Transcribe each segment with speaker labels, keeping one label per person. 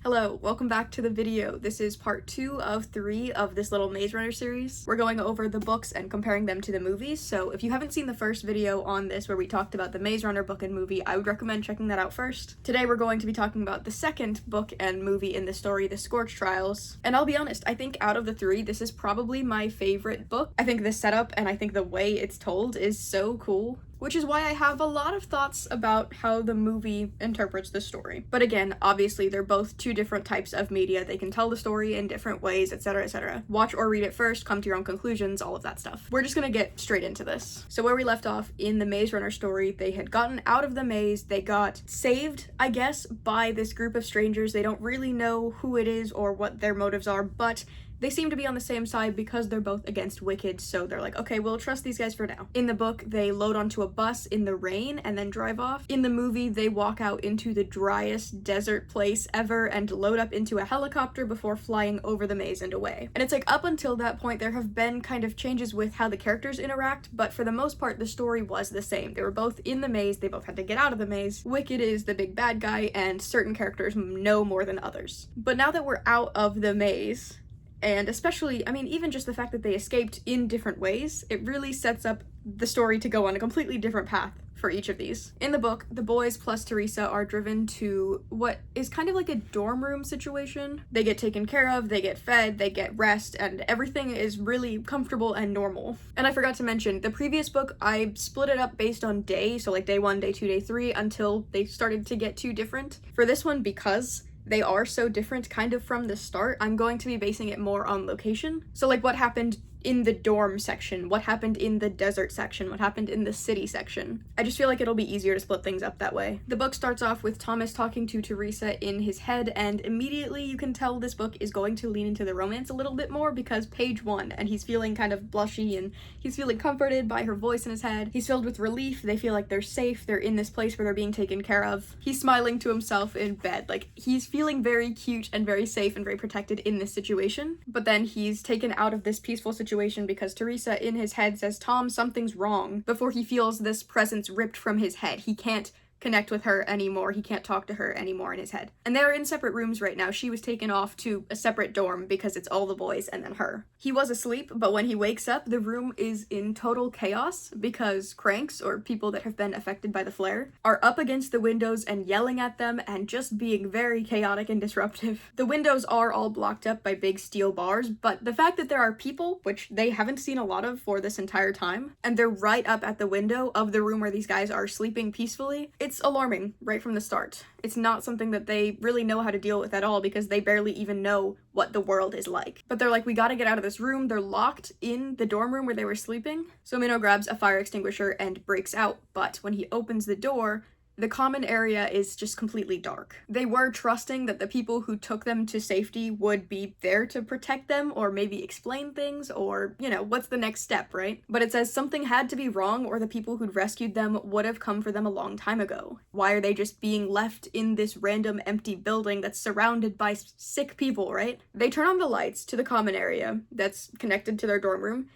Speaker 1: Hello, welcome back to the video. This is part 2 of 3 of this little Maze Runner series. We're going over the books and comparing them to the movies, so if you haven't seen the first video on this where we talked about the Maze Runner book and movie, I would recommend checking that out first. Today we're going to be talking about the second book and movie in the story, the Scorch Trials. And I'll be honest, I think out of the 3, this is probably my favorite book. I think the setup and I think the way it's told is so cool, which is why I have a lot of thoughts about how the movie interprets the story. But again, obviously they're both two different types of media. They can tell the story in different ways, etc., etc. Watch or read it first, come to your own conclusions, all of that stuff. We're just gonna get straight into this. So where we left off in the Maze Runner story, they had gotten out of the maze, they got saved, I guess, by this group of strangers. They don't really know who it is or what their motives are, but they seem to be on the same side because they're both against Wicked, so they're like, okay, we'll trust these guys for now. In the book, they load onto a bus in the rain and then drive off. In the movie, they walk out into the driest desert place ever and load up into a helicopter before flying over the maze and away. And it's like, up until that point, there have been kind of changes with how the characters interact, but for the most part, the story was the same. They were both in the maze, they both had to get out of the maze. Wicked is the big bad guy, and certain characters know more than others. But now that we're out of the maze, and especially, I mean, even just the fact that they escaped in different ways, it really sets up the story to go on a completely different path for each of these. In the book, the boys plus Teresa are driven to what is kind of like a dorm room situation. They get taken care of, they get fed, they get rest, and everything is really comfortable and normal. And I forgot to mention, the previous book, I split it up based on day, so like day 1, day 2, day 3, until they started to get too different. For this one, because they are so different kind of from the start, I'm going to be basing it more on location. So like what happened in the dorm section, what happened in the desert section, what happened in the city section. I just feel like it'll be easier to split things up that way. The book starts off with Thomas talking to Teresa in his head, and immediately you can tell this book is going to lean into the romance a little bit more because page 1, and he's feeling kind of blushy and he's feeling comforted by her voice in his head. He's filled with relief, they feel like they're safe, they're in this place where they're being taken care of. He's smiling to himself in bed, like he's feeling very cute and very safe and very protected in this situation. But then he's taken out of this peaceful situation because Teresa in his head says, "Tom, something's wrong," before he feels this presence ripped from his head. He can't connect with her anymore. He can't talk to her anymore in his head. And they're in separate rooms right now. She was taken off to a separate dorm because it's all the boys and then her. He was asleep, but when he wakes up, the room is in total chaos because cranks, or people that have been affected by the flare, are up against the windows and yelling at them and just being very chaotic and disruptive. The windows are all blocked up by big steel bars, but the fact that there are people, which they haven't seen a lot of for this entire time, and they're right up at the window of the room where these guys are sleeping peacefully, it's alarming right from the start. It's not something that they really know how to deal with at all because they barely even know what the world is like. But they're like, we gotta get out of this room. They're locked in the dorm room where they were sleeping. So Minnow grabs a fire extinguisher and breaks out, but when he opens the door, the common area is just completely dark. They were trusting that the people who took them to safety would be there to protect them or maybe explain things or, you know, what's the next step, right? But it says something had to be wrong or the people who'd rescued them would have come for them a long time ago. Why are they just being left in this random empty building that's surrounded by sick people, right? They turn on the lights to the common area that's connected to their dorm room,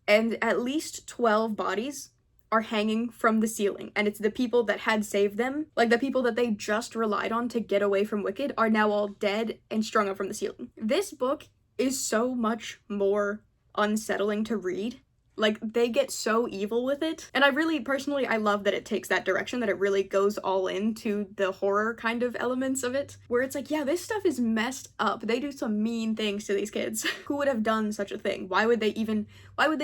Speaker 1: and at least 12 bodies are hanging from the ceiling, and it's the people that had saved them, like the people that they just relied on to get away from Wicked, are now all dead and strung up from the ceiling. This book is so much more unsettling to read. Like, they get so evil with it. And I really, personally, I love that it takes that direction, that it really goes all into the horror kind of elements of it, where it's like, yeah, this stuff is messed up. They do some mean things to these kids. Who would have done such a thing? Why would they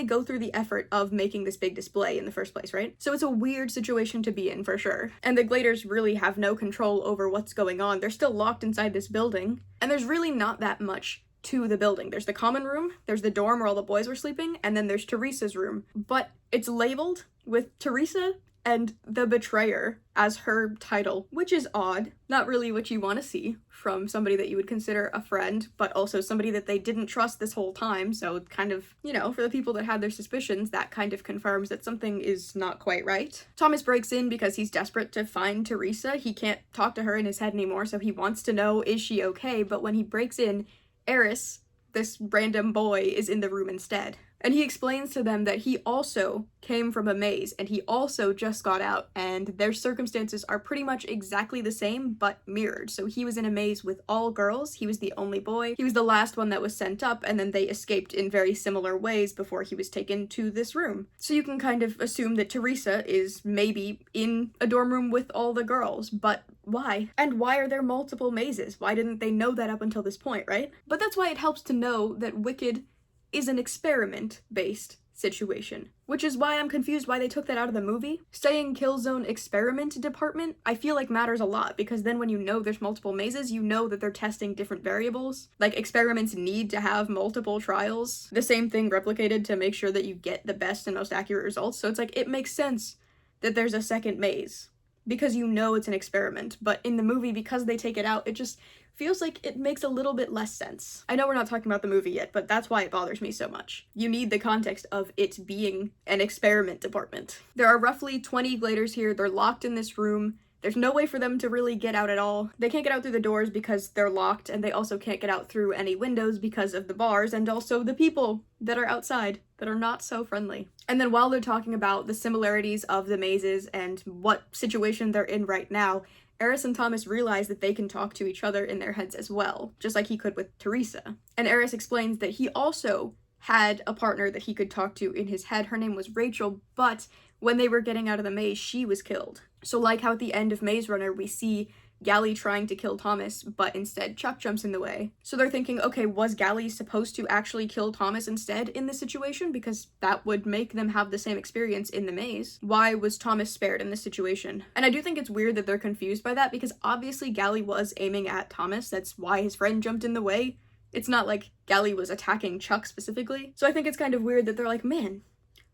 Speaker 1: go through the effort of making this big display in the first place, right? So it's a weird situation to be in, for sure. And the Gladers really have no control over what's going on. They're still locked inside this building, and there's really not that much to the building. There's the common room, there's the dorm where all the boys were sleeping, and then there's Teresa's room. But it's labeled with Teresa and the Betrayer as her title, which is odd. Not really what you want to see from somebody that you would consider a friend, but also somebody that they didn't trust this whole time, so it kind of, you know, for the people that had their suspicions, that kind of confirms that something is not quite right. Thomas breaks in because he's desperate to find Teresa. He can't talk to her in his head anymore, so he wants to know, is she okay? But when he breaks in, Eris, this random boy, is in the room instead. And he explains to them that he also came from a maze and he also just got out, and their circumstances are pretty much exactly the same but mirrored. So he was in a maze with all girls, he was the only boy, he was the last one that was sent up, and then they escaped in very similar ways before he was taken to this room. So you can kind of assume that Teresa is maybe in a dorm room with all the girls, but why? And why are there multiple mazes? Why didn't they know that up until this point, right? But that's why it helps to know that Wicked is an experiment-based situation, which is why I'm confused why they took that out of the movie. Saying Killzone Experiment Department, I feel like matters a lot, because then when you know there's multiple mazes, you know that they're testing different variables. Like, experiments need to have multiple trials. The same thing replicated to make sure that you get the best and most accurate results, so it's like, it makes sense that there's a second maze, because you know it's an experiment, but in the movie, because they take it out, it just feels like it makes a little bit less sense. I know we're not talking about the movie yet, but that's why it bothers me so much. You need the context of it being an experiment department. There are roughly 20 gladers here. They're locked in this room. There's no way for them to really get out at all. They can't get out through the doors because they're locked, and they also can't get out through any windows because of the bars and also the people that are outside that are not so friendly. And then while they're talking about the similarities of the mazes and what situation they're in right now, Eris and Thomas realize that they can talk to each other in their heads as well, just like he could with Teresa. And Eris explains that he also had a partner that he could talk to in his head. Her name was Rachel, but when they were getting out of the maze, she was killed. So like how at the end of Maze Runner, we see Gally trying to kill Thomas, but instead Chuck jumps in the way. So they're thinking, okay, was Gally supposed to actually kill Thomas instead in this situation? Because that would make them have the same experience in the maze. Why was Thomas spared in this situation? And I do think it's weird that they're confused by that, because obviously Gally was aiming at Thomas. That's why his friend jumped in the way. It's not like Gally was attacking Chuck specifically. So I think it's kind of weird that they're like, man,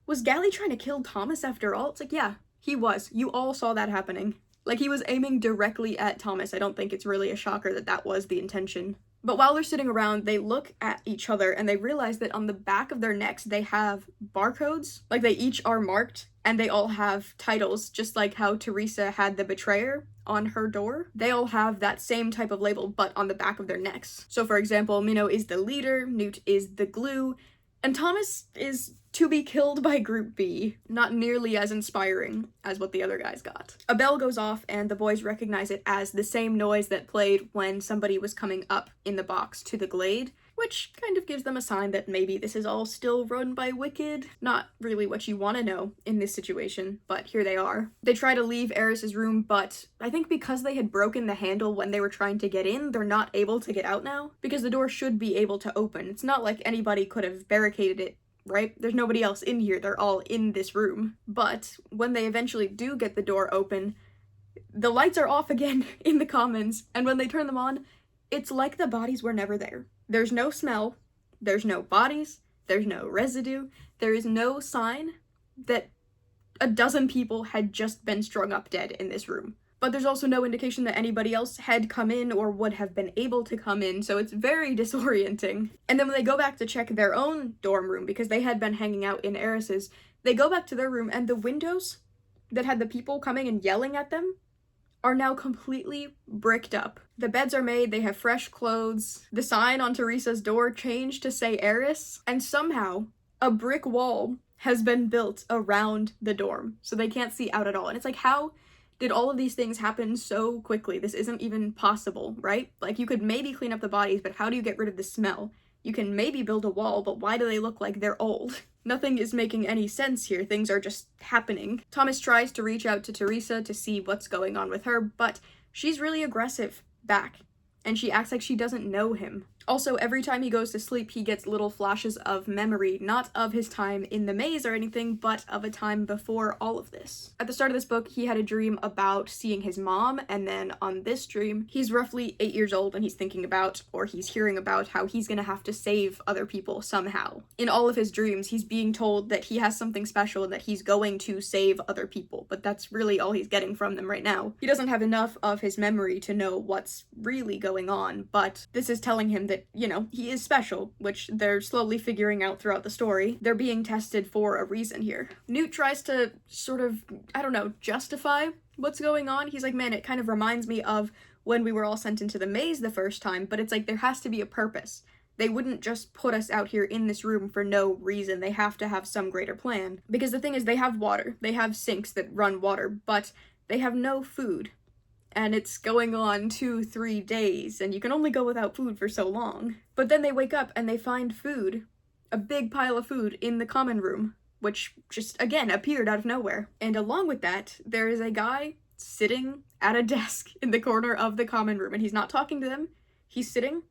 Speaker 1: was Gally trying to kill Thomas after all? It's like, yeah, he was. You all saw that happening. Like, he was aiming directly at Thomas. I don't think it's really a shocker that that was the intention. But while they're sitting around, they look at each other and they realize that on the back of their necks, they have barcodes. Like, they each are marked and they all have titles, just like how Teresa had the betrayer on her door. They all have that same type of label, but on the back of their necks. So for example, Minnow is the leader, Newt is the glue, and Thomas is to be killed by Group B. Not nearly as inspiring as what the other guys got. A bell goes off and the boys recognize it as the same noise that played when somebody was coming up in the box to the glade, which kind of gives them a sign that maybe this is all still run by Wicked. Not really what you want to know in this situation, but here they are. They try to leave Eris's room, but I think because they had broken the handle when they were trying to get in, they're not able to get out now, because the door should be able to open. It's not like anybody could have barricaded it, right? There's nobody else in here, they're all in this room. But when they eventually do get the door open, the lights are off again in the commons, and when they turn them on, it's like the bodies were never there. There's no smell, there's no bodies, there's no residue, there is no sign that a dozen people had just been strung up dead in this room. But there's also no indication that anybody else had come in or would have been able to come in, so it's very disorienting. And then when they go back to check their own dorm room, because they had been hanging out in Eris's, they go back to their room and the windows that had the people coming and yelling at them are now completely bricked up. The beds are made, they have fresh clothes, the sign on Teresa's door changed to say Eris, and somehow a brick wall has been built around the dorm, so they can't see out at all. And it's like, how did all of these things happen so quickly? This isn't even possible, right? Like, you could maybe clean up the bodies, but how do you get rid of the smell? You can maybe build a wall, but why do they look like they're old? Nothing is making any sense here. Things are just happening. Thomas tries to reach out to Teresa to see what's going on with her, but she's really aggressive back, and she acts like she doesn't know him. Also, every time he goes to sleep, he gets little flashes of memory, not of his time in the maze or anything, but of a time before all of this. At the start of this book, he had a dream about seeing his mom, and then on this dream, he's roughly 8 years old and he's thinking about, or he's hearing about, how he's gonna have to save other people somehow. In all of his dreams, he's being told that he has something special and that he's going to save other people, but that's really all he's getting from them right now. He doesn't have enough of his memory to know what's really going on, but this is telling him that, you know, he is special, which they're slowly figuring out throughout the story. They're being tested for a reason here. Newt tries to sort of, I don't know, justify what's going on. He's like, man, it kind of reminds me of when we were all sent into the maze the first time, but it's like there has to be a purpose. They wouldn't just put us out here in this room for no reason. They have to have some greater plan. Because the thing is, they have water. They have sinks that run water, but they have no food. And it's going on 2-3 days, and you can only go without food for so long. But then they wake up and they find food, a big pile of food in the common room, which just, again, appeared out of nowhere. And along with that, there is a guy sitting at a desk in the corner of the common room, and he's not talking to them. He's sitting,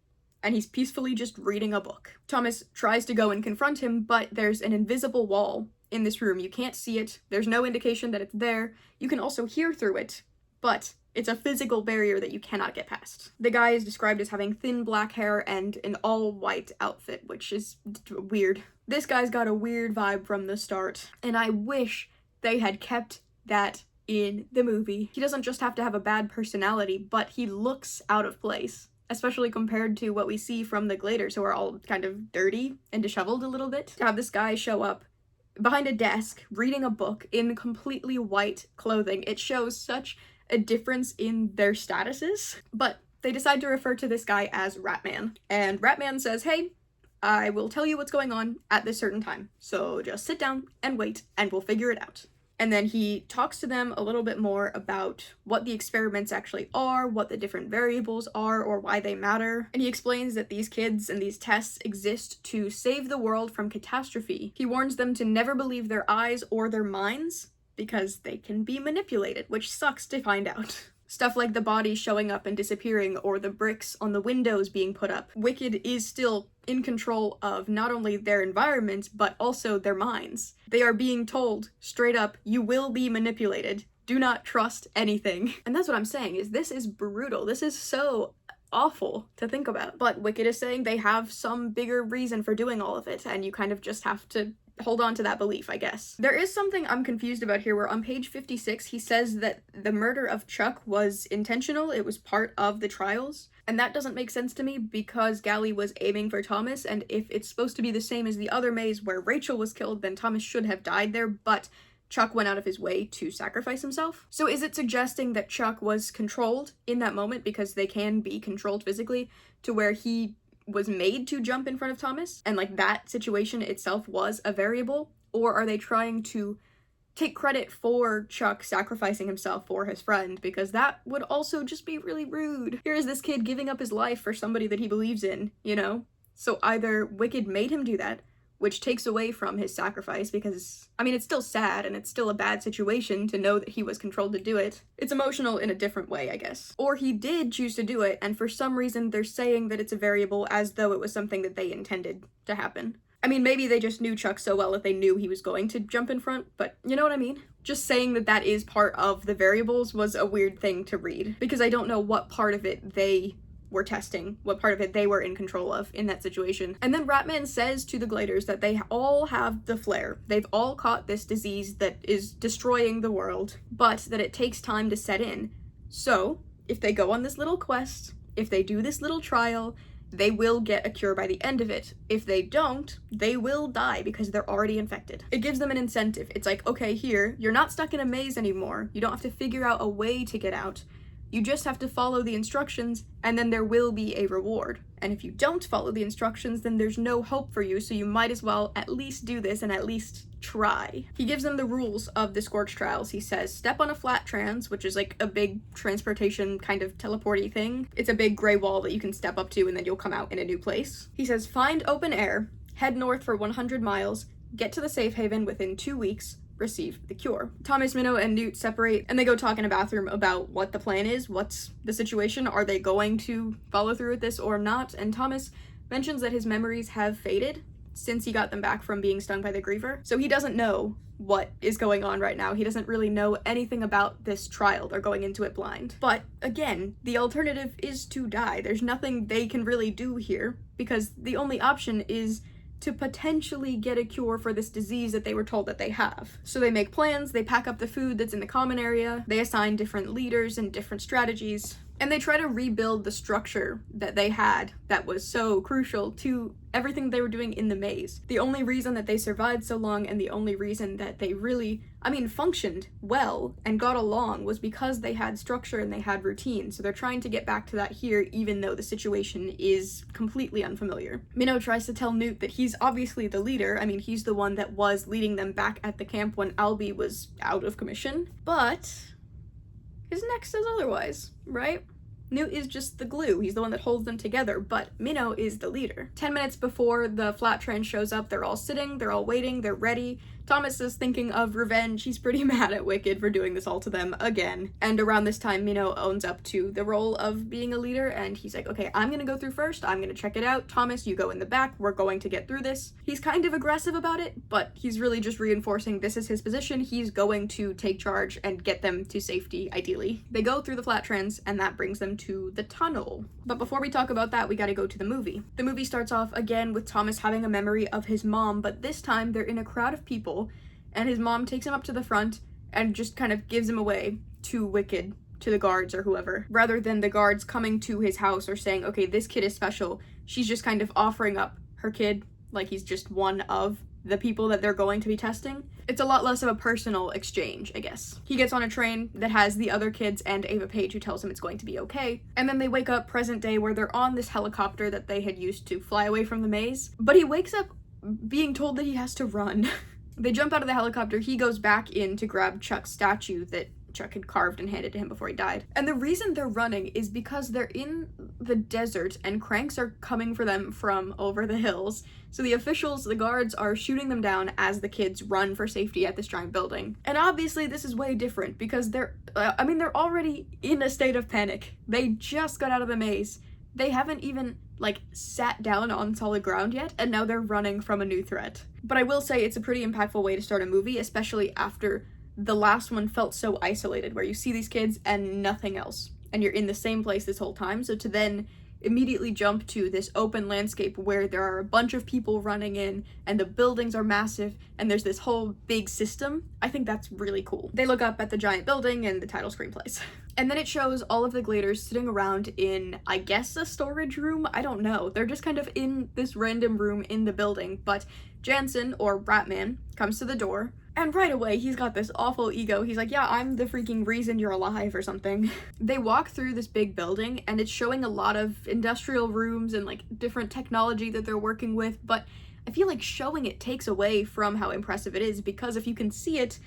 Speaker 1: and he's peacefully just reading a book. Thomas tries to go and confront him, but there's an invisible wall in this room. You can't see it. There's no indication that it's there. You can also hear through it, but it's a physical barrier that you cannot get past. The guy is described as having thin black hair and an all-white outfit, which is weird. This guy's got a weird vibe from the start, and I wish they had kept that in the movie. He doesn't just have to have a bad personality, but he looks out of place, especially compared to what we see from the Gladers, who are all kind of dirty and disheveled a little bit. To have this guy show up behind a desk, reading a book in completely white clothing, it shows such a difference in their statuses, but they decide to refer to this guy as Ratman. And Ratman says, hey, I will tell you what's going on at this certain time, so just sit down and wait, and we'll figure it out. And then he talks to them a little bit more about what the experiments actually are, what the different variables are, or why they matter. And he explains that these kids and these tests exist to save the world from catastrophe. He warns them to never believe their eyes or their minds, because they can be manipulated, which sucks to find out. Stuff like the body showing up and disappearing, or the bricks on the windows being put up. Wicked is still in control of not only their environment, but also their minds. They are being told, straight up, you will be manipulated. Do not trust anything. And that's what I'm saying, is this is brutal. This is so awful to think about. But Wicked is saying they have some bigger reason for doing all of it, and you kind of just have to hold on to that belief, I guess. There is something I'm confused about here, where on page 56, he says that the murder of Chuck was intentional, it was part of the trials, and that doesn't make sense to me because Gally was aiming for Thomas, and if it's supposed to be the same as the other maze where Rachel was killed, then Thomas should have died there, but Chuck went out of his way to sacrifice himself. So is it suggesting that Chuck was controlled in that moment, because they can be controlled physically, to where he was made to jump in front of Thomas, and like that situation itself was a variable? Or are they trying to take credit for Chuck sacrificing himself for his friend, because that would also just be really rude. Here is this kid giving up his life for somebody that he believes in, you know? So either Wicked made him do that, which takes away from his sacrifice, because, I mean, it's still sad and it's still a bad situation to know that he was controlled to do it. It's emotional in a different way, I guess. Or he did choose to do it, and for some reason they're saying that it's a variable as though it was something that they intended to happen. I mean, maybe they just knew Chuck so well that they knew he was going to jump in front, but you know what I mean? Just saying that that is part of the variables was a weird thing to read, because I don't know what part of it they were testing, what part of it they were in control of in that situation. And then Ratman says to the Gladers that they all have the flare. They've all caught this disease that is destroying the world, but that it takes time to set in. So, if they go on this little quest, if they do this little trial, they will get a cure by the end of it. If they don't, they will die because they're already infected. It gives them an incentive. It's like, okay, here, you're not stuck in a maze anymore. You don't have to figure out a way to get out. You just have to follow the instructions, and then there will be a reward. And if you don't follow the instructions, then there's no hope for you, so you might as well at least do this and at least try. He gives them the rules of the Scorch trials. He says, step on a flat trans, which is like a big transportation kind of teleporty thing. It's a big gray wall that you can step up to and then you'll come out in a new place. He says, find open air, head north for 100 miles, get to the safe haven within 2 weeks, receive the cure. Thomas, Minnow, and Newt separate, and they go talk in a bathroom about what the plan is, what's the situation, are they going to follow through with this or not, and Thomas mentions that his memories have faded since he got them back from being stung by the Griever, so he doesn't know what is going on right now. He doesn't really know anything about this trial. They're going into it blind. But again, the alternative is to die. There's nothing they can really do here, because the only option is to potentially get a cure for this disease that they were told that they have. So they make plans, they pack up the food that's in the common area, they assign different leaders and different strategies, And they try to rebuild the structure that they had that was so crucial to everything they were doing in the maze. The only reason that they survived so long and the only reason that they really, functioned well and got along was because they had structure and they had routine. So they're trying to get back to that here, even though the situation is completely unfamiliar. Minho tries to tell Newt that he's obviously the leader. He's the one that was leading them back at the camp when Albie was out of commission. But his neck says otherwise, right? Newt is just the glue. He's the one that holds them together, but Minho is the leader. 10 minutes before the flat trans shows up, they're all sitting, they're all waiting, they're ready. Thomas is thinking of revenge. He's pretty mad at Wicked for doing this all to them again. And around this time, Minho owns up to the role of being a leader, and he's like, okay, I'm gonna go through first, I'm gonna check it out. Thomas, you go in the back, we're going to get through this. He's kind of aggressive about it, but he's really just reinforcing this is his position. He's going to take charge and get them to safety, ideally. They go through the flat trans, and that brings them to the tunnel. But before we talk about that, we gotta go to the movie. The movie starts off again with Thomas having a memory of his mom, but this time they're in a crowd of people, and his mom takes him up to the front and just kind of gives him away to Wicked, to the guards or whoever. Rather than the guards coming to his house or saying, okay, this kid is special, she's just kind of offering up her kid like he's just one of the people that they're going to be testing. It's a lot less of a personal exchange, I guess. He gets on a train that has the other kids and Ava Page, who tells him it's going to be okay. And then they wake up present day where they're on this helicopter that they had used to fly away from the maze. But he wakes up being told that he has to run. They jump out of the helicopter, he goes back in to grab Chuck's statue that Chuck had carved and handed to him before he died. And the reason they're running is because they're in the desert and cranks are coming for them from over the hills. So the officials, the guards, are shooting them down as the kids run for safety at this giant building. And obviously this is way different because they're already in a state of panic. They just got out of the maze. They haven't even, sat down on solid ground yet, and now they're running from a new threat. But I will say it's a pretty impactful way to start a movie, especially after the last one felt so isolated, where you see these kids and nothing else, and you're in the same place this whole time. So to then immediately jump to this open landscape where there are a bunch of people running in, and the buildings are massive, and there's this whole big system, I think that's really cool. They look up at the giant building, and the title screen plays. And then it shows all of the Gladers sitting around in, I guess, a storage room? I don't know. They're just kind of in this random room in the building, but Jansen, or Ratman, comes to the door, and right away he's got this awful ego. He's like, yeah, I'm the freaking reason you're alive or something. They walk through this big building, and it's showing a lot of industrial rooms and, different technology that they're working with, but I feel like showing it takes away from how impressive it is, because if you can see it,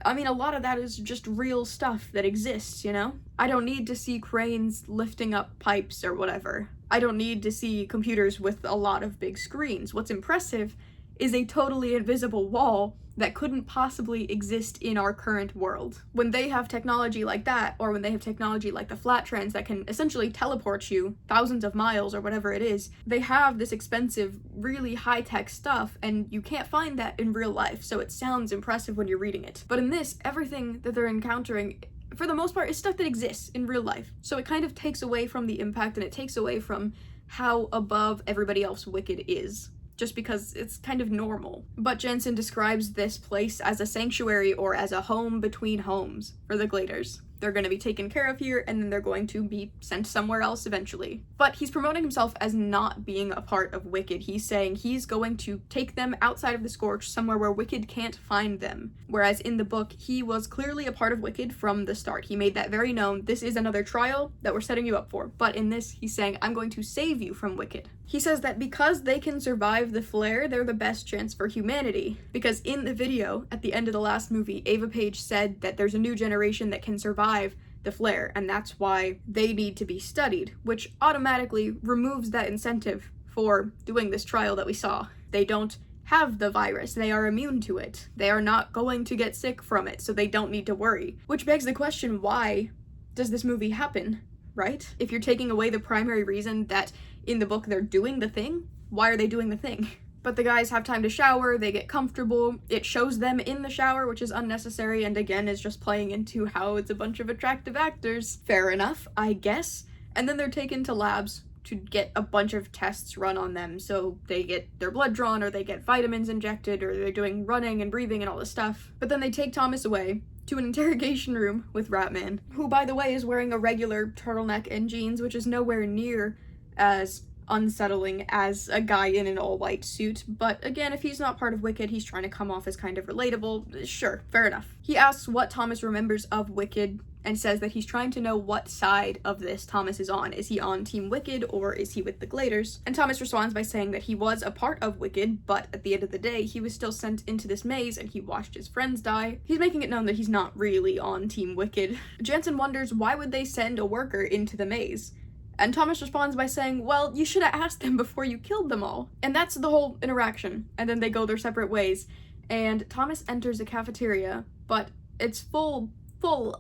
Speaker 1: a lot of that is just real stuff that exists, you know? I don't need to see cranes lifting up pipes or whatever. I don't need to see computers with a lot of big screens. What's impressive is a totally invisible wall that couldn't possibly exist in our current world. When they have technology like that, or when they have technology like the flat trans that can essentially teleport you thousands of miles or whatever it is, they have this expensive, really high-tech stuff, and you can't find that in real life, so it sounds impressive when you're reading it. But in this, everything that they're encountering, for the most part, is stuff that exists in real life. So it kind of takes away from the impact, and it takes away from how above everybody else Wicked is, just because it's kind of normal. But Jansen describes this place as a sanctuary, or as a home between homes for the Gladers. They're going to be taken care of here, and then they're going to be sent somewhere else eventually. But he's promoting himself as not being a part of Wicked. He's saying he's going to take them outside of the Scorch, somewhere where Wicked can't find them. Whereas in the book, he was clearly a part of Wicked from the start. He made that very known. This is another trial that we're setting you up for. But in this, he's saying, I'm going to save you from Wicked. He says that because they can survive the flare, they're the best chance for humanity. Because in the video, at the end of the last movie, Ava Page said that there's a new generation that can survive the flare, and that's why they need to be studied, which automatically removes that incentive for doing this trial that we saw. They don't have the virus, they are immune to it. They are not going to get sick from it, so they don't need to worry. Which begs the question, why does this movie happen, right? If you're taking away the primary reason that in the book they're doing the thing, why are they doing the thing? But the guys have time to shower, they get comfortable, it shows them in the shower, which is unnecessary, and again is just playing into how it's a bunch of attractive actors. Fair enough, I guess. And then they're taken to labs to get a bunch of tests run on them, so they get their blood drawn, or they get vitamins injected, or they're doing running and breathing and all this stuff. But then they take Thomas away, to an interrogation room with Ratman, who, by the way, is wearing a regular turtleneck and jeans, which is nowhere near as unsettling as a guy in an all-white suit. But again, if he's not part of Wicked, he's trying to come off as kind of relatable. Sure, fair enough. He asks what Thomas remembers of Wicked and says that he's trying to know what side of this Thomas is on. Is he on Team Wicked or is he with the Gladers? And Thomas responds by saying that he was a part of Wicked, but at the end of the day, he was still sent into this maze and he watched his friends die. He's making it known that he's not really on Team Wicked. Jansen wonders why would they send a worker into the maze? And Thomas responds by saying, well, you should have asked them before you killed them all. And that's the whole interaction. And then they go their separate ways. And Thomas enters a cafeteria, but it's full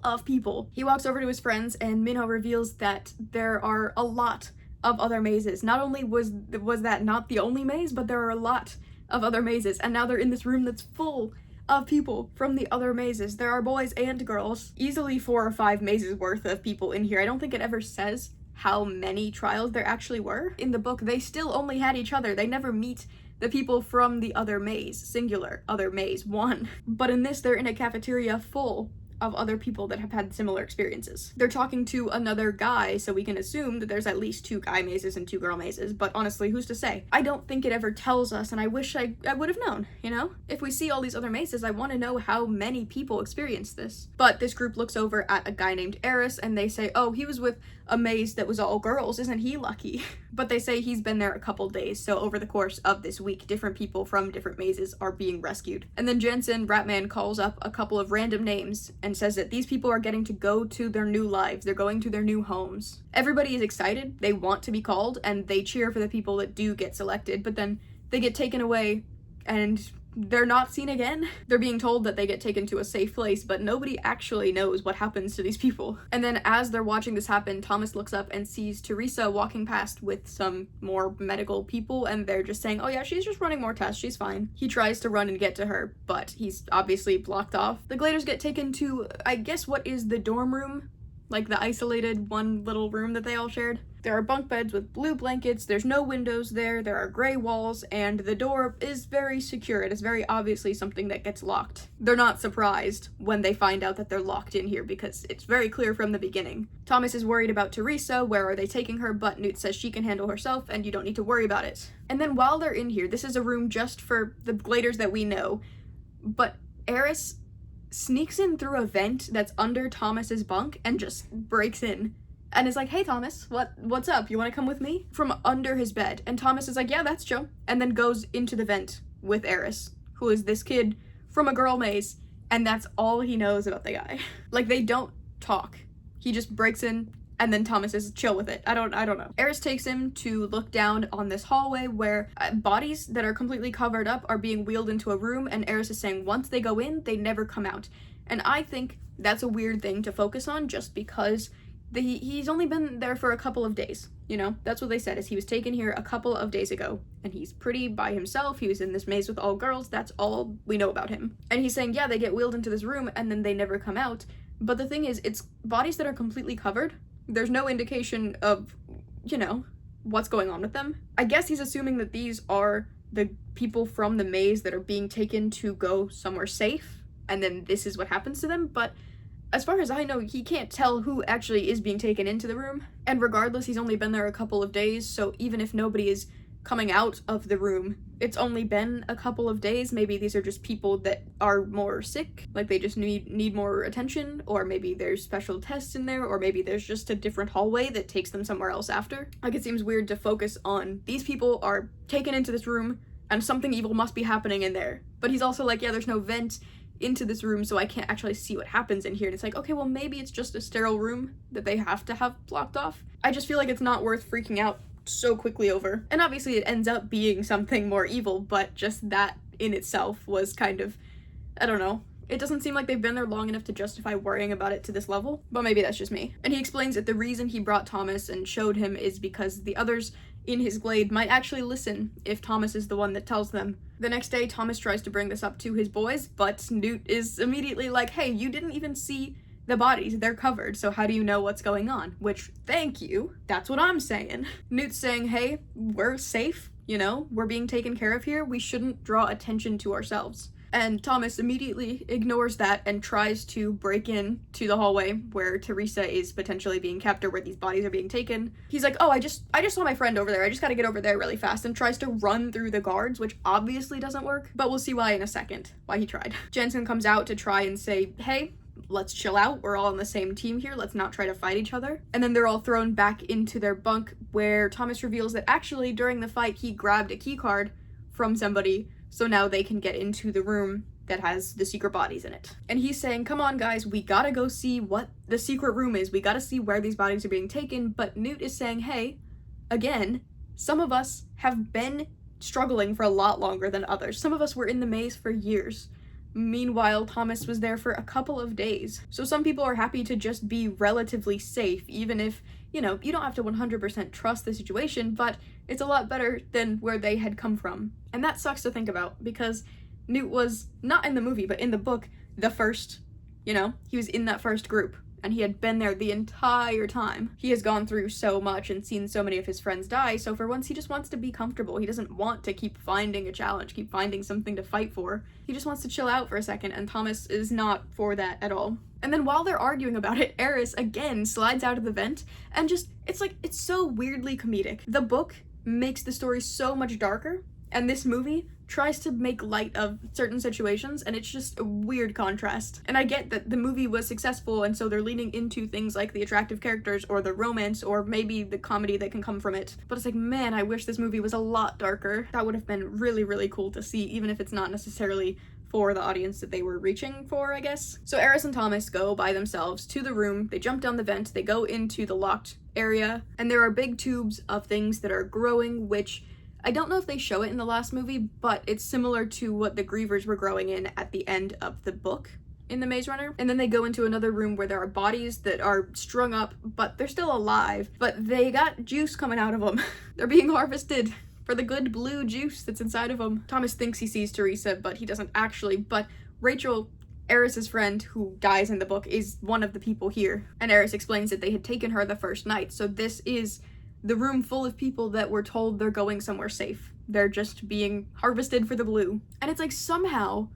Speaker 1: of people. He walks over to his friends and Minho reveals that there are a lot of other mazes. Not only was that not the only maze, but there are a lot of other mazes. And now they're in this room that's full of people from the other mazes. There are boys and girls. Easily 4 or 5 mazes worth of people in here. I don't think it ever says how many trials there actually were. In the book, they still only had each other. They never meet the people from the other maze, singular, other maze, one. But in this, they're in a cafeteria full of other people that have had similar experiences. They're talking to another guy, so we can assume that there's at least 2 guy mazes and 2 girl mazes, but honestly, who's to say? I don't think it ever tells us, and I wish I would have known, you know? If we see all these other mazes, I want to know how many people experience this. But this group looks over at a guy named Eris, and they say, oh, he was with a maze that was all girls, isn't he lucky? But they say he's been there a couple days, so over the course of this week, different people from different mazes are being rescued. And then Jansen, Ratman, calls up a couple of random names and says that these people are getting to go to their new lives, they're going to their new homes. Everybody is excited, they want to be called, and they cheer for the people that do get selected, but then they get taken away and they're not seen again. They're being told that they get taken to a safe place, but nobody actually knows what happens to these people. And then as they're watching this happen, Thomas looks up and sees Teresa walking past with some more medical people, and they're just saying, oh yeah, she's just running more tests, she's fine. He tries to run and get to her, but he's obviously blocked off. The Gladers get taken to, I guess, what is the dorm room? Like the isolated one little room that they all shared. There are bunk beds with blue blankets, there's no windows there are gray walls, and the door is very secure. It is very obviously something that gets locked. They're not surprised when they find out that they're locked in here because it's very clear from the beginning. Thomas is worried about Teresa, where are they taking her, but Newt says she can handle herself and you don't need to worry about it. And then while they're in here, this is a room just for the Gladers that we know, but Eris sneaks in through a vent that's under Thomas's bunk and just breaks in and is like, hey Thomas, what's up? You want to come with me? From under his bed. And Thomas is like, yeah, that's Joe. And then goes into the vent with Eris, who is this kid from a girl maze, and that's all he knows about the guy. Like, they don't talk. He just breaks in and then Thomas is chill with it. I don't know. Eris takes him to look down on this hallway where bodies that are completely covered up are being wheeled into a room, and Eris is saying once they go in, they never come out. And I think that's a weird thing to focus on just because he's only been there for a couple of days, you know? That's what they said, is he was taken here a couple of days ago, and he's pretty by himself. He was in this maze with all girls. That's all we know about him. And he's saying, yeah, they get wheeled into this room and then they never come out. But the thing is, it's bodies that are completely covered. There's no indication of, you know, what's going on with them. I guess he's assuming that these are the people from the maze that are being taken to go somewhere safe, and then this is what happens to them, but as far as I know, he can't tell who actually is being taken into the room. And regardless, he's only been there a couple of days, so even if nobody is coming out of the room, it's only been a couple of days. Maybe these are just people that are more sick, like they just need more attention, or maybe there's special tests in there, or maybe there's just a different hallway that takes them somewhere else after. Like, it seems weird to focus on these people are taken into this room and something evil must be happening in there. But he's also like, yeah, there's no vent into this room, so I can't actually see what happens in here. And it's like, okay, well, maybe it's just a sterile room that they have to have blocked off. I just feel like it's not worth freaking out so quickly over. And obviously it ends up being something more evil, but just that in itself was kind of, I don't know. It doesn't seem like they've been there long enough to justify worrying about it to this level, but maybe that's just me. And he explains that the reason he brought Thomas and showed him is because the others in his glade might actually listen if Thomas is the one that tells them. The next day, Thomas tries to bring this up to his boys, but Newt is immediately like, hey, you didn't even see the bodies, they're covered, so how do you know what's going on? Which, thank you, that's what I'm saying. Newt's saying, hey, we're safe, you know, we're being taken care of here, we shouldn't draw attention to ourselves. And Thomas immediately ignores that and tries to break in to the hallway where Teresa is potentially being kept or where these bodies are being taken. He's like, oh, I just saw my friend over there. I just gotta get over there really fast, and tries to run through the guards, which obviously doesn't work, but we'll see why in a second, why he tried. Jensen comes out to try and say, hey, let's chill out. We're all on the same team here. Let's not try to fight each other. And then they're all thrown back into their bunk where Thomas reveals that actually during the fight he grabbed a key card from somebody, so now they can get into the room that has the secret bodies in it. And he's saying, come on guys, we gotta go see what the secret room is. We gotta see where these bodies are being taken. But Newt is saying, hey, again, some of us have been struggling for a lot longer than others. Some of us were in the maze for years. Meanwhile, Thomas was there for a couple of days. So some people are happy to just be relatively safe, even if, you know, you don't have to 100% trust the situation, but it's a lot better than where they had come from. And that sucks to think about, because Newt was, not in the movie, but in the book, the first, you know, he was in that first group, and he had been there the entire time. He has gone through so much and seen so many of his friends die, so for once he just wants to be comfortable. He doesn't want to keep finding a challenge, keep finding something to fight for. He just wants to chill out for a second, and Thomas is not for that at all. And then while they're arguing about it, Eris again slides out of the vent, and just, it's so weirdly comedic. The book makes the story so much darker, and this movie tries to make light of certain situations, and it's just a weird contrast. And I get that the movie was successful, and so they're leaning into things like the attractive characters or the romance or maybe the comedy that can come from it. But it's like, man, I wish this movie was a lot darker. That would have been really, really cool to see, even if it's not necessarily for the audience that they were reaching for, I guess. So Eris and Thomas go by themselves to the room, they jump down the vent, they go into the locked area, and there are big tubes of things that are growing, which I don't know if they show it in the last movie, but it's similar to what the Grievers were growing in at the end of the book in The Maze Runner. And then they go into another room where there are bodies that are strung up, but they're still alive, but they got juice coming out of them. They're being harvested for the good blue juice that's inside of them. Thomas thinks he sees Teresa, but he doesn't actually, but Rachel, Eris's friend who dies in the book, is one of the people here. And Eris explains that they had taken her the first night, so this is the room full of people that were told they're going somewhere safe. They're just being harvested for the blue. And it's like, somehow,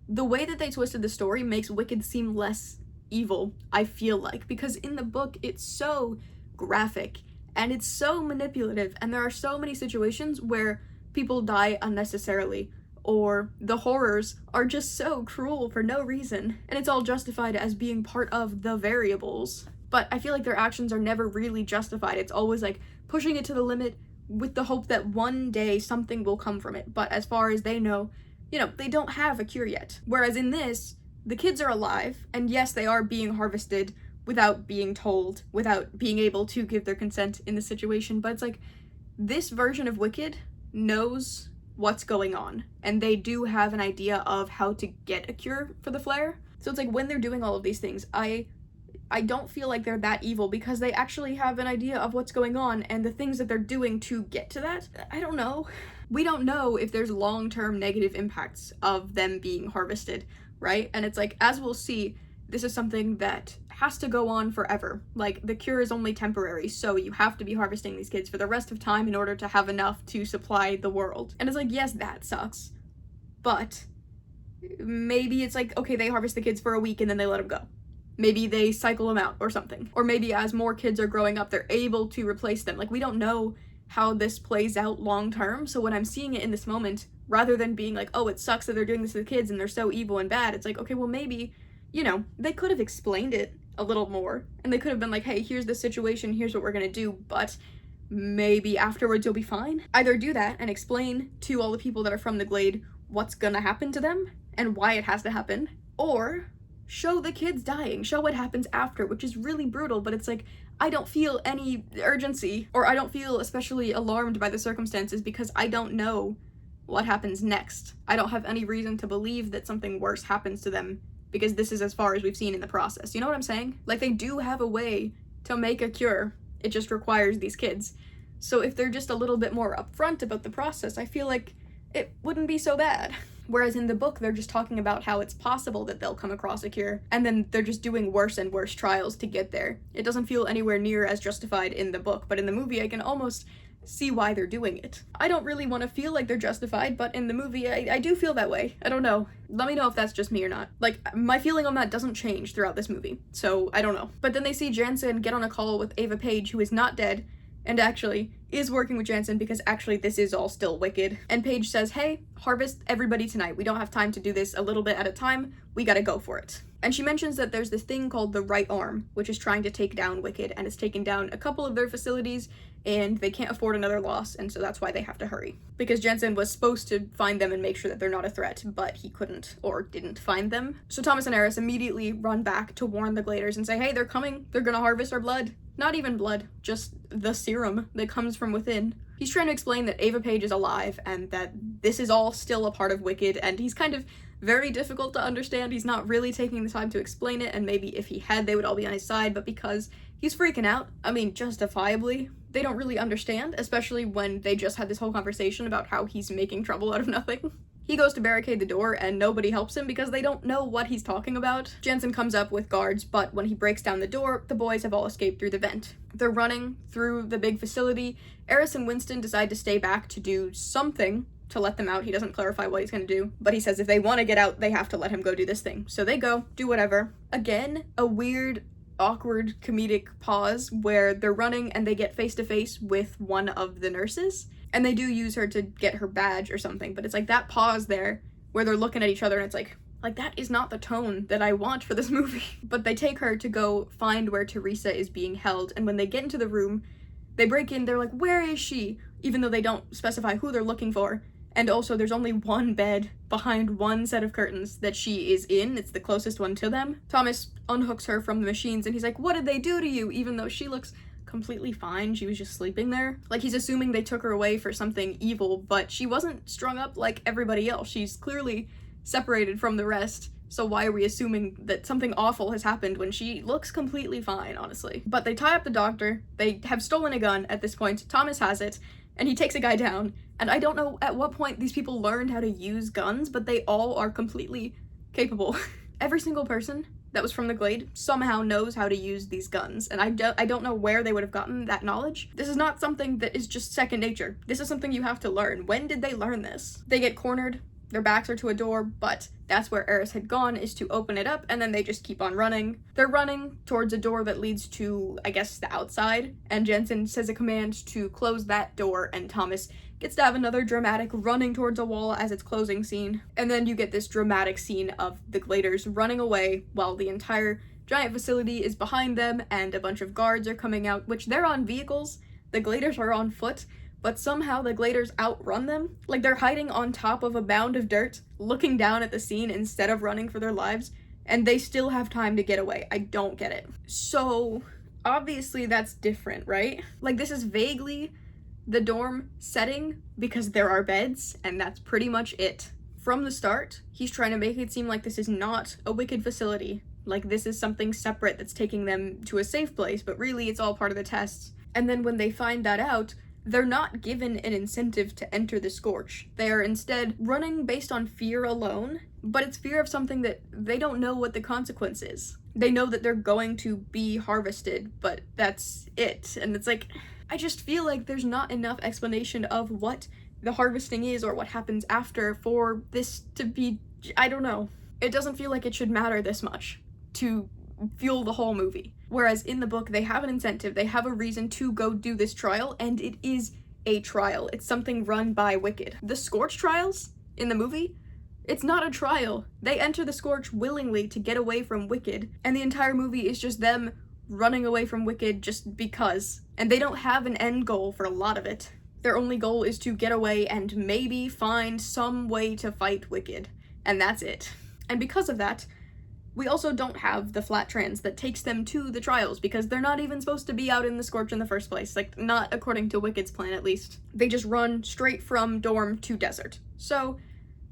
Speaker 1: the way that they twisted the story makes Wicked seem less evil, I feel like, because in the book, it's so graphic, and it's so manipulative, and there are so many situations where people die unnecessarily, or the horrors are just so cruel for no reason, and it's all justified as being part of the variables. But I feel like their actions are never really justified. It's always like pushing it to the limit with the hope that one day something will come from it. But as far as they know, you know, they don't have a cure yet. Whereas in this, the kids are alive, and yes, they are being harvested without being told, without being able to give their consent in the situation. But it's like, this version of Wicked knows what's going on, and they do have an idea of how to get a cure for the flare. So it's like, when they're doing all of these things, I don't feel like they're that evil, because they actually have an idea of what's going on and the things that they're doing to get to that. I don't know. We don't know if there's long-term negative impacts of them being harvested, right? And it's like, as we'll see, this is something that has to go on forever. Like, the cure is only temporary, so you have to be harvesting these kids for the rest of time in order to have enough to supply the world. And it's like, yes, that sucks, but maybe it's like, okay, they harvest the kids for a week and then they let them go. Maybe they cycle them out or something. Or maybe as more kids are growing up, they're able to replace them. Like, we don't know how this plays out long term. So when I'm seeing it in this moment, rather than being like, oh, it sucks that they're doing this to the kids and they're so evil and bad, it's like, okay, well, maybe, you know, they could have explained it a little more. And they could have been like, hey, here's the situation, here's what we're gonna do, but maybe afterwards you'll be fine. Either do that and explain to all the people that are from the Glade what's gonna happen to them and why it has to happen, or show the kids dying, show what happens after, which is really brutal, but it's like, I don't feel any urgency, or I don't feel especially alarmed by the circumstances because I don't know what happens next. I don't have any reason to believe that something worse happens to them because this is as far as we've seen in the process. You know what I'm saying? Like, they do have a way to make a cure, it just requires these kids. So if they're just a little bit more upfront about the process, I feel like it wouldn't be so bad. Whereas in the book, they're just talking about how it's possible that they'll come across a cure, and then they're just doing worse and worse trials to get there. It doesn't feel anywhere near as justified in the book, but in the movie, I can almost see why they're doing it. I don't really want to feel like they're justified, but in the movie, I do feel that way. I don't know. Let me know if that's just me or not. Like, my feeling on that doesn't change throughout this movie, so I don't know. But then they see Jansen get on a call with Ava Page, who is not dead, and actually is working with Jansen because actually this is all still wicked. And Paige says, hey, harvest everybody tonight. We don't have time to do this a little bit at a time. We gotta go for it. And she mentions that there's this thing called the right arm, which is trying to take down Wicked, and it's taken down a couple of their facilities, and they can't afford another loss, and so that's why they have to hurry. Because Jansen was supposed to find them and make sure that they're not a threat, but he couldn't or didn't find them. So Thomas and Eris immediately run back to warn the Gladers and say, hey, they're coming. They're gonna harvest our blood. Not even blood, just the serum that comes from within. He's trying to explain that Ava Page is alive and that this is all still a part of Wicked, and he's kind of very difficult to understand. He's not really taking the time to explain it, and maybe if he had, they would all be on his side, but because he's freaking out, I mean, justifiably, they don't really understand, especially when they just had this whole conversation about how he's making trouble out of nothing. He goes to barricade the door and nobody helps him because they don't know what he's talking about. Jansen comes up with guards, but when he breaks down the door, the boys have all escaped through the vent. They're running through the big facility. Eris and Winston decide to stay back to do something to let them out. He doesn't clarify what he's gonna do, but he says if they want to get out, they have to let him go do this thing. So they go, do whatever. Again, a weird, awkward comedic pause where they're running and they get face to face with one of the nurses. And they do use her to get her badge or something, but it's like that pause there where they're looking at each other and it's like that is not the tone that I want for this movie. But they take her to go find where Teresa is being held, and when they get into the room, they break in, they're like, where is she? Even though they don't specify who they're looking for. And also there's only one bed behind one set of curtains that she is in. It's the closest one to them. Thomas unhooks her from the machines and he's like, what did they do to you? Even though she looks completely fine, she was just sleeping there. Like, he's assuming they took her away for something evil, but she wasn't strung up like everybody else. She's clearly separated from the rest, so why are we assuming that something awful has happened when she looks completely fine, honestly? But they tie up the doctor, they have stolen a gun at this point, Thomas has it, and he takes a guy down, and I don't know at what point these people learned how to use guns, but they all are completely capable. Every single person that was from the Glade somehow knows how to use these guns, and I don't know where they would have gotten that knowledge. This is not something that is just second nature. This is something you have to learn. When did they learn this? They get cornered, their backs are to a door, but that's where Eris had gone, is to open it up, and then they just keep on running. They're running towards a door that leads to, I guess, the outside, and Jansen says a command to close that door, and Thomas gets to have another dramatic running towards a wall as its closing scene. And then you get this dramatic scene of the Gladers running away while the entire giant facility is behind them and a bunch of guards are coming out, which they're on vehicles, the Gladers are on foot, but somehow the Gladers outrun them. Like, they're hiding on top of a mound of dirt, looking down at the scene instead of running for their lives, and they still have time to get away. I don't get it. So, obviously that's different, right? Like, this is vaguely the dorm setting because there are beds, and that's pretty much it. From the start, he's trying to make it seem like this is not a Wicked facility, like this is something separate that's taking them to a safe place, but really it's all part of the tests. And then when they find that out, they're not given an incentive to enter the Scorch. They are instead running based on fear alone, but it's fear of something that they don't know what the consequence is. They know that they're going to be harvested, but that's it. And it's like, I just feel like there's not enough explanation of what the harvesting is or what happens after for this to be, I don't know. It doesn't feel like it should matter this much to fuel the whole movie. Whereas in the book, they have an incentive, they have a reason to go do this trial, and it is a trial. It's something run by Wicked. The Scorch trials in the movie, it's not a trial. They enter the Scorch willingly to get away from Wicked, and the entire movie is just them running away from Wicked just because. And they don't have an end goal for a lot of it. Their only goal is to get away and maybe find some way to fight Wicked, and that's it. And because of that, we also don't have the flat trans that takes them to the trials, because they're not even supposed to be out in the Scorch in the first place. Like, not according to Wicked's plan, at least. They just run straight from dorm to desert. So,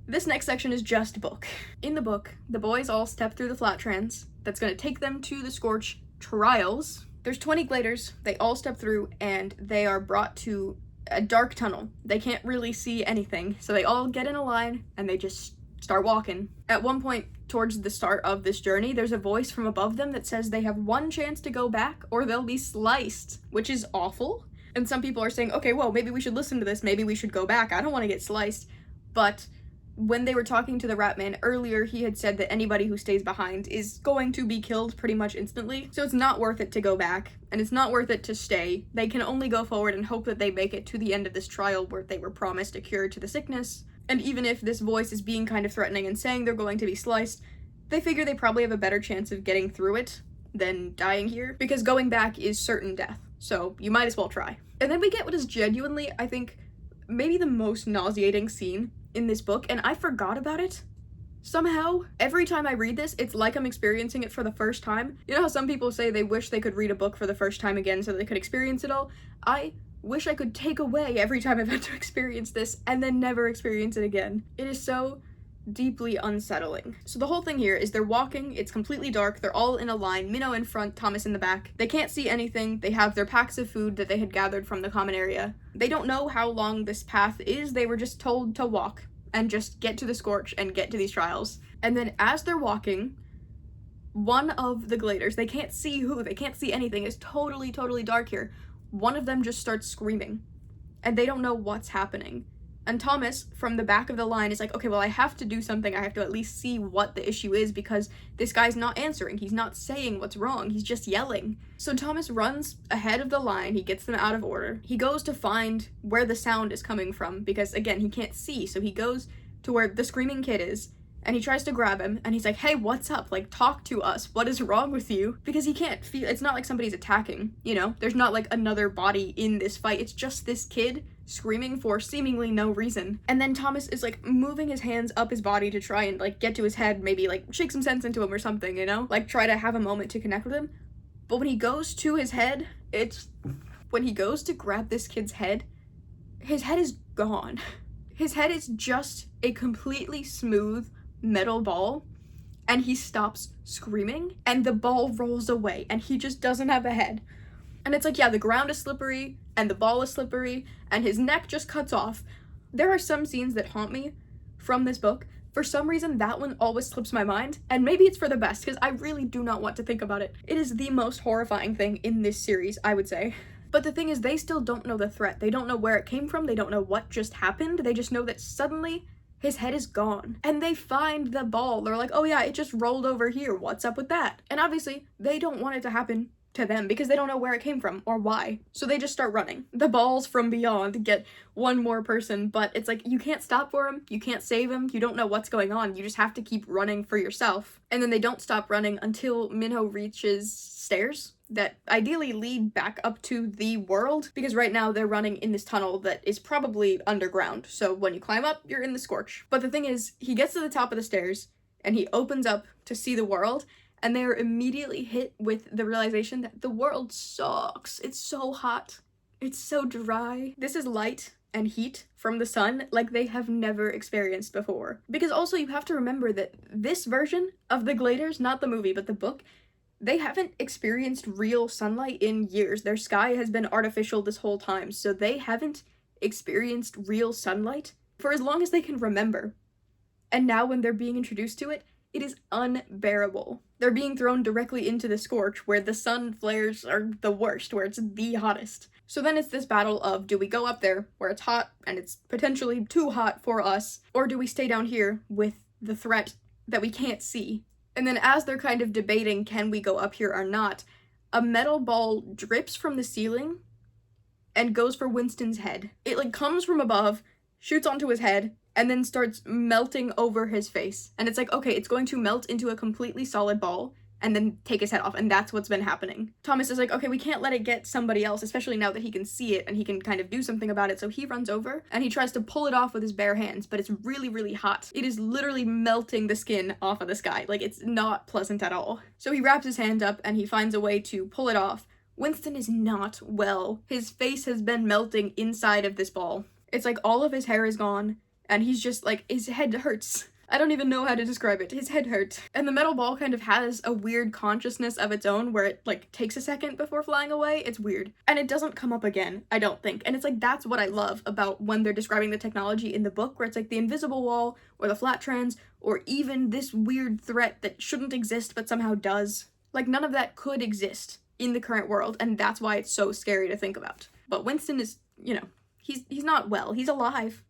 Speaker 1: this next section is just book. In the book, the boys all step through the flat trans that's gonna take them to the Scorch trials. There's 20 Gladers, they all step through, and they are brought to a dark tunnel. They can't really see anything, so they all get in a line, and they just start walking. At one point, towards the start of this journey, there's a voice from above them that says they have one chance to go back or they'll be sliced, which is awful. And some people are saying, okay, well, maybe we should listen to this, maybe we should go back, I don't want to get sliced. But when they were talking to the rat man earlier, he had said that anybody who stays behind is going to be killed pretty much instantly. So it's not worth it to go back, and it's not worth it to stay. They can only go forward and hope that they make it to the end of this trial where they were promised a cure to the sickness. And even if this voice is being kind of threatening and saying they're going to be sliced, they figure they probably have a better chance of getting through it than dying here, because going back is certain death. So you might as well try. And then we get what is genuinely, I think, maybe the most nauseating scene in this book, and I forgot about it. Somehow, every time I read this, it's like I'm experiencing it for the first time. You know how some people say they wish they could read a book for the first time again so they could experience it all? I wish I could take away every time I've had to experience this and then never experience it again. It is so deeply unsettling. So the whole thing here is they're walking, it's completely dark, they're all in a line, Minnow in front, Thomas in the back. They can't see anything, they have their packs of food that they had gathered from the common area. They don't know how long this path is, they were just told to walk and just get to the Scorch and get to these trials. And then as they're walking, one of the gladers, they can't see who, they can't see anything, it's totally dark here. One of them just starts screaming, and they don't know what's happening. And Thomas, from the back of the line, is like, okay, well, I have to do something. I have to at least see what the issue is because this guy's not answering. He's not saying what's wrong. He's just yelling. So Thomas runs ahead of the line. He gets them out of order. He goes to find where the sound is coming from because, again, he can't see. So he goes to where the screaming kid is, and he tries to grab him, and he's like, hey, what's up? Like, talk to us. What is wrong with you? Because he can't feel, it's not like somebody's attacking, you know? There's not, like, another body in this fight. It's just this kid screaming for seemingly no reason. And then Thomas is, like, moving his hands up his body to try and, like, get to his head, maybe, like, shake some sense into him or something, you know? Like, try to have a moment to connect with him. But when he goes to his head, when he goes to grab this kid's head, his head is gone. His head is just a completely smooth metal ball, and he stops screaming, and the ball rolls away, and he just doesn't have a head. And it's like, yeah, the ground is slippery, and the ball is slippery, and his neck just cuts off. There are some scenes that haunt me from this book. For some reason, that one always slips my mind, and maybe it's for the best, because I really do not want to think about it. It is the most horrifying thing in this series, I would say. But the thing is, they still don't know the threat. They don't know where it came from. They don't know what just happened. They just know that suddenly his head is gone. And they find the ball. They're like, oh yeah, it just rolled over here. What's up with that? And obviously, they don't want it to happen to them because they don't know where it came from or why. So they just start running. The balls from beyond get one more person, but it's like, you can't stop for him. You can't save him. You don't know what's going on. You just have to keep running for yourself. And then they don't stop running until Minho reaches stairs that ideally lead back up to the world, because right now they're running in this tunnel that is probably underground. So when you climb up, you're in the Scorch. But the thing is, he gets to the top of the stairs and he opens up to see the world, and they are immediately hit with the realization that the world sucks. It's so hot. It's so dry. This is light and heat from the sun like they have never experienced before. Because also you have to remember that this version of the Gladers, not the movie, but the book, they haven't experienced real sunlight in years. Their sky has been artificial this whole time, so they haven't experienced real sunlight for as long as they can remember. And now when they're being introduced to it, it is unbearable. They're being thrown directly into the Scorch, where the sun flares are the worst, where it's the hottest. So then it's this battle of, do we go up there where it's hot and it's potentially too hot for us, or do we stay down here with the threat that we can't see? And then as they're kind of debating, can we go up here or not, a metal ball drips from the ceiling and goes for Winston's head. It like comes from above, shoots onto his head, and then starts melting over his face. And it's like, okay, it's going to melt into a completely solid ball and then take his head off, and that's what's been happening. Thomas is like, okay, we can't let it get somebody else, especially now that he can see it and he can kind of do something about it, so he runs over and he tries to pull it off with his bare hands, but it's really hot. It is literally melting the skin off of this guy. Like, it's not pleasant at all. So he wraps his hand up and he finds a way to pull it off. Winston is not well. His face has been melting inside of this ball. It's like all of his hair is gone, and he's just like, his head hurts. I don't even know how to describe it. His head hurt. And the metal ball kind of has a weird consciousness of its own where it like takes a second before flying away. It's weird. And it doesn't come up again, I don't think. And it's like, that's what I love about when they're describing the technology in the book, where it's like the invisible wall or the flat trans or even this weird threat that shouldn't exist but somehow does. Like, none of that could exist in the current world, and that's why it's so scary to think about. But Winston is, you know, he's not well. He's alive.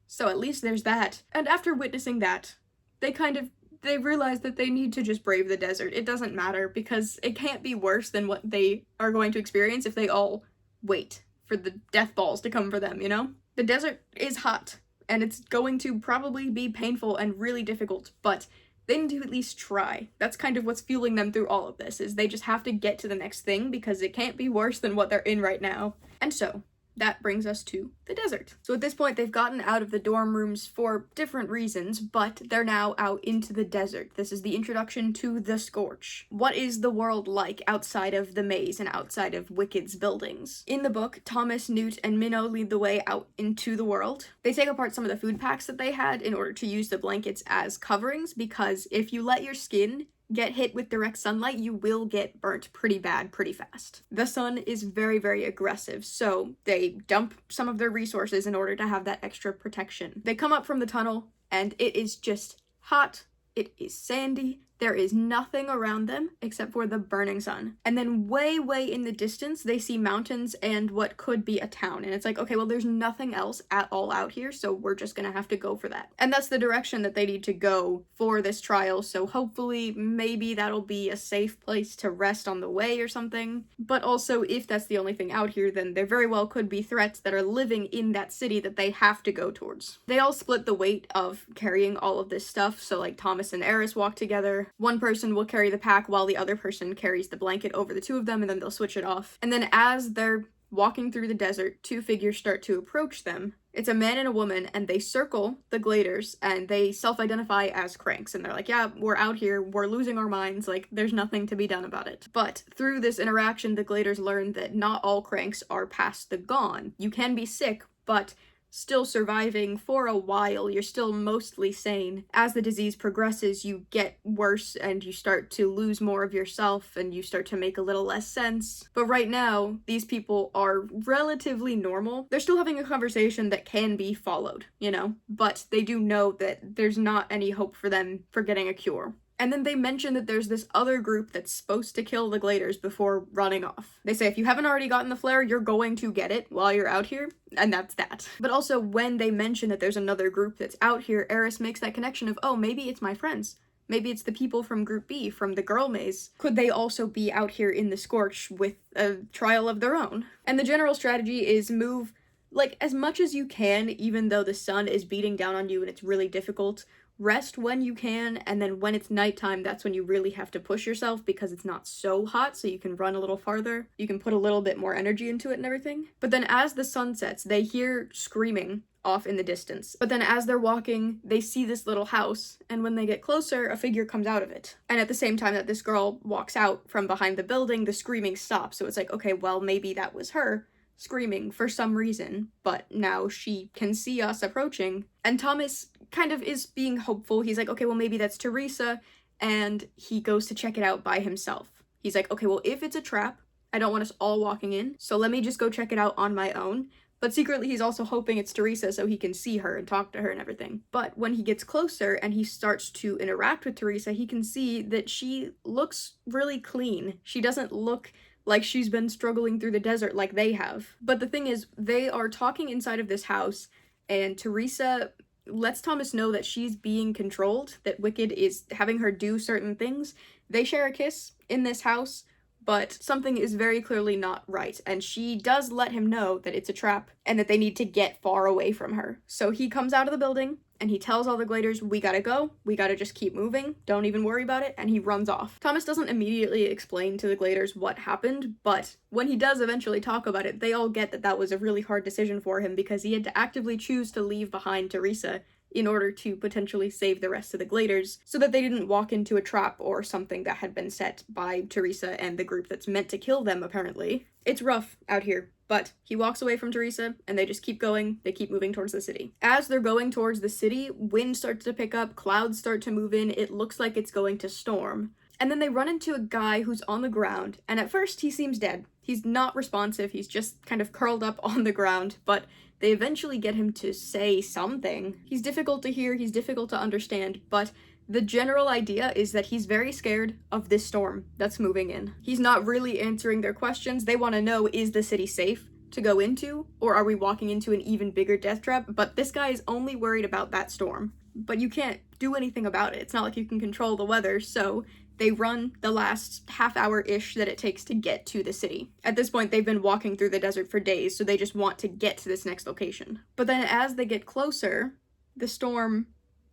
Speaker 1: So at least there's that. And after witnessing that, they realize that they need to just brave the desert. It doesn't matter, because it can't be worse than what they are going to experience if they all wait for the death balls to come for them, you know? The desert is hot, and it's going to probably be painful and really difficult, but they need to at least try. That's kind of what's fueling them through all of this, is they just have to get to the next thing, because it can't be worse than what they're in right now. And so, that brings us to the desert. So at this point, they've gotten out of the dorm rooms for different reasons, but they're now out into the desert. This is the introduction to the Scorch. What is the world like outside of the maze and outside of Wicked's buildings? In the book, Thomas, Newt, and Minnow lead the way out into the world. They take apart some of the food packs that they had in order to use the blankets as coverings, because if you let your skin get hit with direct sunlight, you will get burnt pretty bad pretty fast. The sun is very, very aggressive, so they dump some of their resources in order to have that extra protection. They come up from the tunnel, and it is just hot, it is sandy, there is nothing around them except for the burning sun. And then way, way in the distance, they see mountains and what could be a town. And it's like, okay, well, there's nothing else at all out here, so we're just gonna have to go for that. And that's the direction that they need to go for this trial, so hopefully, maybe that'll be a safe place to rest on the way or something. But also, if that's the only thing out here, then there very well could be threats that are living in that city that they have to go towards. They all split the weight of carrying all of this stuff, so like Thomas and Eris walk together. One person will carry the pack while the other person carries the blanket over the two of them, and then they'll switch it off. And then as they're walking through the desert, two figures start to approach them. It's a man and a woman, and they circle the gladers, and they self-identify as cranks, and they're like, yeah, we're out here, we're losing our minds, like, there's nothing to be done about it. But through this interaction, the gladers learn that not all cranks are past the gone. You can be sick, but still surviving for a while, you're still mostly sane. As the disease progresses, you get worse and you start to lose more of yourself and you start to make a little less sense. But right now, these people are relatively normal. They're still having a conversation that can be followed, you know? But they do know that there's not any hope for them for getting a cure. And then they mention that there's this other group that's supposed to kill the gladers before running off. They say if you haven't already gotten the flare, you're going to get it while you're out here, and that's that. But also, when they mention that there's another group that's out here, Eris makes that connection of, oh, maybe it's my friends. Maybe it's the people from Group B, from the girl maze. Could they also be out here in the Scorch with a trial of their own? And the general strategy is move, like, as much as you can, even though the sun is beating down on you and it's really difficult. Rest when you can, and then when it's nighttime, that's when you really have to push yourself because it's not so hot, so you can run a little farther. You can put a little bit more energy into it and everything. But then as the sun sets, they hear screaming off in the distance. But then as they're walking, they see this little house, and when they get closer, a figure comes out of it. And at the same time that this girl walks out from behind the building, the screaming stops. So it's like, okay, well, maybe that was her screaming for some reason, but now she can see us approaching. And Thomas kind of is being hopeful. He's like, okay, well, maybe that's Teresa, and he goes to check it out by himself. He's like, okay, well, if it's a trap, I don't want us all walking in, so let me just go check it out on my own. But secretly, he's also hoping it's Teresa so he can see her and talk to her and everything. But when he gets closer and he starts to interact with Teresa, he can see that she looks really clean. She doesn't look like she's been struggling through the desert like they have. But the thing is, they are talking inside of this house, and Teresa lets Thomas know that she's being controlled, that Wicked is having her do certain things. They share a kiss in this house, but something is very clearly not right, and she does let him know that it's a trap and that they need to get far away from her. So he comes out of the building, and he tells all the gladers, we gotta go, we gotta just keep moving, don't even worry about it, and he runs off. Thomas doesn't immediately explain to the gladers what happened, but when he does eventually talk about it, they all get that that was a really hard decision for him because he had to actively choose to leave behind Teresa in order to potentially save the rest of the gladers, so that they didn't walk into a trap or something that had been set by Teresa and the group that's meant to kill them, apparently. It's rough out here, but he walks away from Teresa, and they just keep going, they keep moving towards the city. As they're going towards the city, wind starts to pick up, clouds start to move in, it looks like it's going to storm. And then they run into a guy who's on the ground, and at first he seems dead. He's not responsive, he's just kind of curled up on the ground, but they eventually get him to say something. He's difficult to hear, he's difficult to understand, but the general idea is that he's very scared of this storm that's moving in. He's not really answering their questions. They want to know, is the city safe? to go into, or are we walking into an even bigger death trap? But this guy is only worried about that storm. But you can't do anything about it. It's not like you can control the weather, so they run the last half hour-ish that it takes to get to the city. At this point, they've been walking through the desert for days, so they just want to get to this next location. But then as they get closer, the storm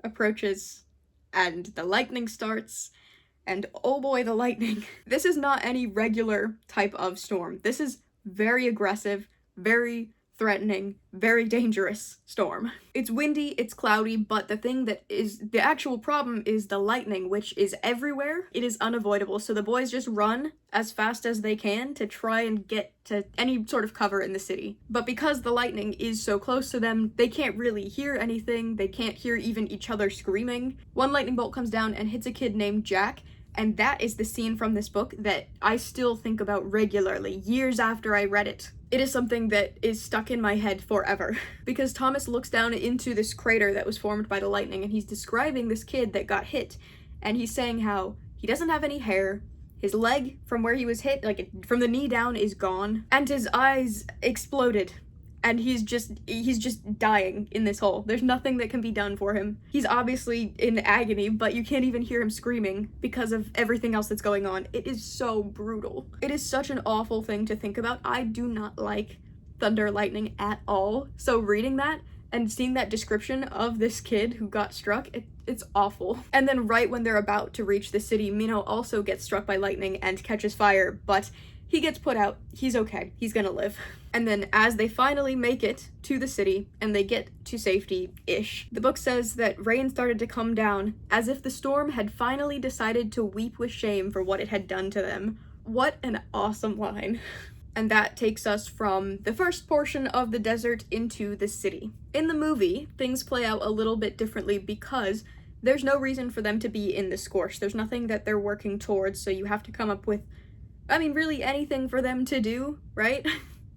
Speaker 1: approaches, and the lightning starts, and oh boy, the lightning. This is not any regular type of storm. This is very aggressive, very threatening, very dangerous storm. It's windy, it's cloudy, but the thing that is the actual problem is the lightning, which is everywhere. It is unavoidable, so the boys just run as fast as they can to try and get to any sort of cover in the city. But because the lightning is so close to them, they can't really hear anything. They can't hear even each other screaming. One lightning bolt comes down and hits a kid named Jack, and that is the scene from this book that I still think about regularly, years after I read it. It is something that is stuck in my head forever. Because Thomas looks down into this crater that was formed by the lightning, and he's describing this kid that got hit, and he's saying how he doesn't have any hair, his leg from where he was hit, like from the knee down, is gone, and his eyes exploded. And he's just dying in this hole. There's nothing that can be done for him. He's obviously in agony, but you can't even hear him screaming because of everything else that's going on. It is so brutal. It is such an awful thing to think about. I do not like thunder lightning at all. So reading that and seeing that description of this kid who got struck, it's awful. And then right when they're about to reach the city, Minho also gets struck by lightning and catches fire, but he gets put out. He's okay. He's gonna live. And then as they finally make it to the city and they get to safety-ish, the book says that rain started to come down as if the storm had finally decided to weep with shame for what it had done to them. What an awesome line. And that takes us from the first portion of the desert into the city. In the movie, things play out a little bit differently because there's no reason for them to be in the Scorch. There's nothing that they're working towards, so you have to come up with, I mean, really anything for them to do, right?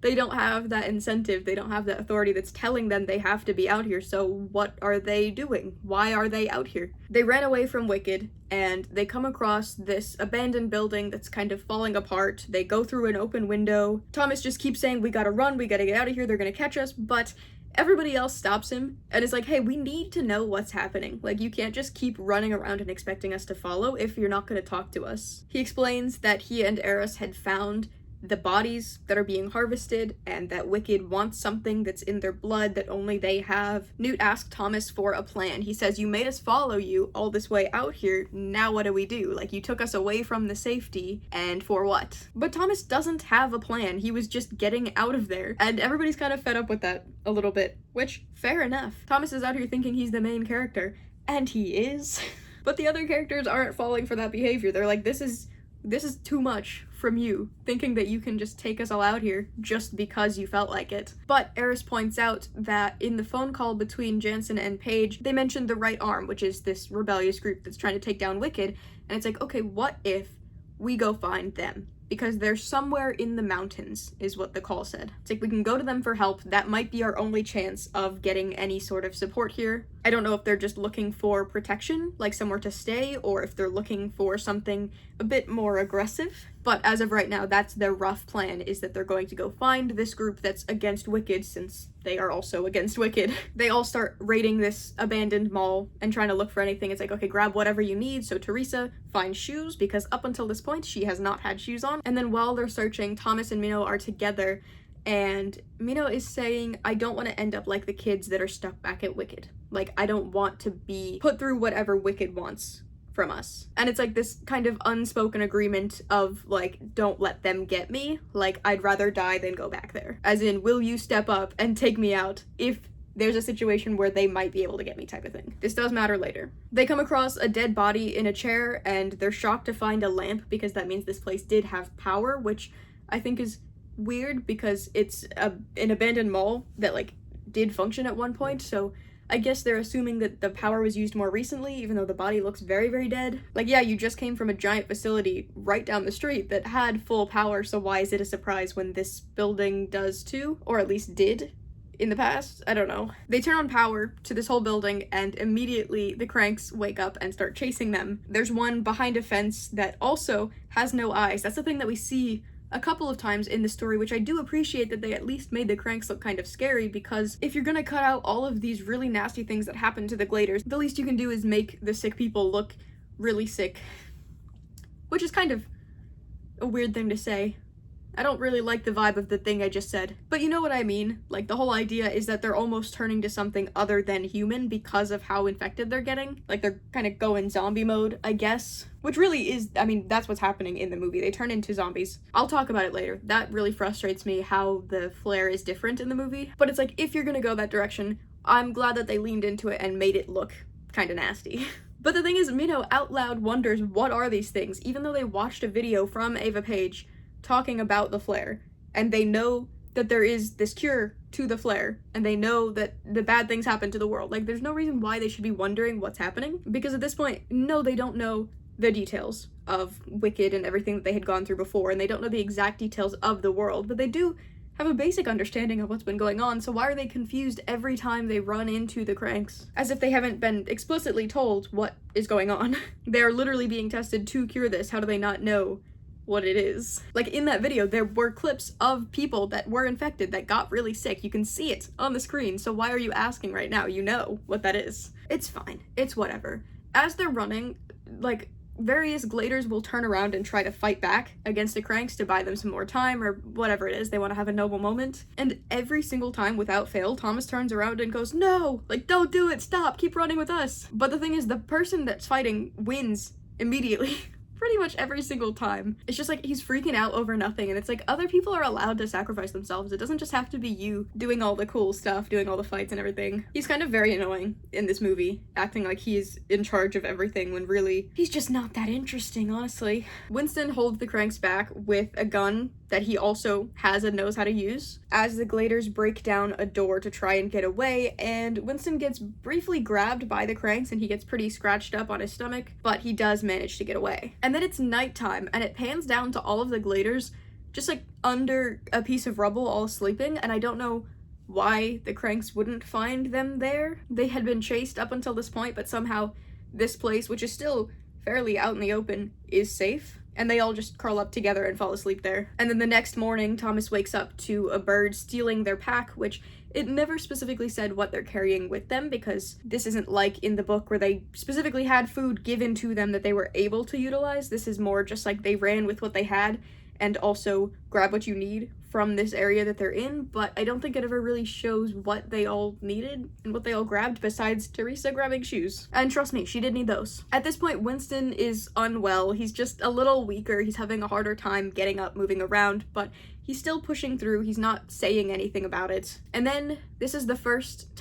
Speaker 1: They don't have that incentive, they don't have that authority that's telling them they have to be out here, so what are they doing? Why are they out here? They ran away from Wicked, and they come across this abandoned building that's kind of falling apart. They go through an open window. Thomas just keeps saying, we gotta run, we gotta get out of here, they're gonna catch us, but everybody else stops him and is like, hey, we need to know what's happening. Like, you can't just keep running around and expecting us to follow if you're not gonna talk to us. He explains that he and Eris had found the bodies that are being harvested and that Wicked wants something that's in their blood that only they have. Newt asks Thomas for a plan. He says, you made us follow you all this way out here, now what do we do? Like, you took us away from the safety, and for what? But Thomas doesn't have a plan. He was just getting out of there, and everybody's kind of fed up with that a little bit, which, fair enough. Thomas is out here thinking he's the main character, and he is. But the other characters aren't falling for that behavior. They're like, this is too much from you, thinking that you can just take us all out here just because you felt like it. But Eris points out that in the phone call between Jansen and Paige, they mentioned the Right Arm, which is this rebellious group that's trying to take down Wicked, and it's like, okay, what if we go find them? Because they're somewhere in the mountains, is what the call said. It's like, we can go to them for help. That might be our only chance of getting any sort of support here. I don't know if they're just looking for protection, like somewhere to stay, or if they're looking for something a bit more aggressive. But as of right now, that's their rough plan, is that they're going to go find this group that's against Wicked, since they are also against Wicked. They all start raiding this abandoned mall and trying to look for anything. It's like, okay, grab whatever you need. So Teresa finds shoes, because up until this point, she has not had shoes on. And then while they're searching, Thomas and Minho are together, and Minho is saying, I don't want to end up like the kids that are stuck back at Wicked. Like, I don't want to be put through whatever Wicked wants from us. And it's like this kind of unspoken agreement of, like, don't let them get me. Like, I'd rather die than go back there. As in, will you step up and take me out if there's a situation where they might be able to get me, type of thing. This does matter later. They come across a dead body in a chair, and they're shocked to find a lamp, because that means this place did have power, which I think is weird because it's an abandoned mall that, like, did function at one point, so I guess they're assuming that the power was used more recently, even though the body looks very, very dead. Like, yeah, you just came from a giant facility right down the street that had full power, so why is it a surprise when this building does too? Or at least did in the past? I don't know. They turn on power to this whole building, and immediately the cranks wake up and start chasing them. There's one behind a fence that also has no eyes. That's the thing that we see a couple of times in the story, which I do appreciate that they at least made the cranks look kind of scary, because if you're gonna cut out all of these really nasty things that happen to the gladers, the least you can do is make the sick people look really sick. Which is kind of a weird thing to say. I don't really like the vibe of the thing I just said. But you know what I mean? Like, the whole idea is that they're almost turning to something other than human because of how infected they're getting. Like, they're kind of going zombie mode, I guess. Which really is, I mean, that's what's happening in the movie. They turn into zombies. I'll talk about it later. That really frustrates me, how the flare is different in the movie. But it's like, if you're gonna go that direction, I'm glad that they leaned into it and made it look kind of nasty. But the thing is, Minho out loud wonders what are these things, even though they watched a video from Ava Page talking about the flare, and they know that there is this cure to the flare, and they know that the bad things happen to the world. Like, there's no reason why they should be wondering what's happening, because at this point, no, they don't know the details of Wicked and everything that they had gone through before, and they don't know the exact details of the world, but they do have a basic understanding of what's been going on, so why are they confused every time they run into the cranks? As if they haven't been explicitly told what is going on. They're literally being tested to cure this. How do they not know what it is? Like, in that video, there were clips of people that were infected that got really sick. You can see it on the screen, so why are you asking right now? You know what that is. It's fine. It's whatever. As they're running, like, various gladers will turn around and try to fight back against the cranks to buy them some more time, or whatever it is, they want to have a noble moment. And every single time, without fail, Thomas turns around and goes, no! Like, don't do it! Stop! Keep running with us! But the thing is, the person that's fighting wins immediately. Pretty much every single time. It's just like he's freaking out over nothing, and it's like other people are allowed to sacrifice themselves. It doesn't just have to be you doing all the cool stuff, doing all the fights and everything. He's kind of very annoying in this movie, acting like he's in charge of everything when really he's just not that interesting, honestly. Winston holds the cranks back with a gun that he also has and knows how to use, as the gladers break down a door to try and get away, and Winston gets briefly grabbed by the cranks and he gets pretty scratched up on his stomach, but he does manage to get away. And then it's nighttime, and it pans down to all of the gladers just like under a piece of rubble, all sleeping, and I don't know why the cranks wouldn't find them there. They had been chased up until this point, but somehow this place, which is still fairly out in the open, is safe. And they all just curl up together and fall asleep there. And then the next morning, Thomas wakes up to a bird stealing their pack, which it never specifically said what they're carrying with them, because this isn't like in the book where they specifically had food given to them that they were able to utilize. This is more just like they ran with what they had, and also grab what you need from this area that they're in, but I don't think it ever really shows what they all needed and what they all grabbed besides Teresa grabbing shoes. And trust me, she did need those. At this point, Winston is unwell. He's just a little weaker. He's having a harder time getting up, moving around, but he's still pushing through. He's not saying anything about it. And then this is the first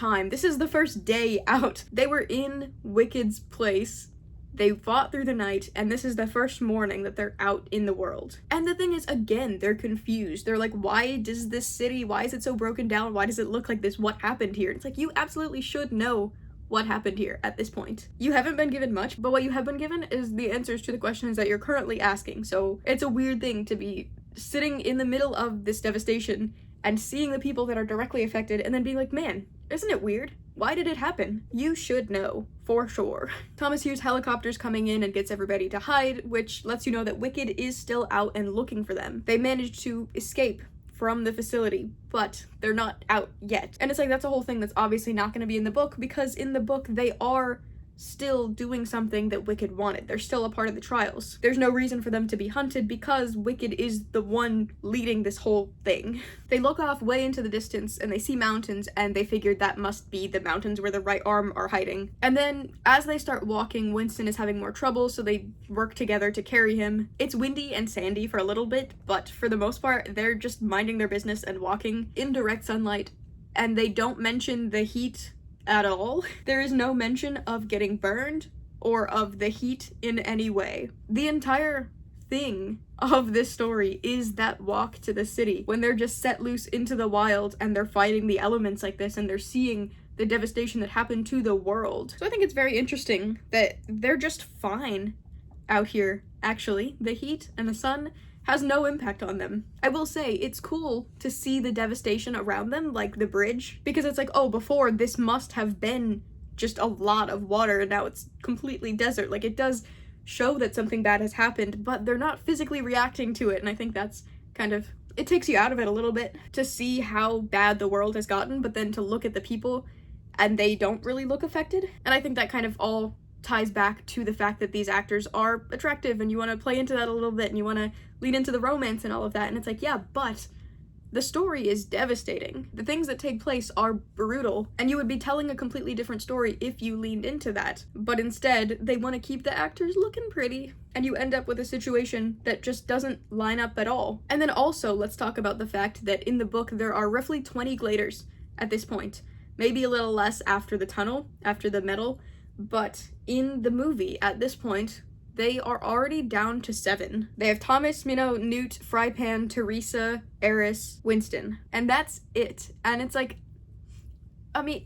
Speaker 1: day out. They were in Wicked's place. They fought through the night, and this is the first morning that they're out in the world. And the thing is, again, they're confused. They're like, why does this city, why is it so broken down? Why does it look like this? What happened here? It's like, you absolutely should know what happened here at this point. You haven't been given much, but what you have been given is the answers to the questions that you're currently asking. So it's a weird thing to be sitting in the middle of this devastation and seeing the people that are directly affected and then being like, man, isn't it weird? Why did it happen? You should know, for sure. Thomas hears helicopters coming in and gets everybody to hide, which lets you know that Wicked is still out and looking for them. They managed to escape from the facility, but they're not out yet. And it's like, that's a whole thing that's obviously not going to be in the book, because in the book they are still doing something that Wicked wanted. They're still a part of the trials. There's no reason for them to be hunted because Wicked is the one leading this whole thing. They look off way into the distance and they see mountains, and they figured that must be the mountains where the right arm are hiding. And then as they start walking, Winston is having more trouble, so they work together to carry him. It's windy and sandy for a little bit, but for the most part, they're just minding their business and walking in direct sunlight, and they don't mention the heat at all. There is no mention of getting burned or of the heat in any way. The entire thing of this story is that walk to the city, when they're just set loose into the wild and they're fighting the elements like this and they're seeing the devastation that happened to the world. So I think it's very interesting that they're just fine out here, actually. The heat and the sun has no impact on them. I will say, it's cool to see the devastation around them, like the bridge, because it's like, oh, before this must have been just a lot of water and now it's completely desert. Like, it does show that something bad has happened, but they're not physically reacting to it, and I think that's kind of, it takes you out of it a little bit to see how bad the world has gotten, but then to look at the people and they don't really look affected. And I think that kind of all ties back to the fact that these actors are attractive and you want to play into that a little bit and you want to lean into the romance and all of that. And it's like, yeah, but the story is devastating. The things that take place are brutal, and you would be telling a completely different story if you leaned into that. But instead, they want to keep the actors looking pretty, and you end up with a situation that just doesn't line up at all. And then also, let's talk about the fact that in the book, there are roughly 20 gladers at this point. Maybe a little less after the tunnel, after the metal, but in the movie, at this point, they are already down to 7. They have Thomas, Minnow, Newt, Frypan, Teresa, Eris, Winston. And that's it. And it's like, I mean,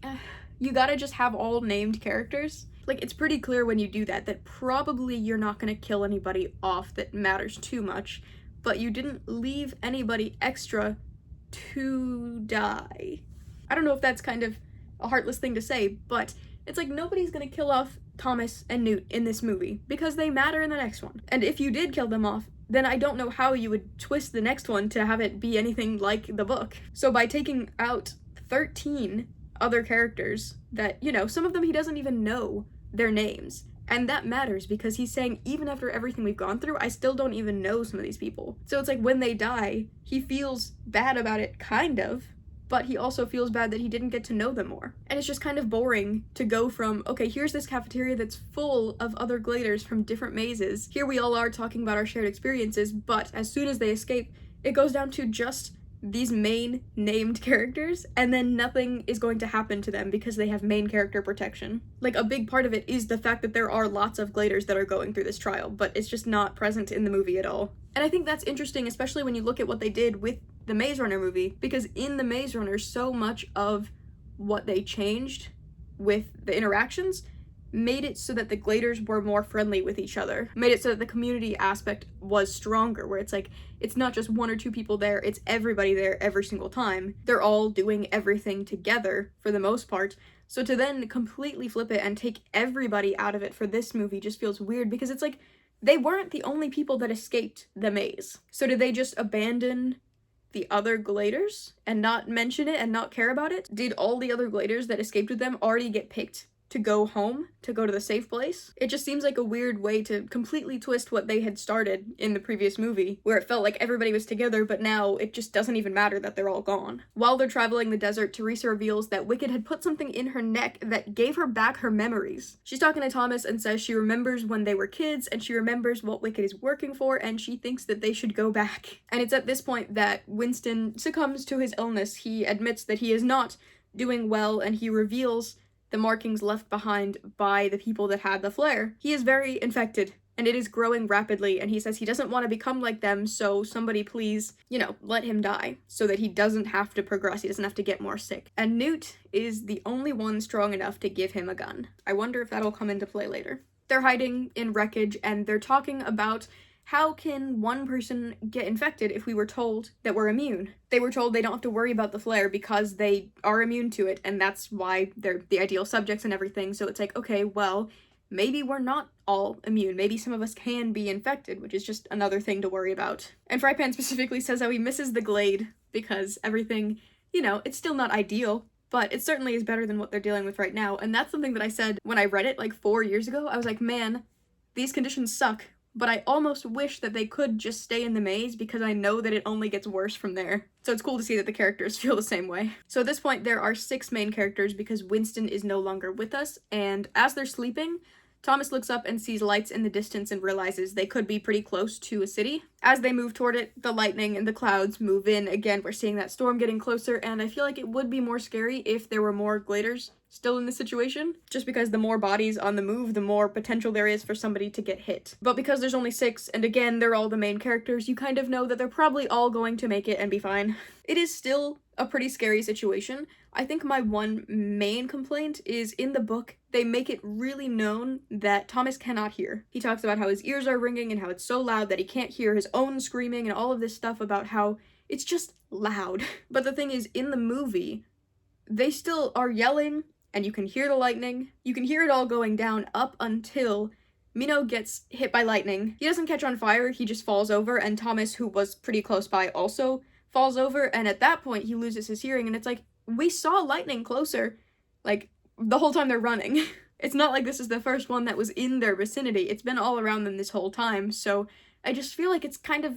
Speaker 1: you gotta just have all named characters. Like, it's pretty clear when you do that, that probably you're not gonna kill anybody off that matters too much, but you didn't leave anybody extra to die. I don't know if that's kind of a heartless thing to say, but it's like nobody's gonna kill off Thomas and Newt in this movie because they matter in the next one. And if you did kill them off, then I don't know how you would twist the next one to have it be anything like the book. So by taking out 13 other characters that, you know, some of them he doesn't even know their names. And that matters because he's saying, even after everything we've gone through, I still don't even know some of these people. So it's like when they die, he feels bad about it, kind of, but he also feels bad that he didn't get to know them more. And it's just kind of boring to go from, okay, here's this cafeteria that's full of other gladers from different mazes. Here we all are talking about our shared experiences, but as soon as they escape, it goes down to just these main named characters, and then nothing is going to happen to them because they have main character protection. Like, a big part of it is the fact that there are lots of gladers that are going through this trial, but it's just not present in the movie at all. And I think that's interesting, especially when you look at what they did with the Maze Runner movie, because in the Maze Runner, so much of what they changed with the interactions made it so that the gladers were more friendly with each other, made it so that the community aspect was stronger, where it's like, it's not just 1 or 2 people there, it's everybody there every single time. They're all doing everything together for the most part. So to then completely flip it and take everybody out of it for this movie just feels weird, because it's like, they weren't the only people that escaped the maze. So did they just abandon the other gladers and not mention it and not care about it? Did all the other gladers that escaped with them already get picked to go home, to go to the safe place? It just seems like a weird way to completely twist what they had started in the previous movie, where it felt like everybody was together, but now it just doesn't even matter that they're all gone. While they're traveling the desert, Teresa reveals that Wicked had put something in her neck that gave her back her memories. She's talking to Thomas and says she remembers when they were kids, and she remembers what Wicked is working for, and she thinks that they should go back. And it's at this point that Winston succumbs to his illness. He admits that he is not doing well, and he reveals the markings left behind by the people that had the flare. He is very infected, and it is growing rapidly, and he says he doesn't want to become like them, so somebody please, you know, let him die, so that he doesn't have to progress, he doesn't have to get more sick. And Newt is the only one strong enough to give him a gun. I wonder if that'll come into play later. They're hiding in wreckage, and they're talking about how can one person get infected if we were told that we're immune? They were told they don't have to worry about the flare because they are immune to it, and that's why they're the ideal subjects and everything. So it's like, okay, well, maybe we're not all immune. Maybe some of us can be infected, which is just another thing to worry about. And Frypan specifically says how he misses the glade because everything, you know, it's still not ideal, but it certainly is better than what they're dealing with right now. And that's something that I said when I read it like 4 years ago. I was like, man, these conditions suck. But I almost wish that they could just stay in the maze because I know that it only gets worse from there. So it's cool to see that the characters feel the same way. So at this point, there are 6 main characters because Winston is no longer with us, and as they're sleeping, Thomas looks up and sees lights in the distance and realizes they could be pretty close to a city. As they move toward it, the lightning and the clouds move in. Again, we're seeing that storm getting closer, and I feel like it would be more scary if there were more gladers still in this situation, just because the more bodies on the move, the more potential there is for somebody to get hit. But because there's only 6, and again, they're all the main characters, you kind of know that they're probably all going to make it and be fine. It is still a pretty scary situation. I think my one main complaint is in the book, they make it really known that Thomas cannot hear. He talks about how his ears are ringing and how it's so loud that he can't hear his own screaming and all of this stuff about how it's just loud. But the thing is, in the movie, they still are yelling, and you can hear the lightning. You can hear it all going down up until Mino gets hit by lightning. He doesn't catch on fire, he just falls over, and Thomas, who was pretty close by, also falls over, and at that point he loses his hearing, and it's like, we saw lightning closer, like, the whole time they're running. It's not like this is the first one that was in their vicinity, it's been all around them this whole time, so I just feel like it's kind of,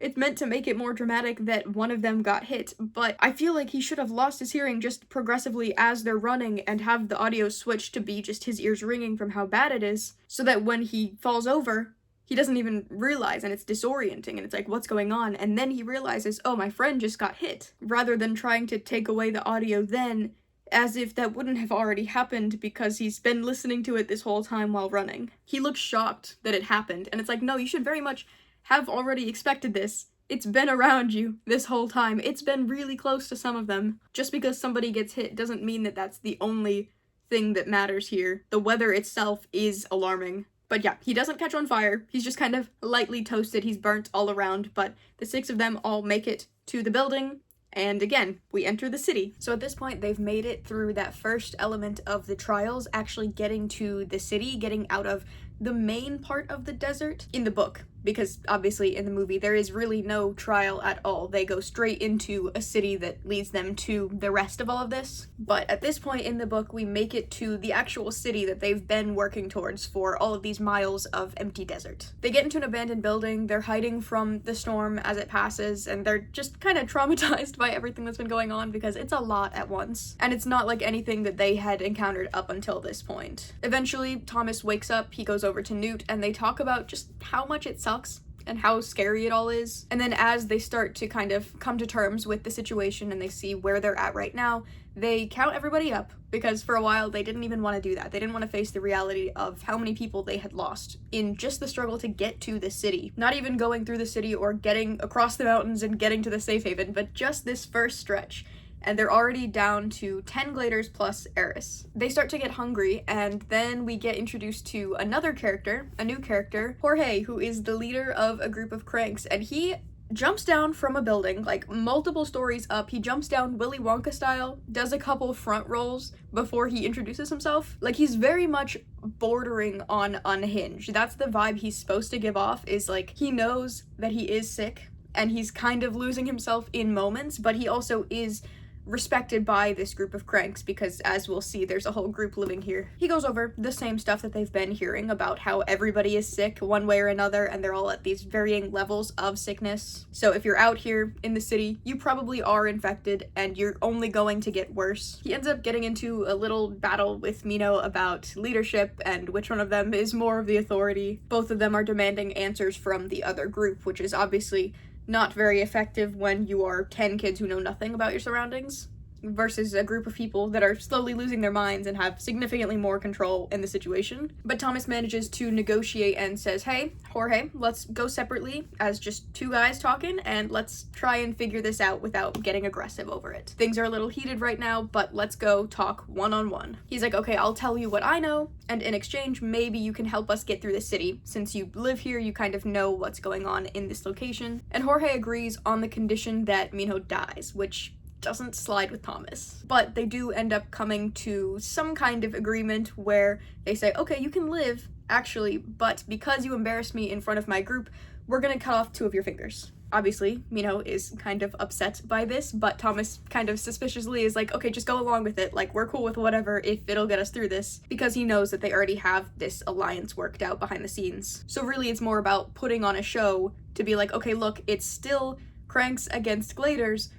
Speaker 1: it's meant to make it more dramatic that one of them got hit, but I feel like he should have lost his hearing just progressively as they're running and have the audio switch to be just his ears ringing from how bad it is, so that when he falls over, he doesn't even realize, and it's disorienting, and it's like, what's going on? And then he realizes, oh, my friend just got hit, rather than trying to take away the audio then, as if that wouldn't have already happened because he's been listening to it this whole time while running. He looks shocked that it happened, and it's like, no, you should very much have already expected this. It's been around you this whole time. It's been really close to some of them. Just because somebody gets hit doesn't mean that that's the only thing that matters here. The weather itself is alarming. But yeah, he doesn't catch on fire. He's just kind of lightly toasted. He's burnt all around, but the 6 of them all make it to the building. And again, we enter the city. So at this point, they've made it through that first element of the trials, actually getting to the city, getting out of the main part of the desert in the book, because obviously in the movie there is really no trial at all. They go straight into a city that leads them to the rest of all of this. But at this point in the book, we make it to the actual city that they've been working towards for all of these miles of empty desert. They get into an abandoned building, they're hiding from the storm as it passes, and they're just kind of traumatized by everything that's been going on because it's a lot at once. And it's not like anything that they had encountered up until this point. Eventually, Thomas wakes up, he goes over to Newt, and they talk about just how much it sucks and how scary it all is. And then as they start to kind of come to terms with the situation and they see where they're at right now, they count everybody up, because for a while they didn't even want to do that. They didn't want to face the reality of how many people they had lost in just the struggle to get to the city. Not even going through the city or getting across the mountains and getting to the safe haven, but just this first stretch. And they're already down to 10 Gladers plus Eris. They start to get hungry, and then we get introduced to another character, a new character, Jorge, who is the leader of a group of cranks, and he jumps down from a building, like multiple stories up. He jumps down Willy Wonka style, does a couple front rolls before he introduces himself. Like, he's very much bordering on unhinged. That's the vibe he's supposed to give off, is like, he knows that he is sick, and he's kind of losing himself in moments, but he also is respected by this group of cranks because, as we'll see, there's a whole group living here. He goes over the same stuff that they've been hearing about how everybody is sick one way or another, and they're all at these varying levels of sickness. So if you're out here in the city, you probably are infected and you're only going to get worse. He ends up getting into a little battle with Mino about leadership and which one of them is more of the authority. Both of them are demanding answers from the other group, which is obviously not very effective when you are 10 kids who know nothing about your surroundings versus a group of people that are slowly losing their minds and have significantly more control in the situation. But Thomas manages to negotiate and says, hey, Jorge, let's go separately as just 2 guys talking, and let's try and figure this out without getting aggressive over it. Things are a little heated right now, but let's go talk one-on-one. He's like, okay, I'll tell you what I know, and in exchange, maybe you can help us get through the city. Since you live here, you kind of know what's going on in this location. And Jorge agrees on the condition that Mino dies, which doesn't slide with Thomas. But they do end up coming to some kind of agreement where they say, okay, you can live, actually, but because you embarrassed me in front of my group, we're gonna cut off 2 of your fingers. Obviously, Mino is kind of upset by this, but Thomas kind of suspiciously is like, okay, just go along with it, like, we're cool with whatever if it'll get us through this, because he knows that they already have this alliance worked out behind the scenes. So really it's more about putting on a show to be like, okay, look, it's still cranks against Gladers,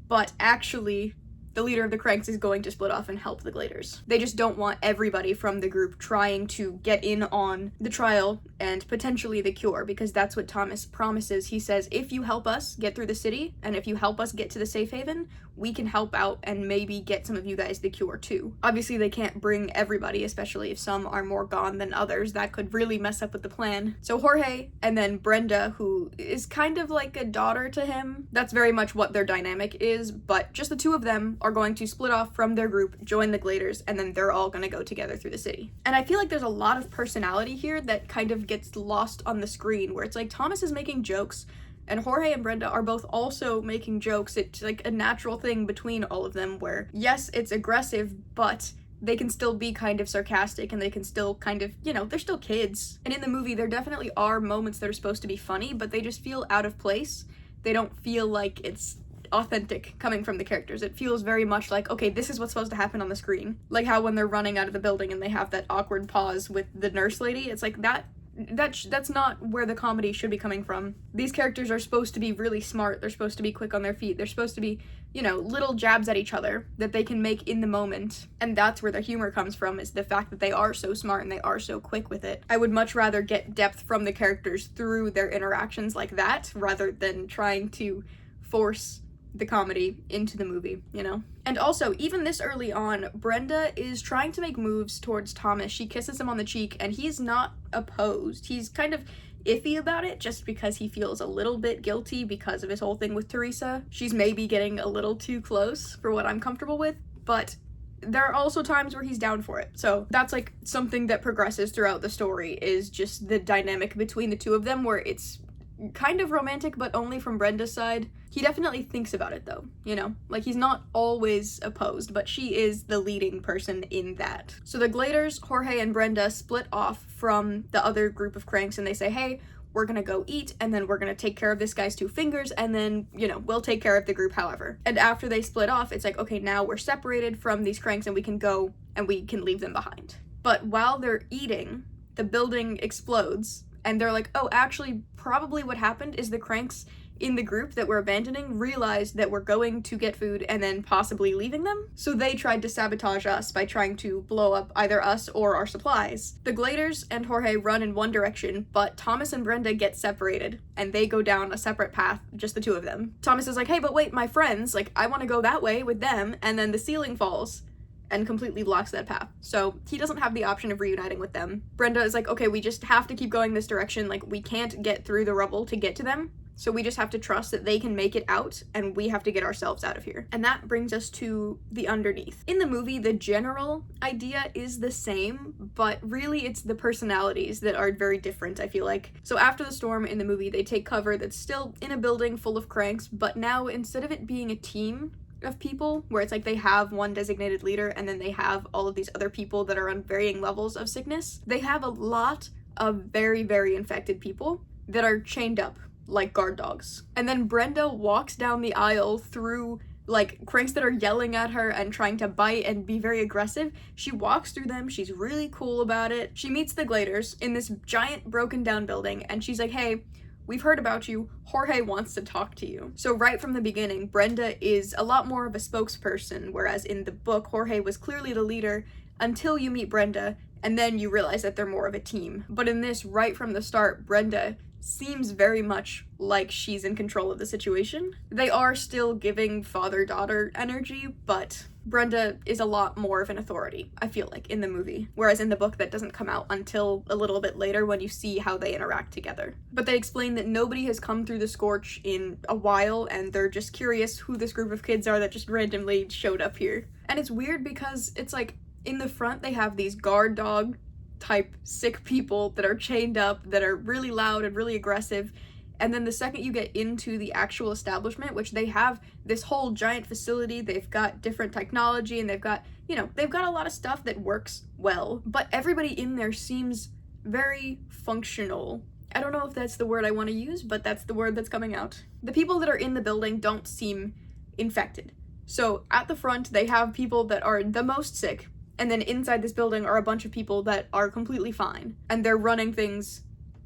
Speaker 1: but actually the leader of the cranks is going to split off and help the Gladers. They just don't want everybody from the group trying to get in on the trial and potentially the cure, because that's what Thomas promises. He says, if you help us get through the city, and if you help us get to the safe haven, we can help out and maybe get some of you guys the cure too. Obviously they can't bring everybody, especially if some are more gone than others. That could really mess up with the plan. So Jorge and then Brenda, who is kind of like a daughter to him, that's very much what their dynamic is, but just the 2 of them are going to split off from their group, join the Gladers, and then they're all going to go together through the city. And I feel like there's a lot of personality here that kind of gets lost on the screen, where it's like Thomas is making jokes and Jorge and Brenda are both also making jokes. It's like a natural thing between all of them where, yes, it's aggressive, but they can still be kind of sarcastic and they can still kind of, you know, they're still kids. And in the movie, there definitely are moments that are supposed to be funny, but they just feel out of place. They don't feel like it's authentic coming from the characters. It feels very much like, okay, this is what's supposed to happen on the screen. Like how when they're running out of the building and they have that awkward pause with the nurse lady, it's like that's not where the comedy should be coming from. These characters are supposed to be really smart. They're supposed to be quick on their feet. They're supposed to be, you know, little jabs at each other that they can make in the moment. And that's where their humor comes from, is the fact that they are so smart and they are so quick with it. I would much rather get depth from the characters through their interactions like that, rather than trying to force the comedy into the movie, you know? And also, even this early on, Brenda is trying to make moves towards Thomas. She kisses him on the cheek, and he's not opposed. He's kind of iffy about it just because he feels a little bit guilty because of his whole thing with Teresa. She's maybe getting a little too close for what I'm comfortable with, but there are also times where he's down for it. So that's like something that progresses throughout the story, is just the dynamic between the two of them, where it's kind of romantic, but only from Brenda's side. He definitely thinks about it though, you know? Like, he's not always opposed, but she is the leading person in that. So the Gladers, Jorge, and Brenda split off from the other group of cranks, and they say, hey, we're gonna go eat, and then we're gonna take care of this guy's 2 fingers, and then, you know, we'll take care of the group however. And after they split off, it's like, okay, now we're separated from these cranks and we can go and we can leave them behind. But while they're eating, the building explodes, and they're like, oh, actually, probably what happened is the cranks in the group that we're abandoning realized that we're going to get food and then possibly leaving them. So they tried to sabotage us by trying to blow up either us or our supplies. The Gladers and Jorge run in one direction, but Thomas and Brenda get separated and they go down a separate path, just the 2 of them. Thomas is like, hey, but wait, my friends, like, I want to go that way with them, and then the ceiling falls and completely blocks that path. So he doesn't have the option of reuniting with them. Brenda is like, okay, we just have to keep going this direction. Like, we can't get through the rubble to get to them. So we just have to trust that they can make it out, and we have to get ourselves out of here. And that brings us to the underneath. In the movie, the general idea is the same, but really it's the personalities that are very different, I feel like. So after the storm in the movie, they take cover that's still in a building full of cranks, but now instead of it being a team of people, where it's like they have one designated leader and then they have all of these other people that are on varying levels of sickness, they have a lot of very, very infected people that are chained up like guard dogs. And then Brenda walks down the aisle through like cranks that are yelling at her and trying to bite and be very aggressive. She walks through them. She's really cool about it. She meets the Gladers in this giant broken down building, and she's like, hey, we've heard about you. Jorge wants to talk to you. So right from the beginning, Brenda is a lot more of a spokesperson, whereas in the book, Jorge was clearly the leader until you meet Brenda, and then you realize that they're more of a team. But in this, right from the start, Brenda seems very much like she's in control of the situation. They are still giving father-daughter energy, but Brenda is a lot more of an authority, I feel like, in the movie. Whereas in the book, that doesn't come out until a little bit later when you see how they interact together. But they explain that nobody has come through the Scorch in a while, and they're just curious who this group of kids are that just randomly showed up here. And it's weird because it's like, in the front, they have these guard dog type sick people that are chained up, that are really loud and really aggressive. And then the second you get into the actual establishment, which they have this whole giant facility, they've got different technology, and they've got, you know, they've got a lot of stuff that works well, but everybody in there seems very functional. I don't know if that's the word I want to use, but that's the word that's coming out. The people that are in the building don't seem infected. So at the front, they have people that are the most sick, and then inside this building are a bunch of people that are completely fine, and they're running things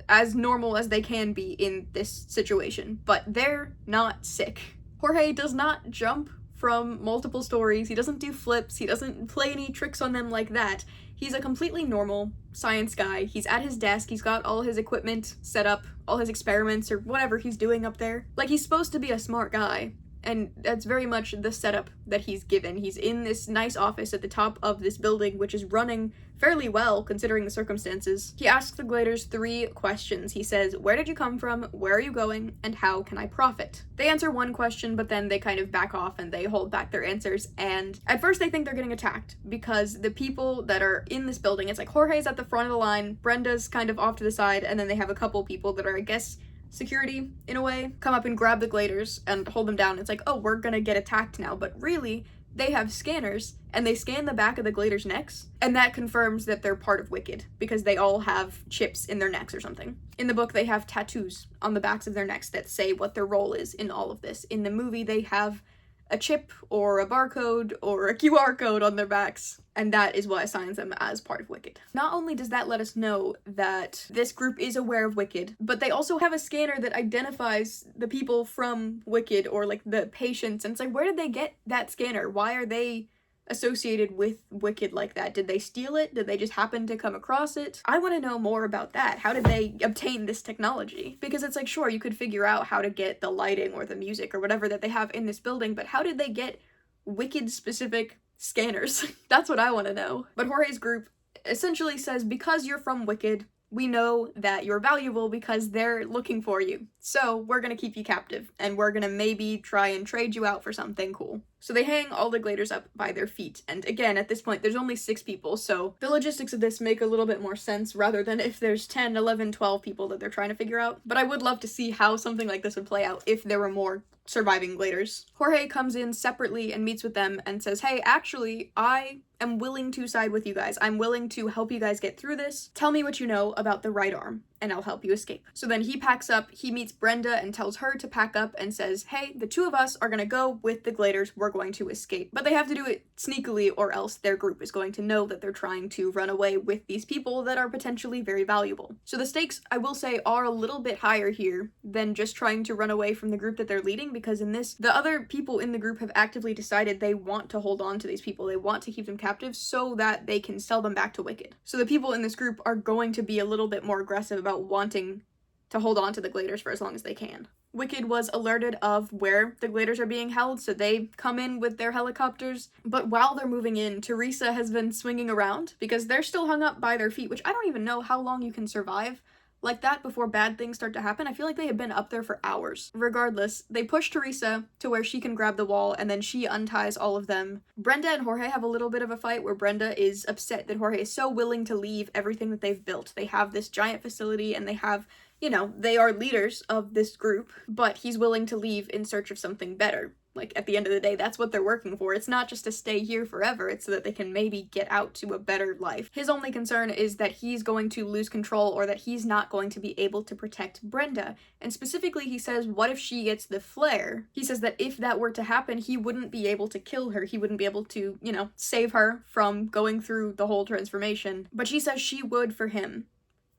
Speaker 1: as normal as they can be in this situation, but they're not sick. Jorge does not jump from multiple stories, he doesn't do flips, he doesn't play any tricks on them like that. He's a completely normal science guy. He's at his desk, he's got all his equipment set up, all his experiments or whatever he's doing up there. Like, he's supposed to be a smart guy, and that's very much the setup that he's given. He's in this nice office at the top of this building, which is running fairly well considering the circumstances. He asks the Gladers 3 questions. He says, where did you come from, where are you going, and how can I profit? They answer one question, but then they kind of back off and they hold back their answers, and at first they think they're getting attacked because the people that are in this building, it's like Jorge's at the front of the line, Brenda's kind of off to the side, and then they have a couple people that are, I guess, security, in a way, come up and grab the Gladers and hold them down. It's like, oh, we're gonna get attacked now, but really, they have scanners, and they scan the back of the Gladers' necks, and that confirms that they're part of Wicked, because they all have chips in their necks or something. In the book, they have tattoos on the backs of their necks that say what their role is in all of this. In the movie, they have a chip or a barcode or a QR code on their backs, and that is what assigns them as part of Wicked. Not only does that let us know that this group is aware of Wicked, but they also have a scanner that identifies the people from Wicked, or like the patients, and it's like, where did they get that scanner? Why are they associated with Wicked like that? Did they steal it? Did they just happen to come across it? I want to know more about that. How did they obtain this technology? Because it's like, sure, you could figure out how to get the lighting or the music or whatever that they have in this building, but how did they get Wicked specific scanners? That's what I want to know. But Jorge's group essentially says, because you're from Wicked, we know that you're valuable because they're looking for you. So we're gonna keep you captive, and we're gonna maybe try and trade you out for something cool. So they hang all the Gladers up by their feet. And again, at this point, there's only 6 people, so the logistics of this make a little bit more sense rather than if there's 10, 11, 12 people that they're trying to figure out. But I would love to see how something like this would play out if there were more surviving Gladers. Jorge comes in separately and meets with them and says, hey, actually, I am willing to side with you guys. I'm willing to help you guys get through this. Tell me what you know about the right arm, and I'll help you escape. So then he packs up, he meets Brenda and tells her to pack up and says, hey, the 2 of us are gonna go with the Gladers, we're going to escape. But they have to do it sneakily, or else their group is going to know that they're trying to run away with these people that are potentially very valuable. So the stakes, I will say, are a little bit higher here than just trying to run away from the group that they're leading, because in this, the other people in the group have actively decided they want to hold on to these people. They want to keep them captive so that they can sell them back to Wicked. So the people in this group are going to be a little bit more aggressive about wanting to hold on to the Gladers for as long as they can. Wicked was alerted of where the Gladers are being held, so they come in with their helicopters. But while they're moving in, Teresa has been swinging around because they're still hung up by their feet, which I don't even know how long you can survive like that before bad things start to happen. I feel like they have been up there for hours. Regardless, they push Teresa to where she can grab the wall, and then she unties all of them. Brenda and Jorge have a little bit of a fight where Brenda is upset that Jorge is so willing to leave everything that they've built. They have this giant facility, and they have, you know, they are leaders of this group, but he's willing to leave in search of something better. Like, at the end of the day, that's what they're working for. It's not just to stay here forever, it's so that they can maybe get out to a better life. His only concern is that he's going to lose control, or that he's not going to be able to protect Brenda. And specifically, he says, what if she gets the flare? He says that if that were to happen, he wouldn't be able to kill her. He wouldn't be able to, you know, save her from going through the whole transformation. But she says she would for him.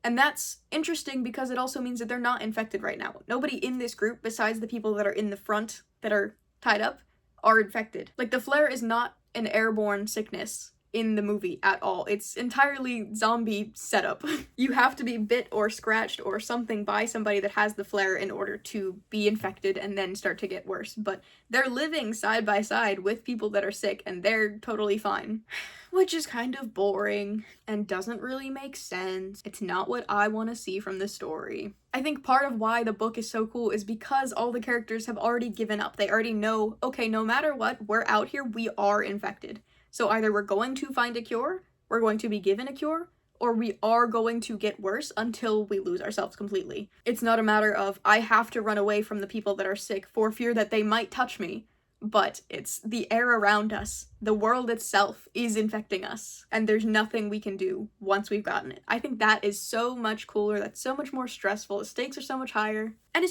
Speaker 1: And that's interesting because it also means that they're not infected right now. Nobody in this group, besides the people that are in the front that are tied up, are infected. Like, the flare is not an airborne sickness in the movie at all. It's entirely zombie setup. You have to be bit or scratched or something by somebody that has the flare in order to be infected and then start to get worse. But they're living side by side with people that are sick, and they're totally fine. Which is kind of boring and doesn't really make sense. It's not what I want to see from the story. I think part of why the book is so cool is because all the characters have already given up. They already know, okay, no matter what, we're out here, we are infected. So either we're going to find a cure, we're going to be given a cure, or we are going to get worse until we lose ourselves completely. It's not a matter of, I have to run away from the people that are sick for fear that they might touch me. But it's the air around us. The world itself is infecting us, and there's nothing we can do once we've gotten it. I think that is so much cooler, that's so much more stressful, the stakes are so much higher, and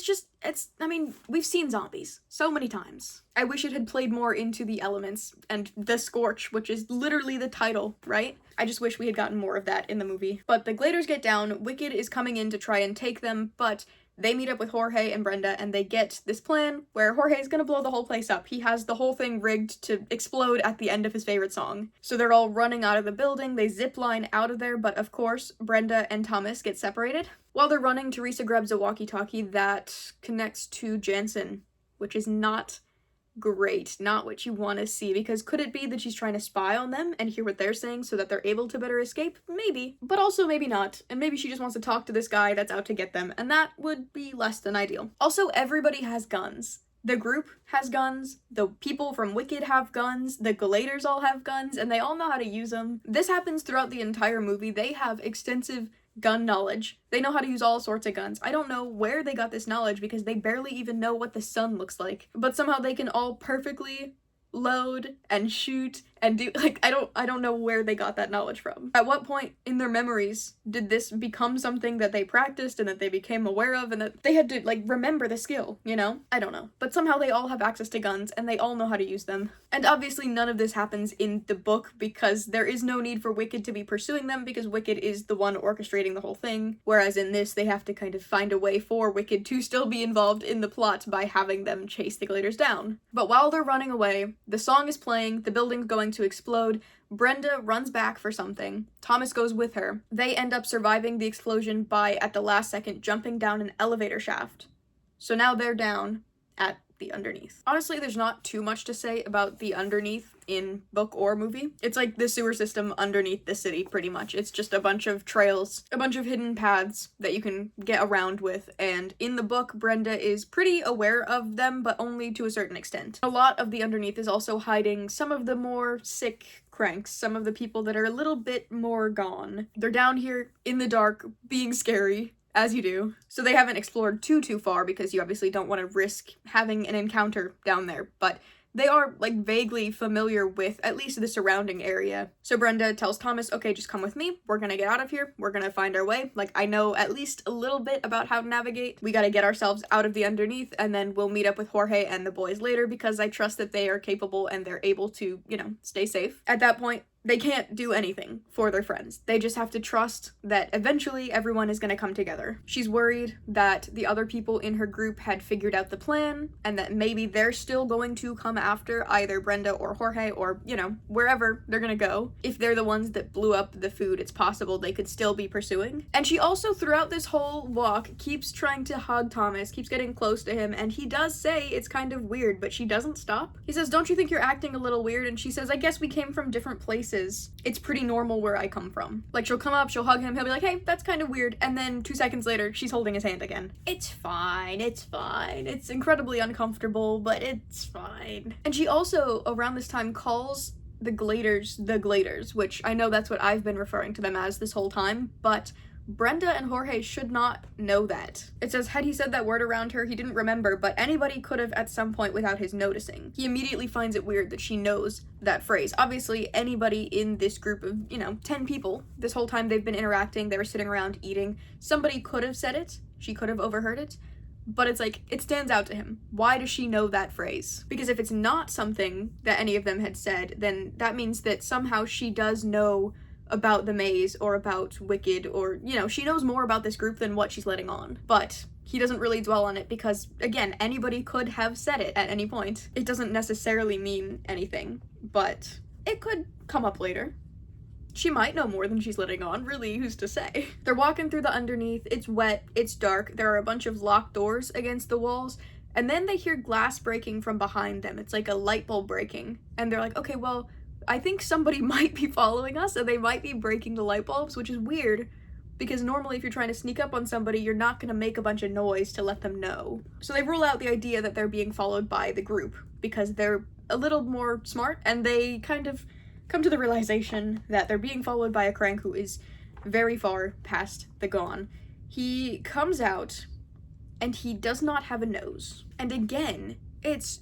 Speaker 1: I mean, we've seen zombies so many times. I wish it had played more into the elements and the Scorch, which is literally the title, right? I just wish we had gotten more of that in the movie. But the Gladers get down, Wicked is coming in to try and take them, but they meet up with Jorge and Brenda, and they get this plan where Jorge is gonna blow the whole place up. He has the whole thing rigged to explode at the end of his favorite song. So they're all running out of the building, they zip line out of there, but of course, Brenda and Thomas get separated. While they're running, Teresa grabs a walkie-talkie that connects to Jansen, which is not great, not what you want to see, because could it be that she's trying to spy on them and hear what they're saying so that they're able to better escape? Maybe, but also maybe not, and maybe she just wants to talk to this guy that's out to get them, and that would be less than ideal. Also, everybody has guns. The group has guns, the people from Wicked have guns, the Gladers all have guns, and they all know how to use them. This happens throughout the entire movie. They have extensive gun knowledge. They know how to use all sorts of guns. I don't know where they got this knowledge because they barely even know what the sun looks like. But somehow they can all perfectly load and shoot and do, like, I don't know where they got that knowledge from. At what point in their memories did this become something that they practiced and that they became aware of and that they had to, like, remember the skill, you know? I don't know. But somehow they all have access to guns and they all know how to use them. And obviously none of this happens in the book because there is no need for Wicked to be pursuing them because Wicked is the one orchestrating the whole thing, whereas in this they have to kind of find a way for Wicked to still be involved in the plot by having them chase the Gladers down. But while they're running away, the song is playing, the building's going to explode, Brenda runs back for something, Thomas goes with her. They end up surviving the explosion by, at the last second, jumping down an elevator shaft. So now they're down at the underneath. Honestly, there's not too much to say about the underneath in book or movie. It's like the sewer system underneath the city, pretty much. It's just a bunch of trails, a bunch of hidden paths that you can get around with, and in the book, Brenda is pretty aware of them, but only to a certain extent. A lot of the underneath is also hiding some of the more sick cranks, some of the people that are a little bit more gone. They're down here in the dark, being scary, as you do. So they haven't explored too far because you obviously don't want to risk having an encounter down there, but they are, like, vaguely familiar with at least the surrounding area. So Brenda tells Thomas, okay, just come with me. We're gonna get out of here. We're gonna find our way. Like, I know at least a little bit about how to navigate. We gotta get ourselves out of the underneath, and then we'll meet up with Jorge and the boys later because I trust that they are capable and they're able to, you know, stay safe. At that point, they can't do anything for their friends. They just have to trust that eventually everyone is gonna come together. She's worried that the other people in her group had figured out the plan and that maybe they're still going to come after either Brenda or Jorge or, you know, wherever they're gonna go. If they're the ones that blew up the food, it's possible they could still be pursuing. And she also, throughout this whole walk, keeps trying to hug Thomas, keeps getting close to him, and he does say it's kind of weird, but she doesn't stop. He says, don't you think you're acting a little weird? And she says, I guess we came from different places. It's pretty normal where I come from. Like, she'll come up, she'll hug him, he'll be like, hey, that's kind of weird, and then 2 seconds later, she's holding his hand again. It's fine, it's fine. It's incredibly uncomfortable, but it's fine. And she also, around this time, calls the Gladers, which I know that's what I've been referring to them as this whole time, but Brenda and Jorge should not know that. It says, had he said that word around her, he didn't remember, but anybody could have at some point without his noticing. He immediately finds it weird that she knows that phrase. Obviously, anybody in this group of, 10 people, this whole time they've been interacting, they were sitting around eating, somebody could have said it, she could have overheard it, but it's like, it stands out to him. Why does she know that phrase? Because if it's not something that any of them had said, then that means that somehow she does know about the maze or about Wicked, or, she knows more about this group than what she's letting on. But he doesn't really dwell on it because, again, anybody could have said it at any point. It doesn't necessarily mean anything, but it could come up later. She might know more than she's letting on, really, who's to say? They're walking through the underneath, it's wet, it's dark, there are a bunch of locked doors against the walls, and then they hear glass breaking from behind them. It's like a light bulb breaking, and they're like, okay, well, I think somebody might be following us and they might be breaking the light bulbs, which is weird because normally if you're trying to sneak up on somebody, you're not going to make a bunch of noise to let them know. So they rule out the idea that they're being followed by the group because they're a little more smart and they kind of come to the realization that they're being followed by a crank who is very far past the gone. He comes out and he does not have a nose. And again, it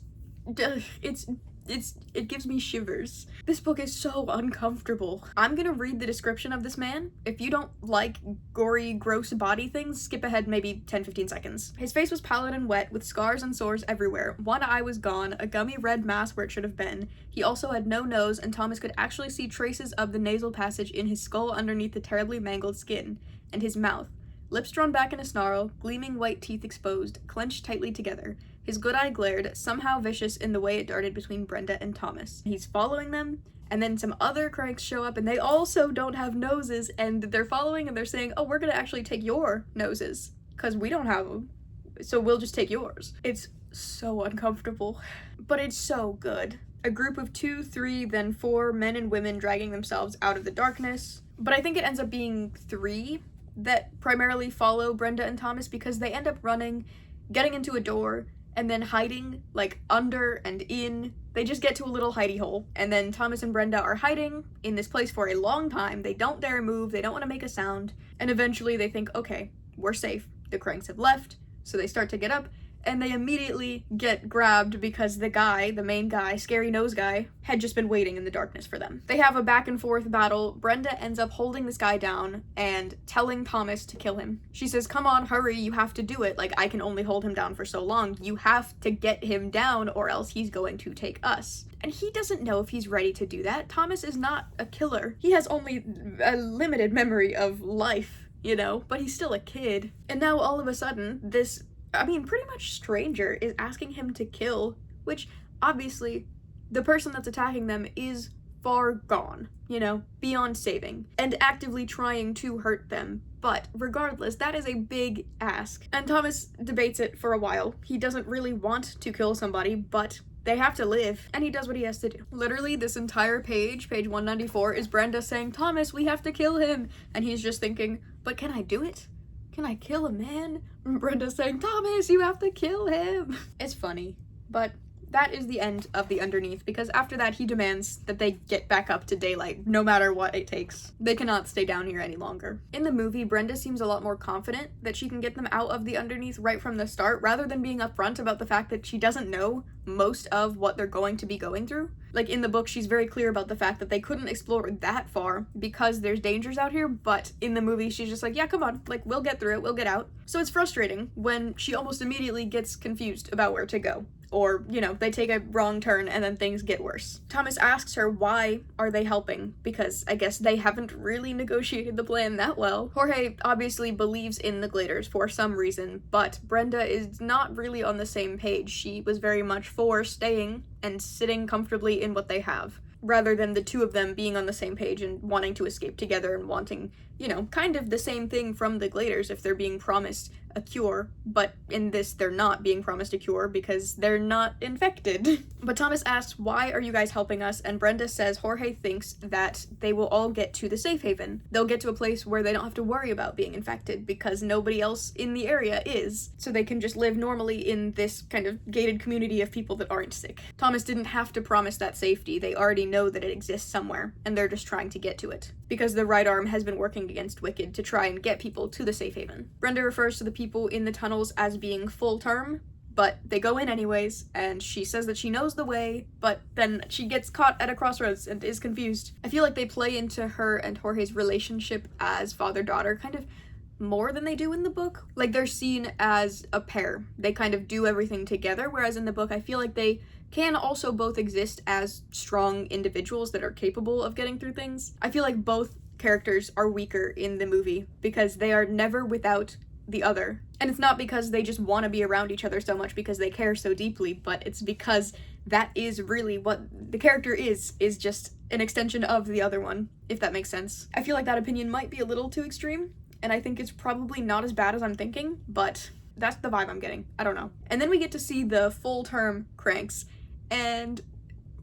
Speaker 1: gives me shivers. This book is so uncomfortable. I'm gonna read the description of this man. If you don't like gory, gross body things, skip ahead maybe 10-15 seconds. His face was pallid and wet, with scars and sores everywhere. One eye was gone, a gummy red mass where it should have been. He also had no nose, and Thomas could actually see traces of the nasal passage in his skull underneath the terribly mangled skin. And his mouth. Lips drawn back in a snarl, gleaming white teeth exposed, clenched tightly together. His good eye glared, somehow vicious in the way it darted between Brenda and Thomas. He's following them, and then some other cranks show up, and they also don't have noses, and they're following, and they're saying, oh, we're gonna actually take your noses, because we don't have them, so we'll just take yours. It's so uncomfortable, but it's so good. A group of 2, 3, then 4 men and women dragging themselves out of the darkness, but I think it ends up being 3 that primarily follow Brenda and Thomas because they end up running, getting into a door, and then hiding, like, under and in. They just get to a little hidey hole. And then Thomas and Brenda are hiding in this place for a long time. They don't dare move. They don't want to make a sound. And eventually they think, okay, we're safe. The cranks have left. So they start to get up. and they immediately get grabbed because the guy, the main guy, scary nose guy, had just been waiting in the darkness for them. They have a back and forth battle. Brenda ends up holding this guy down and telling Thomas to kill him. She says, come on, hurry, you have to do it. Like, I can only hold him down for so long. You have to get him down or else he's going to take us. And he doesn't know if he's ready to do that. Thomas is not a killer. He has only a limited memory of life, you know, but he's still a kid. And now all of a sudden, this, pretty much stranger is asking him to kill, which obviously the person that's attacking them is far gone, you know, beyond saving, and actively trying to hurt them. But regardless, that is a big ask. And Thomas debates it for a while. He doesn't really want to kill somebody, but they have to live, and he does what he has to do. Literally, this entire page 194, is Brenda saying, Thomas, we have to kill him. And he's just thinking, but can I do it? Can I kill a man? And Brenda's saying, Thomas, you have to kill him. It's funny, but that is the end of the Underneath, because after that he demands that they get back up to daylight, no matter what it takes. They cannot stay down here any longer. In the movie, Brenda seems a lot more confident that she can get them out of the Underneath right from the start, rather than being upfront about the fact that she doesn't know most of what they're going to be going through. Like, in the book, she's very clear about the fact that they couldn't explore that far because there's dangers out here, but in the movie, she's just like, yeah, come on, like, we'll get through it, we'll get out. So it's frustrating when she almost immediately gets confused about where to go. Or, you know, they take a wrong turn and then things get worse. Thomas asks her why are they helping, because I guess they haven't really negotiated the plan that well. Jorge obviously believes in the Gladers for some reason, but Brenda is not really on the same page. She was very much for staying and sitting comfortably in what they have, rather than the two of them being on the same page and wanting to escape together and wanting, you know, kind of the same thing from the Gladers if they're being promised a cure, but in this they're not being promised a cure because they're not infected. But Thomas asks, why are you guys helping us? And Brenda says Jorge thinks that they will all get to the safe haven. They'll get to a place where they don't have to worry about being infected because nobody else in the area is, so they can just live normally in this kind of gated community of people that aren't sick. Thomas didn't have to promise that safety. They already know that it exists somewhere, and they're just trying to get to it, because the right arm has been working against Wicked to try and get people to the safe haven. Brenda refers to the people in the tunnels as being full term, but they go in anyways, and she says that she knows the way, but then she gets caught at a crossroads and is confused. I feel like they play into her and Jorge's relationship as father-daughter kind of more than they do in the book. Like, they're seen as a pair. They kind of do everything together, whereas in the book I feel like they can also both exist as strong individuals that are capable of getting through things. I feel like both characters are weaker in the movie because they are never without the other. And it's not because they just want to be around each other so much because they care so deeply, but it's because that is really what the character is just an extension of the other one, if that makes sense. I feel like that opinion might be a little too extreme, and I think it's probably not as bad as I'm thinking, but that's the vibe I'm getting. I don't know. And then we get to see the full-term cranks, and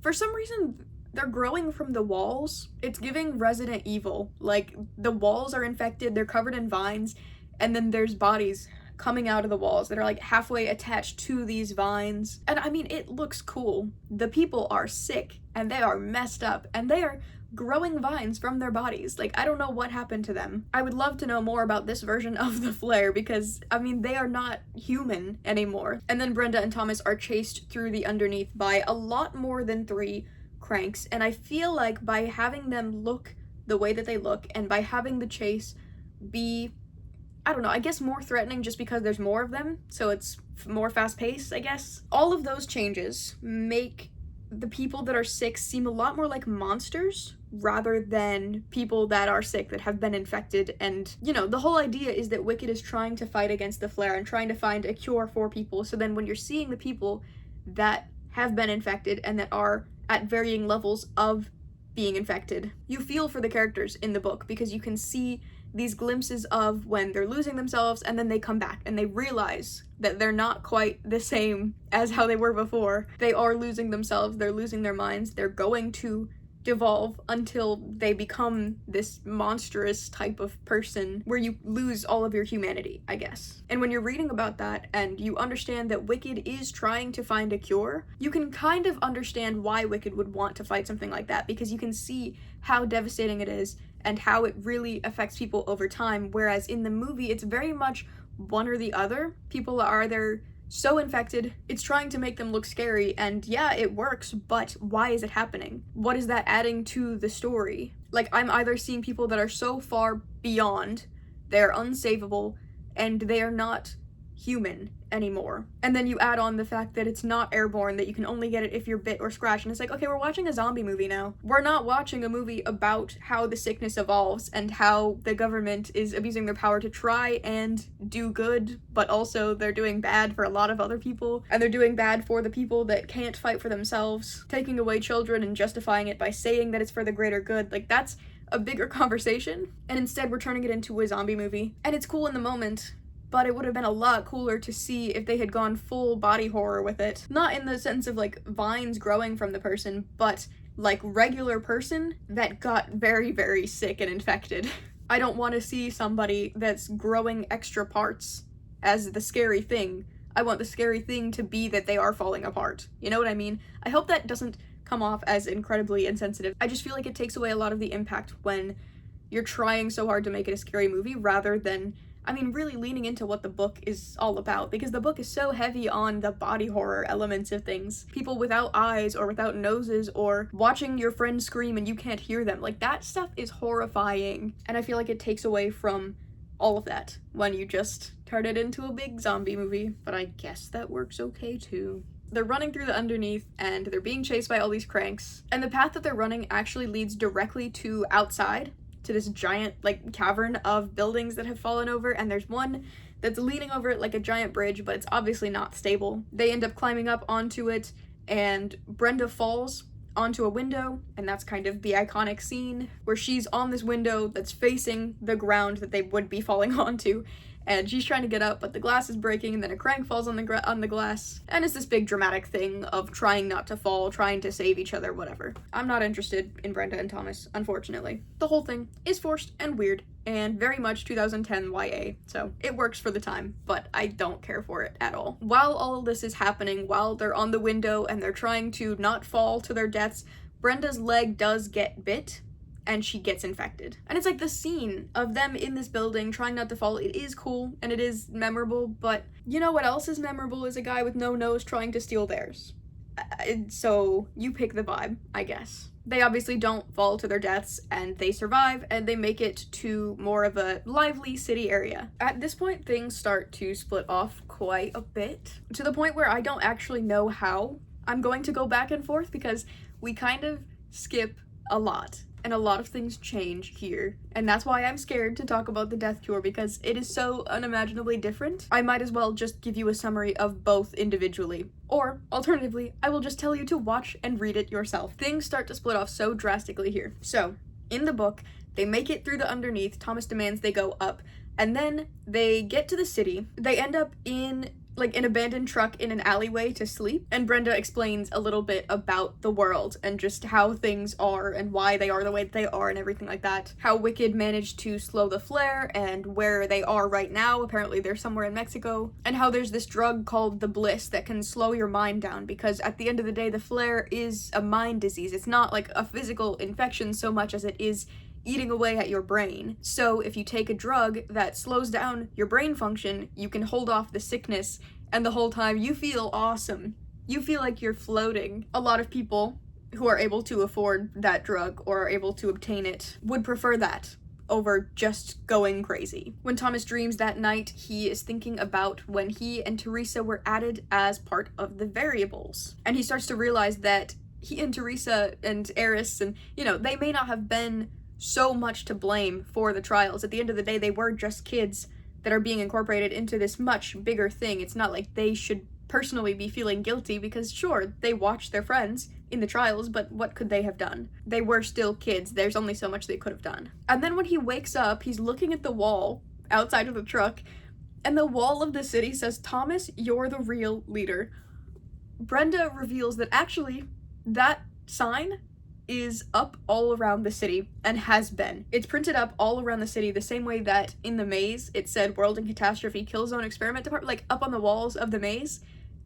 Speaker 1: for some reason they're growing from the walls. It's giving Resident Evil. Like, the walls are infected, they're covered in vines, and then there's bodies coming out of the walls that are like halfway attached to these vines. And I mean, it looks cool. The people are sick and they are messed up and they are growing vines from their bodies. Like, I don't know what happened to them. I would love to know more about this version of the Flare because, I mean, they are not human anymore. And then Brenda and Thomas are chased through the Underneath by a lot more than 3 cranks, and I feel like by having them look the way that they look and by having the chase be, I don't know, I guess more threatening just because there's more of them, so it's more fast-paced, I guess. All of those changes make the people that are sick seem a lot more like monsters rather than people that are sick that have been infected. And, you know, the whole idea is that Wicked is trying to fight against the Flare and trying to find a cure for people, so then when you're seeing the people that have been infected and that are at varying levels of being infected, you feel for the characters in the book because you can see these glimpses of when they're losing themselves and then they come back and they realize that they're not quite the same as how they were before. They are losing themselves, they're losing their minds, they're going to devolve until they become this monstrous type of person where you lose all of your humanity, I guess. And when you're reading about that and you understand that Wicked is trying to find a cure, you can kind of understand why Wicked would want to fight something like that, because you can see how devastating it is and how it really affects people over time, whereas in the movie it's very much one or the other. People are either so infected, it's trying to make them look scary, and yeah, it works, but why is it happening? What is that adding to the story? Like, I'm either seeing people that are so far beyond, they're unsavable, and they are not human anymore. And then you add on the fact that it's not airborne, that you can only get it if you're bit or scratched, and it's like, okay, we're watching a zombie movie now. We're not watching a movie about how the sickness evolves and how the government is abusing their power to try and do good, but also they're doing bad for a lot of other people, and they're doing bad for the people that can't fight for themselves, taking away children and justifying it by saying that it's for the greater good. Like, that's a bigger conversation, and instead we're turning it into a zombie movie. And it's cool in the moment, but it would have been a lot cooler to see if they had gone full body horror with it. Not in the sense of, like, vines growing from the person, but, like, regular person that got very, very sick and infected. I don't want to see somebody that's growing extra parts as the scary thing. I want the scary thing to be that they are falling apart. You know what I mean? I hope that doesn't come off as incredibly insensitive. I just feel like it takes away a lot of the impact when you're trying so hard to make it a scary movie rather than, I mean, really leaning into what the book is all about, because the book is so heavy on the body horror elements of things. People without eyes or without noses, or watching your friend scream and you can't hear them. Like, that stuff is horrifying, and I feel like it takes away from all of that when you just turn it into a big zombie movie. But I guess that works okay too. They're running through the underneath, and they're being chased by all these cranks, and the path that they're running actually leads directly to outside, to this giant, like, cavern of buildings that have fallen over, and there's one that's leaning over it like a giant bridge, but it's obviously not stable. They end up climbing up onto it, and Brenda falls onto a window, and that's kind of the iconic scene where she's on this window that's facing the ground that they would be falling onto, and she's trying to get up, but the glass is breaking, and then a crank falls on the glass, and it's this big dramatic thing of trying not to fall, trying to save each other, whatever. I'm not interested in Brenda and Thomas, unfortunately. The whole thing is forced and weird, and very much 2010 YA, so it works for the time, but I don't care for it at all. While all of this is happening, while they're on the window and they're trying to not fall to their deaths, Brenda's leg does get bit, and she gets infected. And it's like the scene of them in this building trying not to fall. It is cool and it is memorable, but you know what else is memorable is a guy with no nose trying to steal theirs. So you pick the vibe, I guess. They obviously don't fall to their deaths, and they survive, and they make it to more of a lively city area. At this point, things start to split off quite a bit, to the point where I don't actually know how I'm going to go back and forth, because we kind of skip a lot. And a lot of things change here, and that's why I'm scared to talk about the Death Cure, because it is so unimaginably different. I might as well just give you a summary of both individually, or alternatively, I will just tell you to watch and read it yourself. Things start to split off so drastically here. So, in the book, they make it through the underneath, Thomas demands they go up, and then they get to the city. They end up in like an abandoned truck in an alleyway to sleep, and Brenda explains a little bit about the world and just how things are and why they are the way that they are and everything like that. How Wicked managed to slow the flare and where they are right now. Apparently they're somewhere in Mexico, and how there's this drug called the Bliss that can slow your mind down, because at the end of the day the flare is a mind disease. It's not like a physical infection so much as it is eating away at your brain. So if you take a drug that slows down your brain function, you can hold off the sickness, and the whole time you feel awesome. You feel like you're floating. A lot of people who are able to afford that drug or are able to obtain it would prefer that over just going crazy. When Thomas dreams that night, he is thinking about when he and Teresa were added as part of the variables. And he starts to realize that he and Teresa and Eris and, you know, they may not have been so much to blame for the trials. At the end of the day, they were just kids that are being incorporated into this much bigger thing. It's not like they should personally be feeling guilty, because sure, they watched their friends in the trials, but what could they have done? They were still kids. There's only so much they could have done. And then when he wakes up, he's looking at the wall outside of the truck, and the wall of the city says, "Thomas, you're the real leader." Brenda reveals that actually that sign is up all around the city, and has been. It's printed up all around the city the same way that in the maze it said World and Catastrophe Kill Zone Experiment Department, like up on the walls of the maze,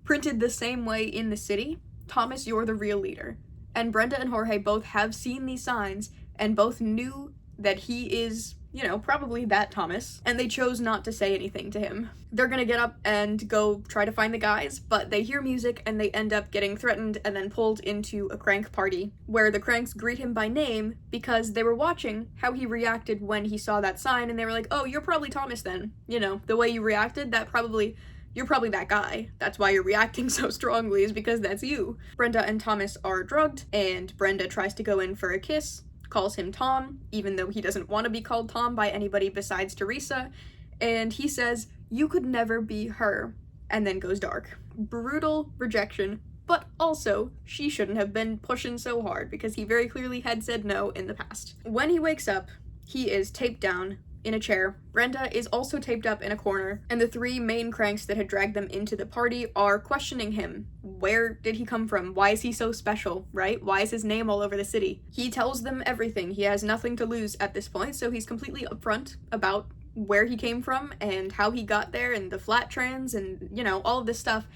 Speaker 1: printed the same way in the city. Thomas, you're the real leader. And Brenda and Jorge both have seen these signs and both knew that he is you know, probably that Thomas, and they chose not to say anything to him. They're gonna get up and go try to find the guys, but they hear music and they end up getting threatened and then pulled into a crank party, where the cranks greet him by name because they were watching how he reacted when he saw that sign, and they were like, oh, you're probably Thomas then. You know, the way you reacted, you're probably that guy. That's why you're reacting so strongly, is because that's you. Brenda and Thomas are drugged, and Brenda tries to go in for a kiss, calls him Tom, even though he doesn't want to be called Tom by anybody besides Teresa, and he says, you could never be her, and then goes dark. Brutal rejection, but also, she shouldn't have been pushing so hard, because he very clearly had said no in the past. When he wakes up, he is taped down in a chair. Brenda is also taped up in a corner, and the three main cranks that had dragged them into the party are questioning him. Where did he come from? Why is he so special, right? Why is his name all over the city? He tells them everything. He has nothing to lose at this point, so he's completely upfront about where he came from and how he got there and the flat trans and, you know, all of this stuff.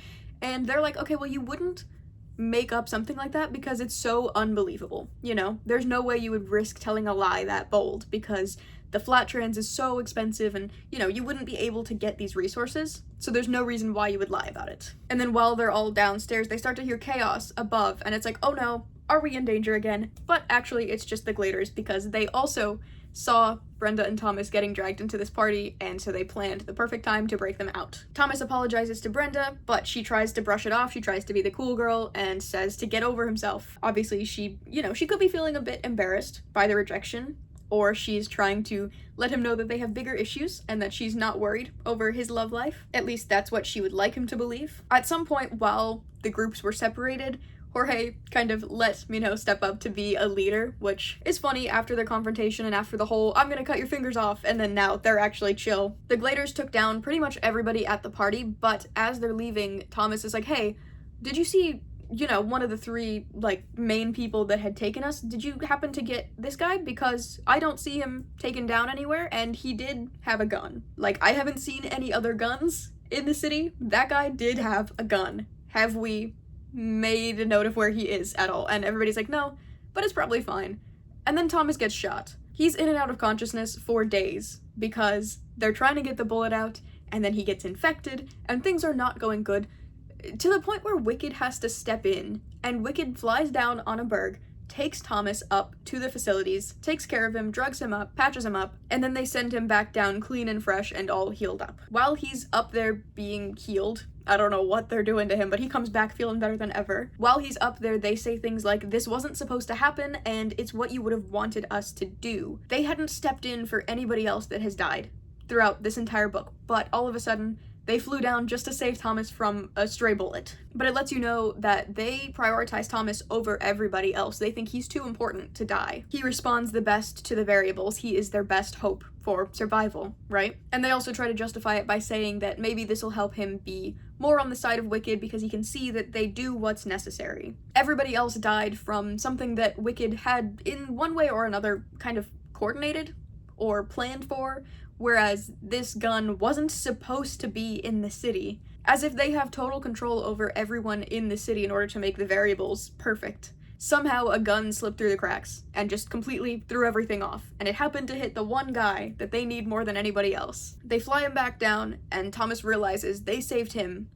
Speaker 1: And they're like, okay, well, you wouldn't make up something like that because it's so unbelievable, you know? There's no way you would risk telling a lie that bold because the flat trans is so expensive and, you know, you wouldn't be able to get these resources, so there's no reason why you would lie about it. And then while they're all downstairs, they start to hear chaos above, and it's like, oh no, are we in danger again? But actually, it's just the Gladers, because they also saw Brenda and Thomas getting dragged into this party, and so they planned the perfect time to break them out. Thomas apologizes to Brenda, but she tries to brush it off. She tries to be the cool girl and says to get over himself. Obviously, she could be feeling a bit embarrassed by the rejection, or she's trying to let him know that they have bigger issues and that she's not worried over his love life. At least that's what she would like him to believe. At some point while the groups were separated, Jorge kind of let Minho step up to be a leader, which is funny after the confrontation and after the whole, I'm gonna cut your fingers off, and then now they're actually chill. The Gladers took down pretty much everybody at the party, but as they're leaving, Thomas is like, hey, did you see, you know, one of the three, like, main people that had taken us? Did you happen to get this guy? Because I don't see him taken down anywhere, and he did have a gun. Like, I haven't seen any other guns in the city. That guy did have a gun. Have we made a note of where he is at all? And everybody's like, no, but it's probably fine. And then Thomas gets shot. He's in and out of consciousness for days because they're trying to get the bullet out, and then he gets infected, and things are not going good, to the point where Wicked has to step in, and Wicked flies down on a Berg, takes Thomas up to the facilities, takes care of him, drugs him up, patches him up, and then they send him back down clean and fresh and all healed up. While he's up there being healed, I don't know what they're doing to him, but he comes back feeling better than ever. While he's up there, they say things like, this wasn't supposed to happen, and it's what you would have wanted us to do. They hadn't stepped in for anybody else that has died throughout this entire book, but all of a sudden, they flew down just to save Thomas from a stray bullet. But it lets you know that they prioritize Thomas over everybody else. They think he's too important to die. He responds the best to the variables. He is their best hope for survival, right? And they also try to justify it by saying that maybe this will help him be more on the side of Wicked because he can see that they do what's necessary. Everybody else died from something that Wicked had, in one way or another, kind of coordinated or planned for, whereas this gun wasn't supposed to be in the city, as if they have total control over everyone in the city in order to make the variables perfect. Somehow a gun slipped through the cracks and just completely threw everything off, and it happened to hit the one guy that they need more than anybody else. They fly him back down, and Thomas realizes they saved him,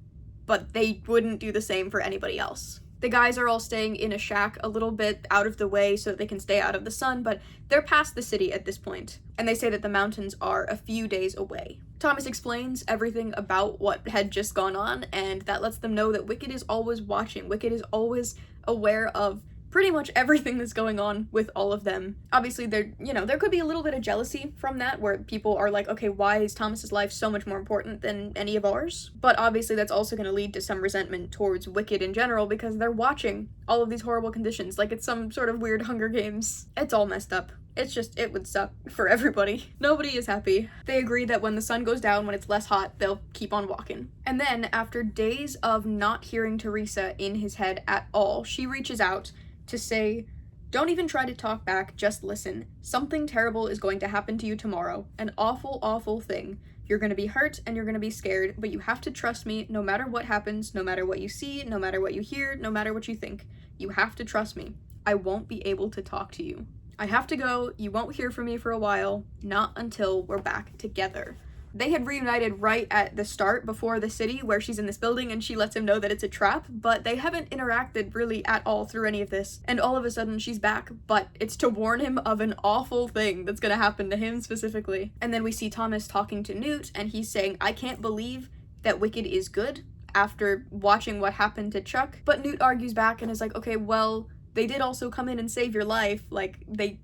Speaker 1: but they wouldn't do the same for anybody else. The guys are all staying in a shack a little bit out of the way so that they can stay out of the sun, but they're past the city at this point, and they say that the mountains are a few days away. Thomas explains everything about what had just gone on, and that lets them know that Wicked is always watching. Wicked is always aware of pretty much everything that's going on with all of them. Obviously, there could be a little bit of jealousy from that, where people are like, okay, why is Thomas's life so much more important than any of ours? But obviously, that's also going to lead to some resentment towards Wicked in general, because they're watching all of these horrible conditions, like it's some sort of weird Hunger Games. It's all messed up. It would suck for everybody. Nobody is happy. They agree that when the sun goes down, when it's less hot, they'll keep on walking. And then, after days of not hearing Teresa in his head at all, she reaches out to say, don't even try to talk back, just listen. Something terrible is going to happen to you tomorrow. An awful, awful thing. You're going to be hurt and you're going to be scared, but you have to trust me no matter what happens, no matter what you see, no matter what you hear, no matter what you think. You have to trust me. I won't be able to talk to you. I have to go. You won't hear from me for a while. Not until we're back together. They had reunited right at the start before the city where she's in this building and she lets him know that it's a trap, but they haven't interacted really at all through any of this. And all of a sudden she's back, but it's to warn him of an awful thing that's gonna happen to him specifically. And then we see Thomas talking to Newt and he's saying, I can't believe that Wicked is good after watching what happened to Chuck. But Newt argues back and is like, okay, well, they did also come in and save your life. Like,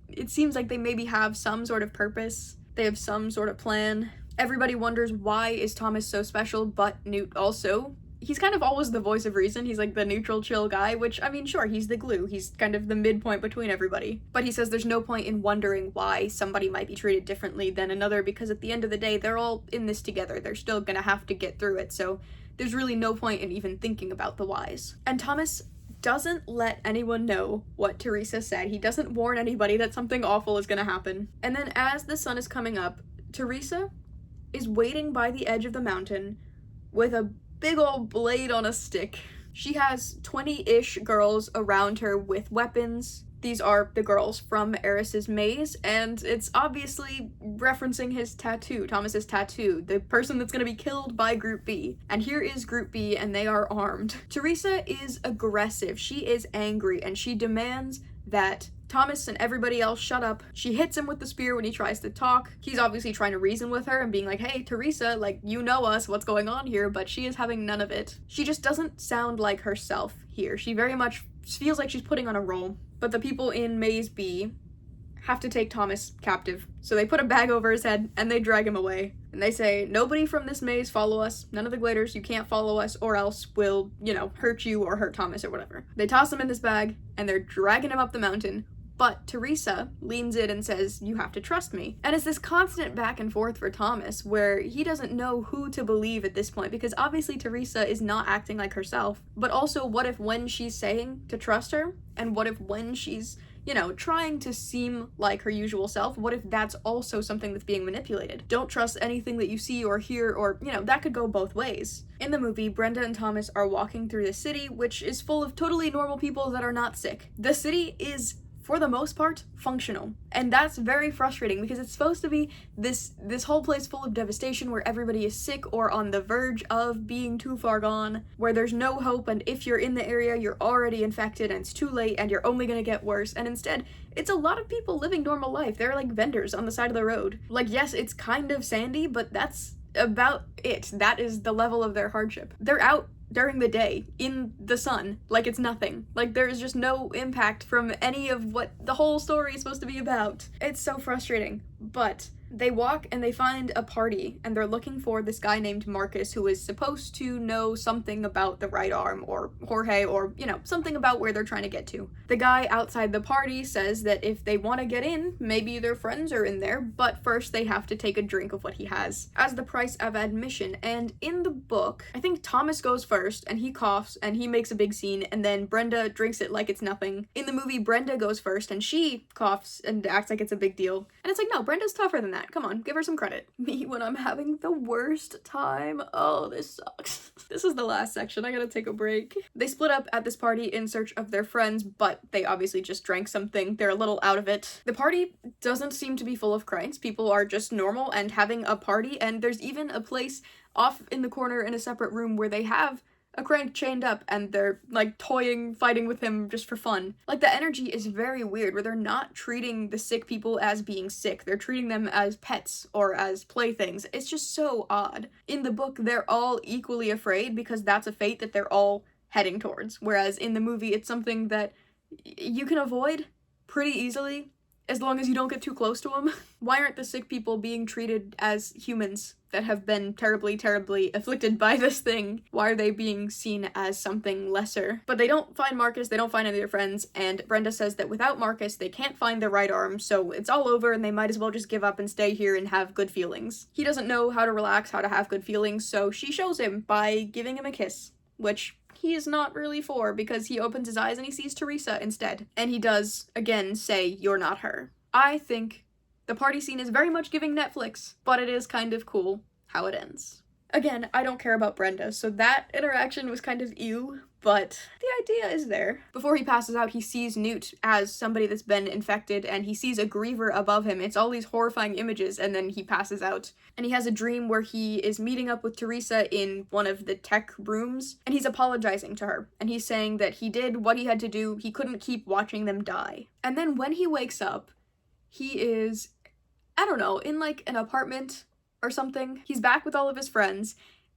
Speaker 1: it seems like they maybe have some sort of purpose. They have some sort of plan. Everybody wonders why is Thomas so special, but Newt also, he's kind of always the voice of reason. He's like the neutral, chill guy, which, I mean, sure, he's the glue. He's kind of the midpoint between everybody. But he says there's no point in wondering why somebody might be treated differently than another, because at the end of the day, they're all in this together. They're still gonna have to get through it, so there's really no point in even thinking about the whys. And Thomas doesn't let anyone know what Teresa said. He doesn't warn anybody that something awful is gonna happen. And then as the sun is coming up, Teresa is waiting by the edge of the mountain with a big old blade on a stick. She has 20-ish girls around her with weapons. These are the girls from Eris's maze, and it's obviously referencing his tattoo, Thomas's tattoo, the person that's gonna be killed by Group B. And here is Group B, and they are armed. Teresa is aggressive, she is angry, and she demands that Thomas and everybody else shut up. She hits him with the spear when he tries to talk. He's obviously trying to reason with her and being like, hey, Teresa, like, you know us, what's going on here? But she is having none of it. She just doesn't sound like herself here. She very much feels like she's putting on a role. But the people in Maze B have to take Thomas captive. So they put a bag over his head and they drag him away. And they say, nobody from this maze follow us. None of the Gladers, you can't follow us or else we'll, hurt you or hurt Thomas or whatever. They toss him in this bag and they're dragging him up the mountain. But Teresa leans in and says, you have to trust me. And it's this constant back and forth for Thomas where he doesn't know who to believe at this point, because obviously Teresa is not acting like herself. But also, what if when she's saying to trust her, and what if when she's, trying to seem like her usual self, what if that's also something that's being manipulated? Don't trust anything that you see or hear, or, that could go both ways. In the movie, Brenda and Thomas are walking through the city, which is full of totally normal people that are not sick. The city is, for the most part, functional. And that's very frustrating because it's supposed to be this whole place full of devastation where everybody is sick or on the verge of being too far gone, where there's no hope, and if you're in the area, you're already infected and it's too late and you're only gonna get worse. And instead, it's a lot of people living normal life. They're like vendors on the side of the road. Like, yes, it's kind of sandy, but that's about it. That is the level of their hardship. They're out during the day in the sun like it's nothing. Like, there is just no impact from any of what the whole story is supposed to be about. It's so frustrating. But they walk and they find a party and they're looking for this guy named Marcus who is supposed to know something about the right arm or Jorge or, something about where they're trying to get to. The guy outside the party says that if they want to get in, maybe their friends are in there, but first they have to take a drink of what he has as the price of admission. And in the book, I think Thomas goes first and he coughs and he makes a big scene, and then Brenda drinks it like it's nothing. In the movie, Brenda goes first and she coughs and acts like it's a big deal. And it's like, no, Brenda's tougher than that. Come on, give her some credit. Me when I'm having the worst time. Oh, this sucks. This is the last section. I gotta take a break. They split up at this party in search of their friends, but they obviously just drank something. They're a little out of it. The party doesn't seem to be full of cranks. People are just normal and having a party, and there's even a place off in the corner in a separate room where they have a crank chained up and they're like toying, fighting with him just for fun. Like, the energy is very weird where they're not treating the sick people as being sick. They're treating them as pets or as playthings. It's just so odd. In the book, they're all equally afraid because that's a fate that they're all heading towards. Whereas in the movie, it's something that you can avoid pretty easily as long as you don't get too close to them. Why aren't the sick people being treated as humans that have been terribly, terribly afflicted by this thing? Why are they being seen as something lesser? But they don't find Marcus, they don't find any of their friends, and Brenda says that without Marcus, they can't find their right arm, so it's all over and they might as well just give up and stay here and have good feelings. He doesn't know how to relax, how to have good feelings, so she shows him by giving him a kiss, which he is not really for, because he opens his eyes and he sees Teresa instead. And he does, again, say, "You're not her." I think the party scene is very much giving Netflix, but it is kind of cool how it ends. Again, I don't care about Brenda, so that interaction was kind of ew, but the idea is there. Before he passes out, he sees Newt as somebody that's been infected, and he sees a griever above him. It's all these horrifying images, and then he passes out. And he has a dream where he is meeting up with Teresa in one of the tech rooms, and he's apologizing to her. And he's saying that he did what he had to do, he couldn't keep watching them die. And then when he wakes up, he is, I don't know, in like an apartment or something. He's back with all of his friends,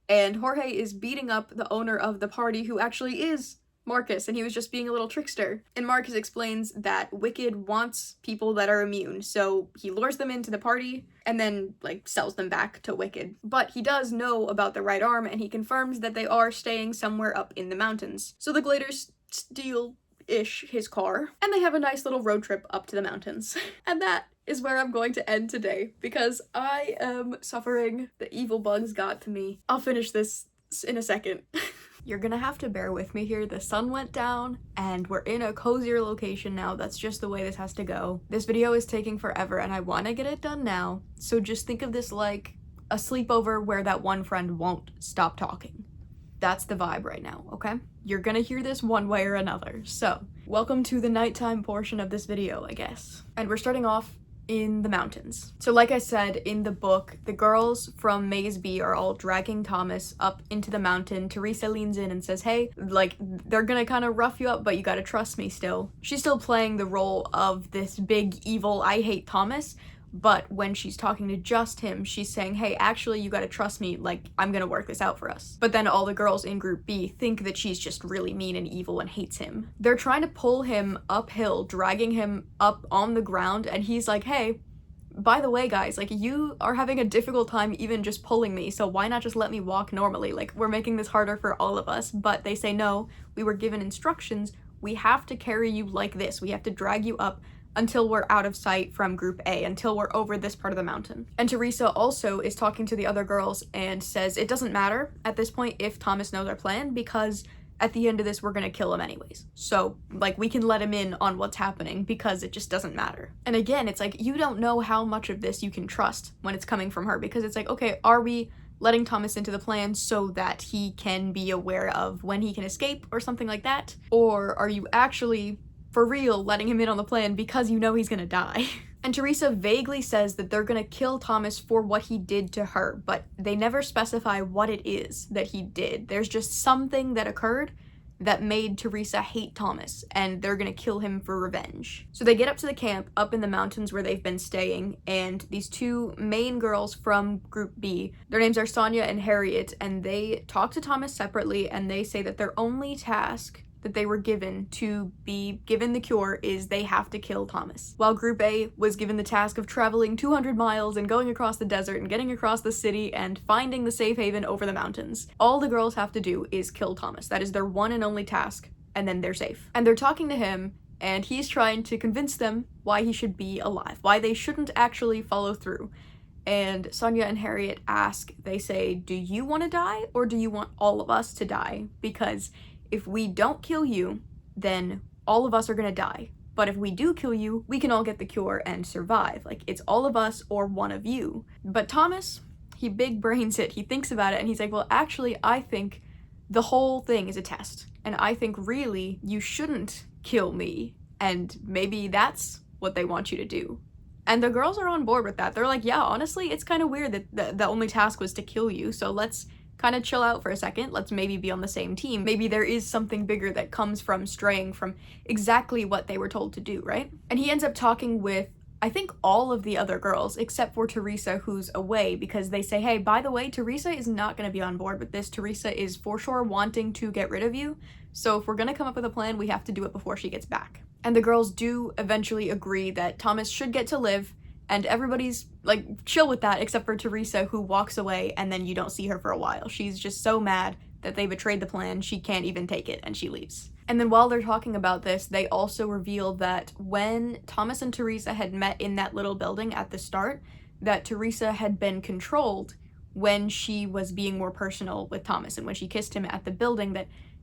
Speaker 1: and Jorge is beating up the owner of the party, who actually is Marcus, and he was just being a little trickster. And Marcus explains that Wicked wants people that are immune, so he lures them into the party and then, like, sells them back to Wicked. But he does know about the right arm, and he confirms that they are staying somewhere up in the mountains. So the Gladers steal-ish his car, and they have a nice little road trip up to the mountains. And that is where I'm going to end today, because I am suffering. The evil bugs got to me. I'll finish this in a second. You're gonna have to bear with me here. The sun went down, and we're in a cozier location now. That's just the way this has to go. This video is taking forever, and I want to get it done now, so just think of this like a sleepover where that one friend won't stop talking. That's the vibe right now, okay? You're gonna hear this one way or another. So, welcome to the nighttime portion of this video, I guess. And we're starting off in the mountains. So like I said, in the book, the girls from Maze B are all dragging Thomas up into the mountain. Teresa leans in and says, hey, like, they're gonna kind of rough you up, but you gotta trust me still. She's still playing the role of this big evil, I hate Thomas, but when she's talking to just him, she's saying, hey, actually, you gotta trust me, like, I'm gonna work this out for us. But then all the girls in Group B think that she's just really mean and evil and hates him. They're trying to pull him uphill, dragging him up on the ground, and he's like, hey, by the way, guys, like, you are having a difficult time even just pulling me, so why not just let me walk normally? Like, we're making this harder for all of us. But they say, no, we were given instructions. We have to carry you like this. We have to drag you up until we're out of sight from Group A, until we're over this part of the mountain. And Teresa also is talking to the other girls and says it doesn't matter at this point if Thomas knows our plan, because at the end of this, we're gonna kill him anyways. So, like, we can let him in on what's happening because it just doesn't matter. And again, it's like, you don't know how much of this you can trust when it's coming from her, because it's like, okay, are we letting Thomas into the plan so that he can be aware of when he can escape or something like that? Or are you actually, for real, letting him in on the plan because you know he's gonna die? And Teresa vaguely says that they're gonna kill Thomas for what he did to her, but they never specify what it is that he did. There's just something that occurred that made Teresa hate Thomas, and they're gonna kill him for revenge. So they get up to the camp up in the mountains where they've been staying, and these two main girls from Group B, their names are Sonia and Harriet, and they talk to Thomas separately, and they say that their only task that they were given to be given the cure is they have to kill Thomas. While Group A was given the task of traveling 200 miles and going across the desert and getting across the city and finding the safe haven over the mountains. All the girls have to do is kill Thomas. That is their one and only task, and then they're safe. And they're talking to him, and he's trying to convince them why he should be alive, why they shouldn't actually follow through. And Sonia and Harriet ask, they say, do you want to die, or do you want all of us to die? Because if we don't kill you, then all of us are gonna die. But if we do kill you, we can all get the cure and survive. Like, it's all of us or one of you. But Thomas, he big brains it. He thinks about it, and he's like, well, actually, I think the whole thing is a test. And I think, really, you shouldn't kill me. And maybe that's what they want you to do. And the girls are on board with that. They're like, yeah, honestly, it's kind of weird that the only task was to kill you, so let's kind of chill out for a second. Let's maybe be on the same team. Maybe there is something bigger that comes from straying from exactly what they were told to do, right? And he ends up talking with, I think, all of the other girls, except for Teresa, who's away, because they say, hey, by the way, Teresa is not going to be on board with this. Teresa is for sure wanting to get rid of you. So if we're going to come up with a plan, we have to do it before she gets back. And the girls do eventually agree that Thomas should get to live, and everybody's, like, chill with that, except for Teresa, who walks away, and then you don't see her for a while. She's just so mad that they betrayed the plan, she can't even take it, and she leaves. And then while they're talking about this, they also reveal that when Thomas and Teresa had met in that little building at the start, that Teresa had been controlled when she was being more personal with Thomas, and when she kissed him at the building,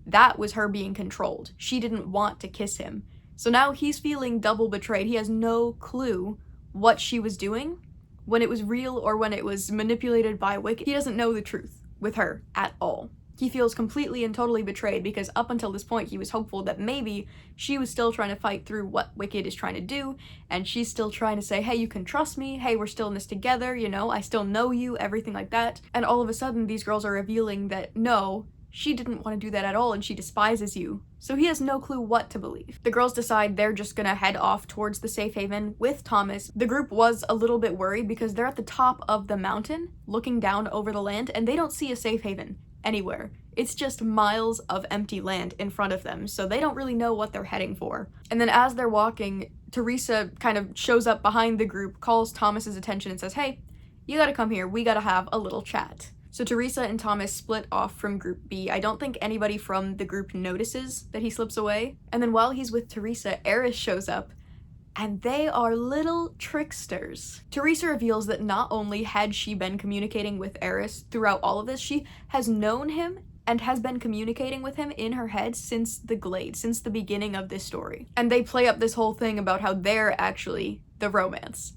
Speaker 1: that was her being controlled. She didn't want to kiss him. So now he's feeling double betrayed. He has no clue what she was doing, when it was real or when it was manipulated by Wicked. He doesn't know the truth. with her at all. He feels completely and totally betrayed because up until this point he was hopeful that maybe she was still trying to fight through what Wicked is trying to do, and she's still trying to say, hey, you can trust me, hey, we're still in this together, you know, I still know you, everything like that. And all of a sudden these girls are revealing that no, she didn't want to do that at all and she despises you. So he has no clue what to believe. The girls decide they're just gonna head off towards the safe haven with Thomas. The group was a little bit worried because they're at the top of the mountain looking down over the land and they don't see a safe haven anywhere. It's just miles of empty land in front of them, so they don't really know what they're heading for. And then as they're walking, Teresa kind of shows up behind the group, calls Thomas's attention and says, hey, you gotta come here, we gotta have a little chat. So Teresa and Thomas split off from Group B. I don't think anybody from the group notices that he slips away. And then while he's with Teresa, Eris shows up, and they are little tricksters. Teresa reveals that not only had she been communicating with Eris throughout all of this, she has known him and has been communicating with him in her head since the Glade, since the beginning of this story. And they play up this whole thing about how they're actually the romance.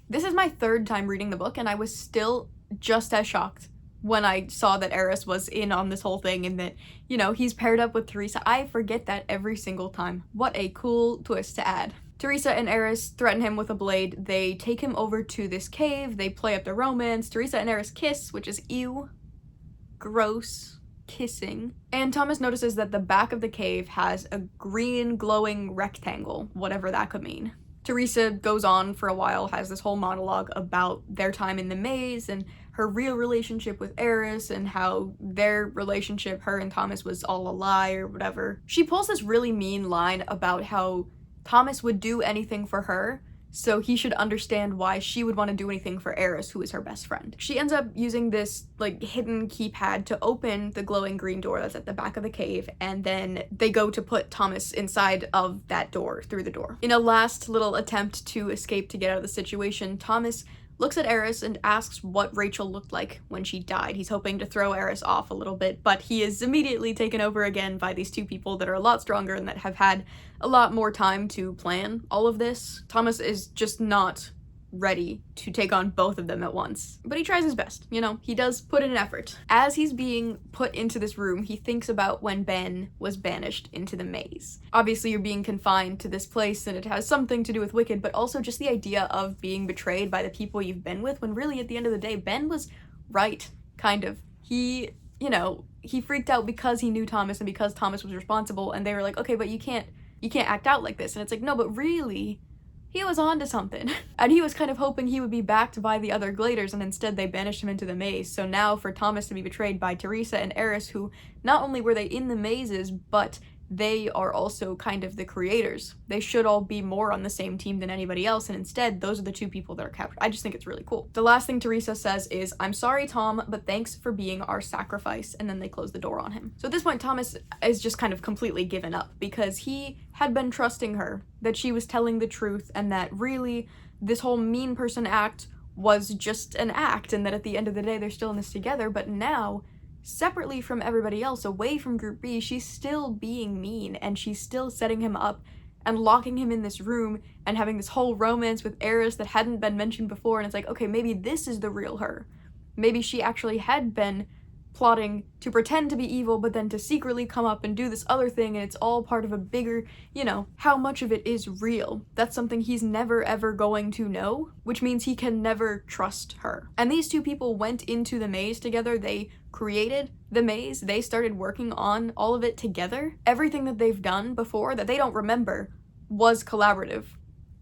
Speaker 1: This is my third time reading the book, and I was still just as shocked when I saw that Eris was in on this whole thing and that, you know, he's paired up with Teresa. I forget that every single time. What a cool twist to add. Teresa and Eris threaten him with a blade. They take him over to this cave. They play up their romance. Teresa and Eris kiss, which is ew. Gross. Kissing. And Thomas notices that the back of the cave has a green glowing rectangle, whatever that could mean. Teresa goes on for a while, has this whole monologue about their time in the maze and her real relationship with Eris and how their relationship, her and Thomas, was all a lie or whatever. She pulls this really mean line about how Thomas would do anything for her, so he should understand why she would want to do anything for Eris, who is her best friend. She ends up using this, like, hidden keypad to open the glowing green door that's at the back of the cave, and then they go to put Thomas inside of that door, through the door. In a last little attempt to escape to get out of the situation, Thomas looks at Eris and asks what Rachel looked like when she died. He's hoping to throw Eris off a little bit, but he is immediately taken over again by these two people that are a lot stronger and that have had a lot more time to plan all of this. Thomas is just not ready to take on both of them at once, but he tries his best, you know, he does put in an effort. As he's being put into this room, he thinks about when Ben was banished into the maze. Obviously you're being confined to this place and it has something to do with Wicked, but also just the idea of being betrayed by the people you've been with, when really at the end of the day, Ben was right, kind of. He, you know, he freaked out because he knew Thomas and because Thomas was responsible, and they were like, okay, but you can't act out like this. And it's like, no, but really, he was onto something. And he was kind of hoping he would be backed by the other Gladers, and instead they banished him into the maze. So now for Thomas to be betrayed by Teresa and Eris, who not only were they in the mazes, but they are also kind of the creators. They should all be more on the same team than anybody else, and instead those are the two people that are captured. I just think it's really cool. The last thing Teresa says is, "I'm sorry, Tom, but thanks for being our sacrifice," and then they close the door on him. So at this point, Thomas is just kind of completely given up because he had been trusting her, that she was telling the truth, and that really this whole mean person act was just an act, and that at the end of the day they're still in this together. But now, separately from everybody else, away from Group B, she's still being mean, and she's still setting him up and locking him in this room and having this whole romance with Eris that hadn't been mentioned before. And it's like, okay, maybe this is the real her. Maybe she actually had been plotting to pretend to be evil, but then to secretly come up and do this other thing, and it's all part of a bigger, you know, how much of it is real? That's something he's never ever going to know, which means he can never trust her. And these two people went into the maze together. They created the maze. They started working on all of it together. Everything that they've done before that they don't remember was collaborative.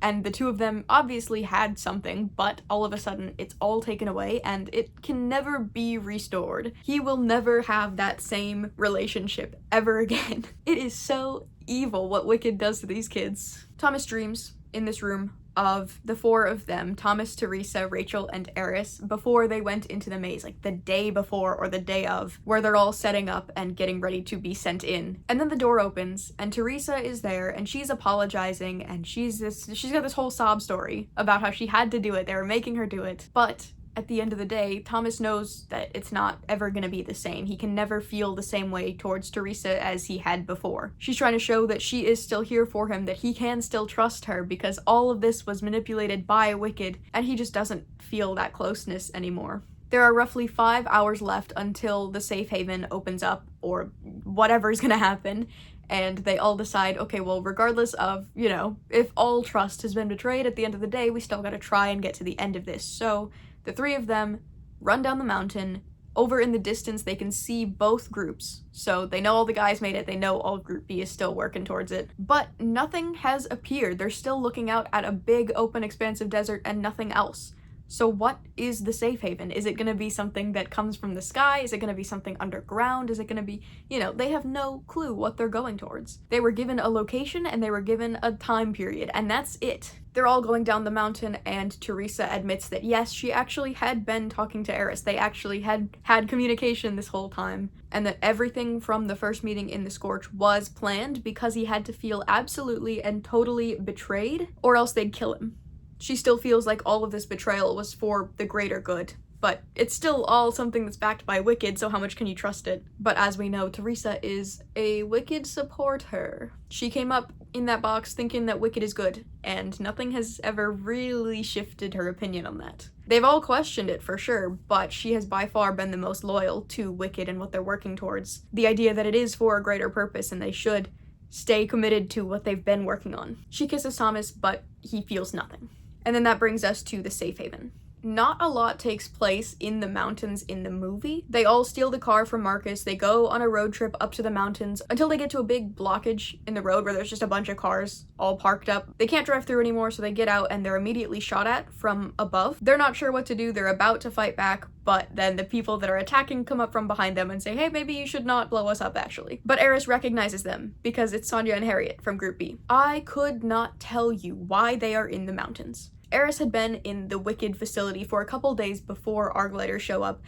Speaker 1: And the two of them obviously had something, but all of a sudden it's all taken away and it can never be restored. He will never have that same relationship ever again. It is so evil what Wicked does to these kids. Thomas dreams in this room of the four of them, Thomas, Teresa, Rachel, and Eris, before they went into the maze, like the day before or the day of, where they're all setting up and getting ready to be sent in. And then the door opens and Teresa is there and she's apologizing, and she's got this whole sob story about how she had to do it. They were making her do it. But at the end of the day, Thomas knows that it's not ever gonna be the same. He can never feel the same way towards Teresa as he had before. She's trying to show that she is still here for him, that he can still trust her, because all of this was manipulated by Wicked, and he just doesn't feel that closeness anymore. There are roughly 5 hours left until the safe haven opens up, or whatever's gonna happen, and they all decide, okay, well, regardless of, you know, if all trust has been betrayed, at the end of the day, we still gotta try and get to the end of this. So the three of them run down the mountain. Over in the distance, they can see both groups. So they know all the guys made it, they know all Group B is still working towards it. But nothing has appeared. They're still looking out at a big, open, expansive desert and nothing else. So what is the safe haven? Is it gonna be something that comes from the sky? Is it gonna be something underground? Is it gonna be, you know, they have no clue what they're going towards. They were given a location and they were given a time period, and that's it. They're all going down the mountain, and Teresa admits that yes, she actually had been talking to Eris. They actually had communication this whole time, and that everything from the first meeting in the Scorch was planned because he had to feel absolutely and totally betrayed, or else they'd kill him. She still feels like all of this betrayal was for the greater good, but it's still all something that's backed by Wicked, so how much can you trust it? But as we know, Teresa is a Wicked supporter. She came up in that box thinking that Wicked is good, and nothing has ever really shifted her opinion on that. They've all questioned it for sure, but she has by far been the most loyal to Wicked and what they're working towards. The idea that it is for a greater purpose and they should stay committed to what they've been working on. She kisses Thomas, but he feels nothing. And then that brings us to the safe haven. Not a lot takes place in the mountains in the movie. They all steal the car from Marcus, they go on a road trip up to the mountains until they get to a big blockage in the road where there's just a bunch of cars all parked up. They can't drive through anymore, so they get out and they're immediately shot at from above. They're not sure what to do, they're about to fight back, but then the people that are attacking come up from behind them and say, hey, maybe you should not blow us up actually. But Eris recognizes them because it's Sonia and Harriet from Group B. I could not tell you why they are in the mountains. Eris had been in the Wicked facility for a couple days before Arglighters show up.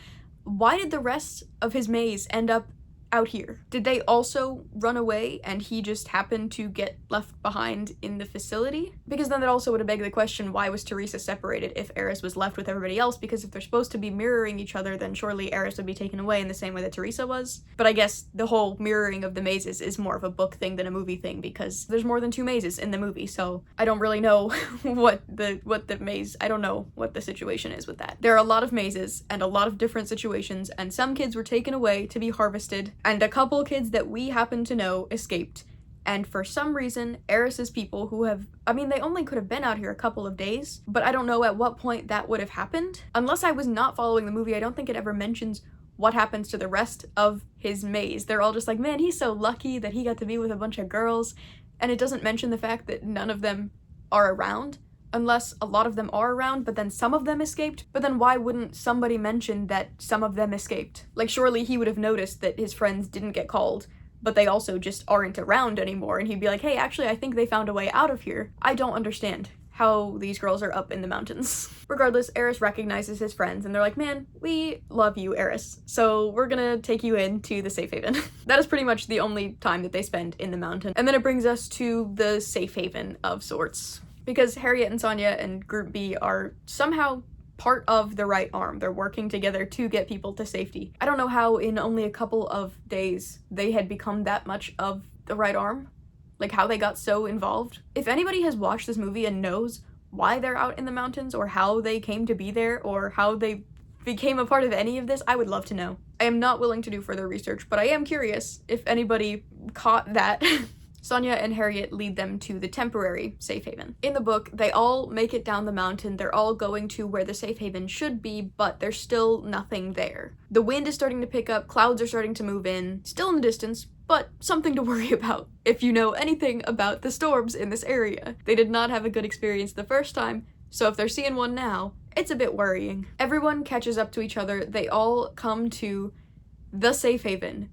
Speaker 1: Why did the rest of his maze end up out here? Did they also run away and he just happened to get left behind in the facility? Because then that also would have begged the question, why was Teresa separated if Eris was left with everybody else? Because if they're supposed to be mirroring each other, then surely Eris would be taken away in the same way that Teresa was. But I guess the whole mirroring of the mazes is more of a book thing than a movie thing, because there's more than 2 mazes in the movie, so I don't really know what the maze, I don't know what the situation is with that. There are a lot of mazes and a lot of different situations, and some kids were taken away to be harvested, and a couple kids that we happen to know escaped. And for some reason, Eris's people who have, I mean, they only could have been out here a couple of days, but I don't know at what point that would have happened. Unless I was not following the movie, I don't think it ever mentions what happens to the rest of his maze. They're all just like, man, he's so lucky that he got to be with a bunch of girls. And it doesn't mention the fact that none of them are around. Unless a lot of them are around, but then some of them escaped. But then why wouldn't somebody mention that some of them escaped? Like, surely he would have noticed that his friends didn't get called, but they also just aren't around anymore, and he'd be like, hey, actually, I think they found a way out of here. I don't understand how these girls are up in the mountains. Regardless, Eris recognizes his friends, and they're like, man, we love you, Eris, so we're gonna take you into the safe haven. That is pretty much the only time that they spend in the mountain. And then it brings us to the safe haven of sorts. Because Harriet and Sonia and Group B are somehow part of the right arm. They're working together to get people to safety. I don't know how in only a couple of days they had become that much of the right arm. Like how they got so involved. If anybody has watched this movie and knows why they're out in the mountains or how they came to be there or how they became a part of any of this, I would love to know. I am not willing to do further research, but I am curious if anybody caught that. Sonia and Harriet lead them to the temporary safe haven. In the book, they all make it down the mountain. They're all going to where the safe haven should be, but there's still nothing there. The wind is starting to pick up, clouds are starting to move in, still in the distance, but something to worry about if you know anything about the storms in this area. They did not have a good experience the first time, so if they're seeing one now, it's a bit worrying. Everyone catches up to each other. They all come to the safe haven,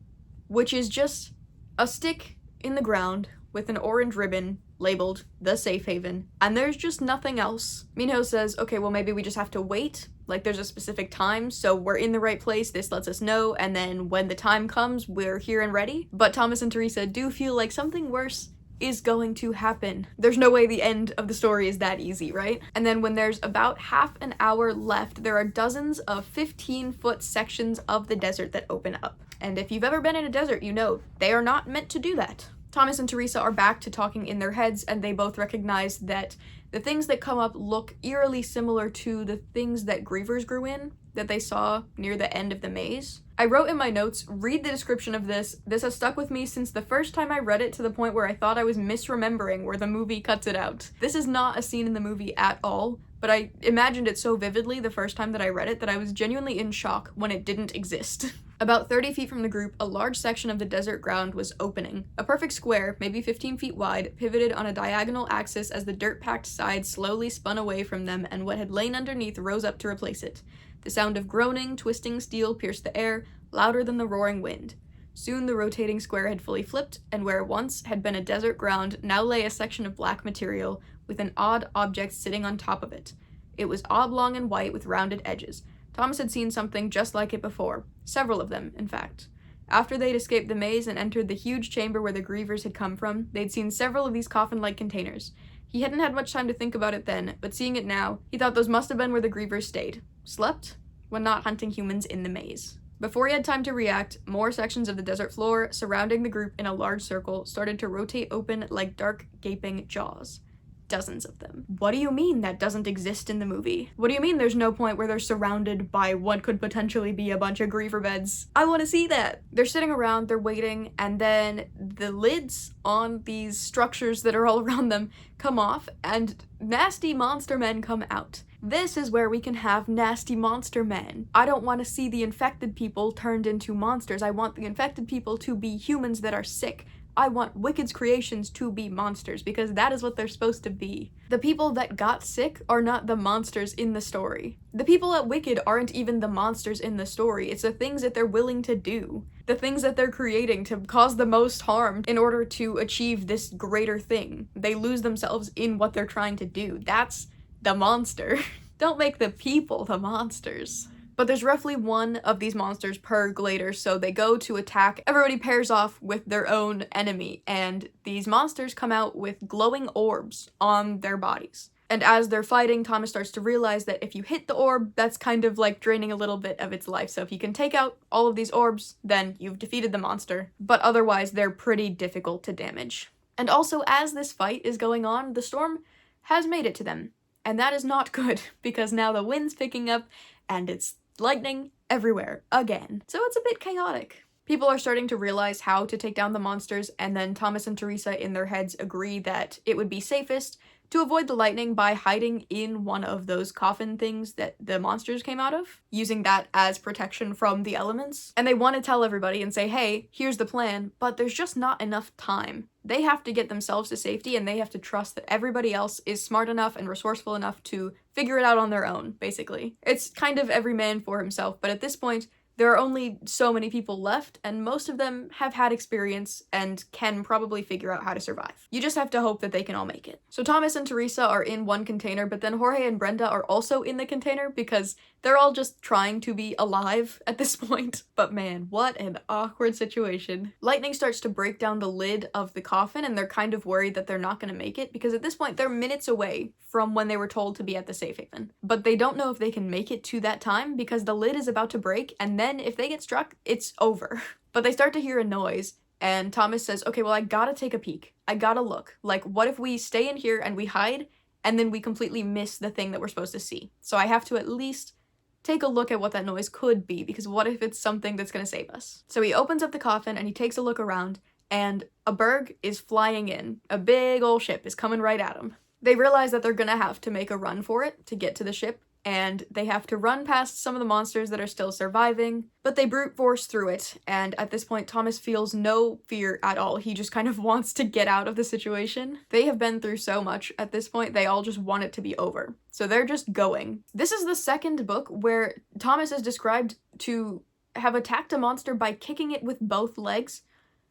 Speaker 1: which is just a stick in the ground with an orange ribbon labeled the safe haven, and there's just nothing else. Minho says, okay, well, maybe we just have to wait, like there's a specific time, so we're in the right place, this lets us know, and then when the time comes, we're here and ready. But Thomas and Teresa do feel like something worse is going to happen. There's no way the end of the story is that easy, right? And then when there's about half an hour left, there are dozens of 15-foot sections of the desert that open up. And if you've ever been in a desert, you know they are not meant to do that. Thomas and Teresa are back to talking in their heads, and they both recognize that The things that come up look eerily similar to the things that grievers grew in that they saw near the end of the maze. I wrote in my notes, read the description of this. This has stuck with me since the first time I read it, to the point where I thought I was misremembering where the movie cuts it out. This is not a scene in the movie at all, but I imagined it so vividly the first time that I read it that I was genuinely in shock when it didn't exist. About 30 feet from the group, a large section of the desert ground was opening. A perfect square, maybe 15 feet wide, pivoted on a diagonal axis as the dirt-packed sides slowly spun away from them and what had lain underneath rose up to replace it. The sound of groaning, twisting steel pierced the air, louder than the roaring wind. Soon the rotating square had fully flipped, and where once had been a desert ground now lay a section of black material with an odd object sitting on top of it. It was oblong and white with rounded edges. Thomas had seen something just like it before. Several of them, in fact. After they'd escaped the maze and entered the huge chamber where the grievers had come from, they'd seen several of these coffin-like containers. He hadn't had much time to think about it then, but seeing it now, he thought those must have been where the grievers stayed. Slept? When not hunting humans in the maze. Before he had time to react, more sections of the desert floor, surrounding the group in a large circle, started to rotate open like dark, gaping jaws. Dozens of them. What do you mean that doesn't exist in the movie? What do you mean there's no point where they're surrounded by what could potentially be a bunch of griever beds? I want to see that! They're sitting around, they're waiting, and then the lids on these structures that are all around them come off, and nasty monster men come out. This is where we can have nasty monster men. I don't want to see the infected people turned into monsters. I want the infected people to be humans that are sick. I want Wicked's creations to be monsters, because that is what they're supposed to be. The people that got sick are not the monsters in the story. The people at Wicked aren't even the monsters in the story. It's the things that they're willing to do. The things that they're creating to cause the most harm in order to achieve this greater thing. They lose themselves in what they're trying to do. That's the monster. Don't make the people the monsters. But there's roughly one of these monsters per glader, so they go to attack. Everybody pairs off with their own enemy, and these monsters come out with glowing orbs on their bodies. And as they're fighting, Thomas starts to realize that if you hit the orb, that's kind of like draining a little bit of its life. So if you can take out all of these orbs, then you've defeated the monster. But otherwise, they're pretty difficult to damage. And also, as this fight is going on, the storm has made it to them. And that is not good, because now the wind's picking up, and it's lightning everywhere again. So it's a bit chaotic. People are starting to realize how to take down the monsters, and then Thomas and Teresa in their heads agree that it would be safest to avoid the lightning by hiding in one of those coffin things that the monsters came out of, using that as protection from the elements. And they want to tell everybody and say, hey, here's the plan, but there's just not enough time. They have to get themselves to safety, and they have to trust that everybody else is smart enough and resourceful enough to figure it out on their own, basically. It's kind of every man for himself, but at this point, there are only so many people left, and most of them have had experience and can probably figure out how to survive. You just have to hope that they can all make it. So Thomas and Teresa are in one container, but then Jorge and Brenda are also in the container because they're all just trying to be alive at this point. But man, what an awkward situation. Lightning starts to break down the lid of the coffin, and they're kind of worried that they're not going to make it because at this point they're minutes away from when they were told to be at the safe haven. But they don't know if they can make it to that time because the lid is about to break, and then if they get struck, it's over. But they start to hear a noise, and Thomas says, okay, well, I gotta take a peek. I gotta look. Like, what if we stay in here and we hide, and then we completely miss the thing that we're supposed to see? So I have to at least take a look at what that noise could be, because what if it's something that's gonna save us? So he opens up the coffin and he takes a look around, and a Berg is flying in. A big old ship is coming right at him. They realize that they're gonna have to make a run for it to get to the ship, and they have to run past some of the monsters that are still surviving, but they brute force through it, and at this point Thomas feels no fear at all. He just kind of wants to get out of the situation. They have been through so much at this point, they all just want it to be over. So they're just going. This is the second book where Thomas is described to have attacked a monster by kicking it with both legs,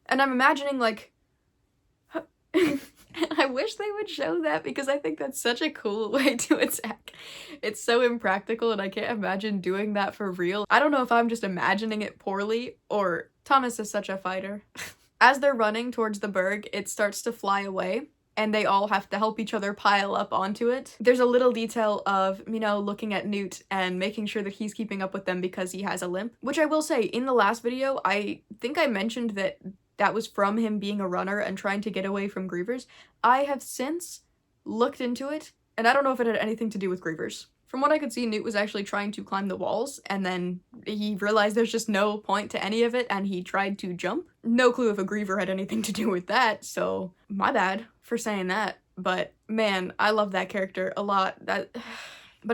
Speaker 1: and I'm imagining like I wish they would show that because I think that's such a cool way to attack. It's so impractical and I can't imagine doing that for real. I don't know if I'm just imagining it poorly or Thomas is such a fighter. As they're running towards the Berg, it starts to fly away and they all have to help each other pile up onto it. There's a little detail of, you know, looking at Newt and making sure that he's keeping up with them because he has a limp, which I will say in the last video, I think I mentioned that was from him being a runner and trying to get away from grievers. I have since looked into it, And I don't know if it had anything to do with grievers. From what I could see, Newt was actually trying to climb the walls, and then he realized there's just no point to any of it, and he tried to jump. No clue if a griever had anything to do with that, so my bad for saying that. But man, I love that character a lot. But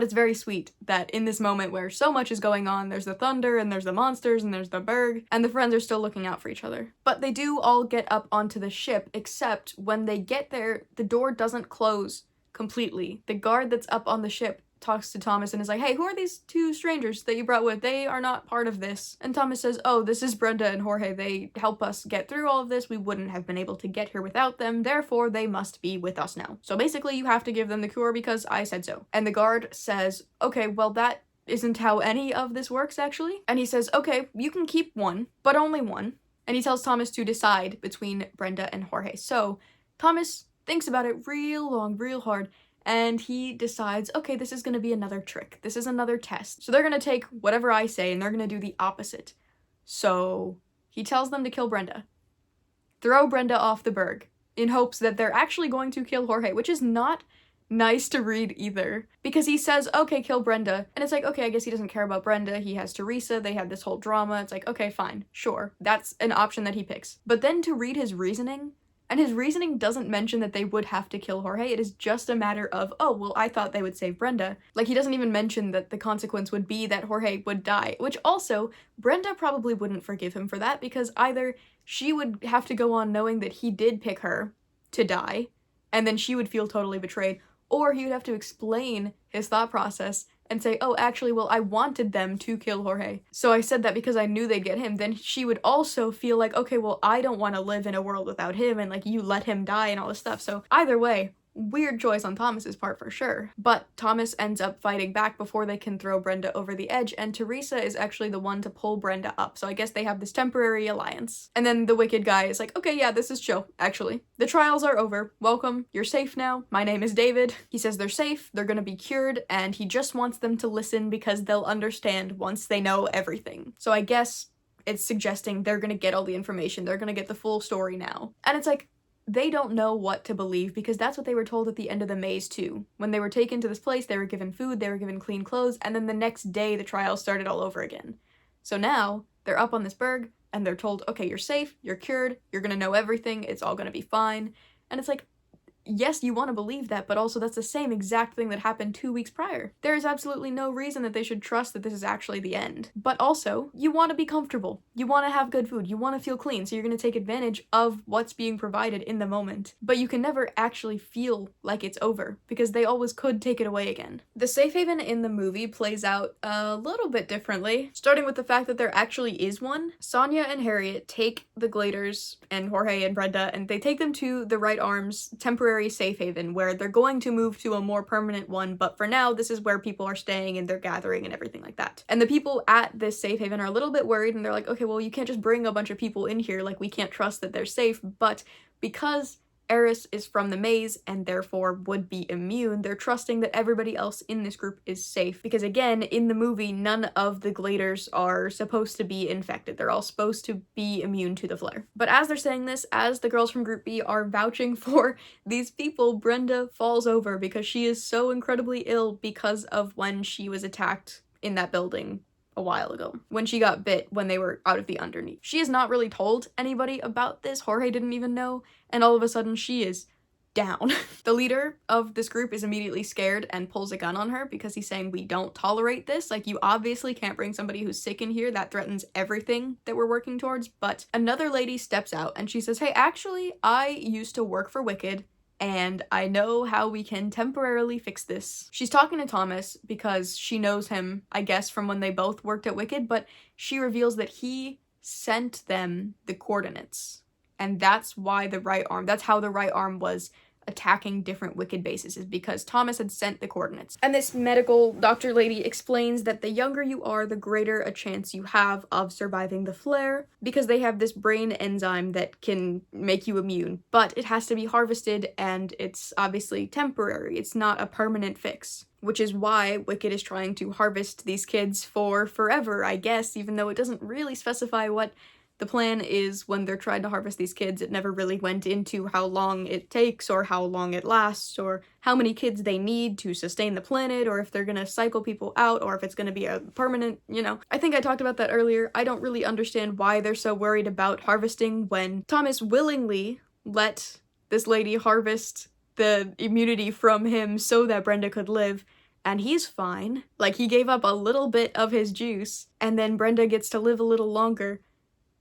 Speaker 1: it's very sweet that in this moment where so much is going on, there's the thunder, and there's the monsters, and there's the Berg, and the friends are still looking out for each other. But they do all get up onto the ship, except when they get there, the door doesn't close completely. The guard that's up on the ship talks to Thomas and is like, hey, who are these two strangers that you brought with? They are not part of this. And Thomas says, oh, this is Brenda and Jorge. They help us get through all of this. We wouldn't have been able to get here without them. Therefore, they must be with us now. So basically, you have to give them the cure because I said so. And the guard says, okay, well, that isn't how any of this works, actually. And he says, okay, you can keep one, but only one. And he tells Thomas to decide between Brenda and Jorge. So Thomas thinks about it real long, real hard, and he decides, okay, this is gonna be another trick. This is another test. So they're gonna take whatever I say and they're gonna do the opposite. So he tells them to kill Brenda. Throw Brenda off the Berg in hopes that they're actually going to kill Jorge, which is not nice to read either. Because he says, okay, kill Brenda. And it's like, okay, I guess he doesn't care about Brenda. He has Teresa. They have this whole drama. It's like, okay, fine, sure. That's an option that he picks. But then to read his reasoning, and his reasoning doesn't mention that they would have to kill Jorge. It is just a matter of, oh, well, I thought they would save Brenda. Like, he doesn't even mention that the consequence would be that Jorge would die, which also, Brenda probably wouldn't forgive him for that because either she would have to go on knowing that he did pick her to die, and then she would feel totally betrayed, or he would have to explain his thought process and say, oh, actually, well, I wanted them to kill Jorge, so I said that because I knew they'd get him. Then she would also feel like, okay, well, I don't want to live in a world without him, and like, you let him die and all this stuff. So either way, weird choice on Thomas's part for sure. But Thomas ends up fighting back before they can throw Brenda over the edge, and Teresa is actually the one to pull Brenda up. So I guess they have this temporary alliance. And then the wicked guy is like, okay, yeah, this is chill, actually. The trials are over. Welcome. You're safe now. My name is David. He says they're safe, they're gonna be cured, and he just wants them to listen because they'll understand once they know everything. So I guess it's suggesting they're gonna get all the information, they're gonna get the full story now. And it's like, they don't know what to believe because that's what they were told at the end of the maze too. When they were taken to this place, they were given food, they were given clean clothes, and then the next day the trial started all over again. So now they're up on this Berg and they're told, okay, you're safe, you're cured, you're gonna know everything, it's all gonna be fine. And it's like, yes, you want to believe that, but also that's the same exact thing that happened 2 weeks prior. There is absolutely no reason that they should trust that this is actually the end. But also, you want to be comfortable. You want to have good food. You want to feel clean, so you're going to take advantage of what's being provided in the moment. But you can never actually feel like it's over, because they always could take it away again. The safe haven in the movie plays out a little bit differently, starting with the fact that there actually is one. Sonia and Harriet take the Gladers and Jorge and Brenda, and they take them to the Right Arms temporary safe haven where they're going to move to a more permanent one, but for now this is where people are staying and they're gathering and everything like that. And the people at this safe haven are a little bit worried and they're like, okay, well, you can't just bring a bunch of people in here, like we can't trust that they're safe. But because Eris is from the maze and therefore would be immune, they're trusting that everybody else in this group is safe. Because again, in the movie, none of the Gladers are supposed to be infected. They're all supposed to be immune to the flare. But as they're saying this, as the girls from Group B are vouching for these people, Brenda falls over because she is so incredibly ill because of when she was attacked in that building a while ago, when she got bit when they were out of the underneath. She has not really told anybody about this. Jorge didn't even know, and all of a sudden she is down. The leader of this group is immediately scared and pulls a gun on her because he's saying, we don't tolerate this. Like, you obviously can't bring somebody who's sick in here. That threatens everything that we're working towards. But another lady steps out and she says, hey, actually, I used to work for Wicked and I know how we can temporarily fix this. She's talking to Thomas because she knows him, I guess, from when they both worked at Wicked, but she reveals that he sent them the coordinates. And that's why that's how the right arm was attacking different Wicked bases, is because Thomas had sent the coordinates. And this medical doctor lady explains that the younger you are, the greater a chance you have of surviving the flare, because they have this brain enzyme that can make you immune, but it has to be harvested and it's obviously temporary. It's not a permanent fix, which is why Wicked is trying to harvest these kids for forever, I guess, even though it doesn't really specify what The plan is when they're trying to harvest these kids, it never really went into how long it takes or how long it lasts or how many kids they need to sustain the planet or if they're gonna cycle people out or if it's gonna be a permanent, you know. I think I talked about that earlier. I don't really understand why they're so worried about harvesting when Thomas willingly let this lady harvest the immunity from him so that Brenda could live. And he's fine. Like, he gave up a little bit of his juice, and then Brenda gets to live a little longer.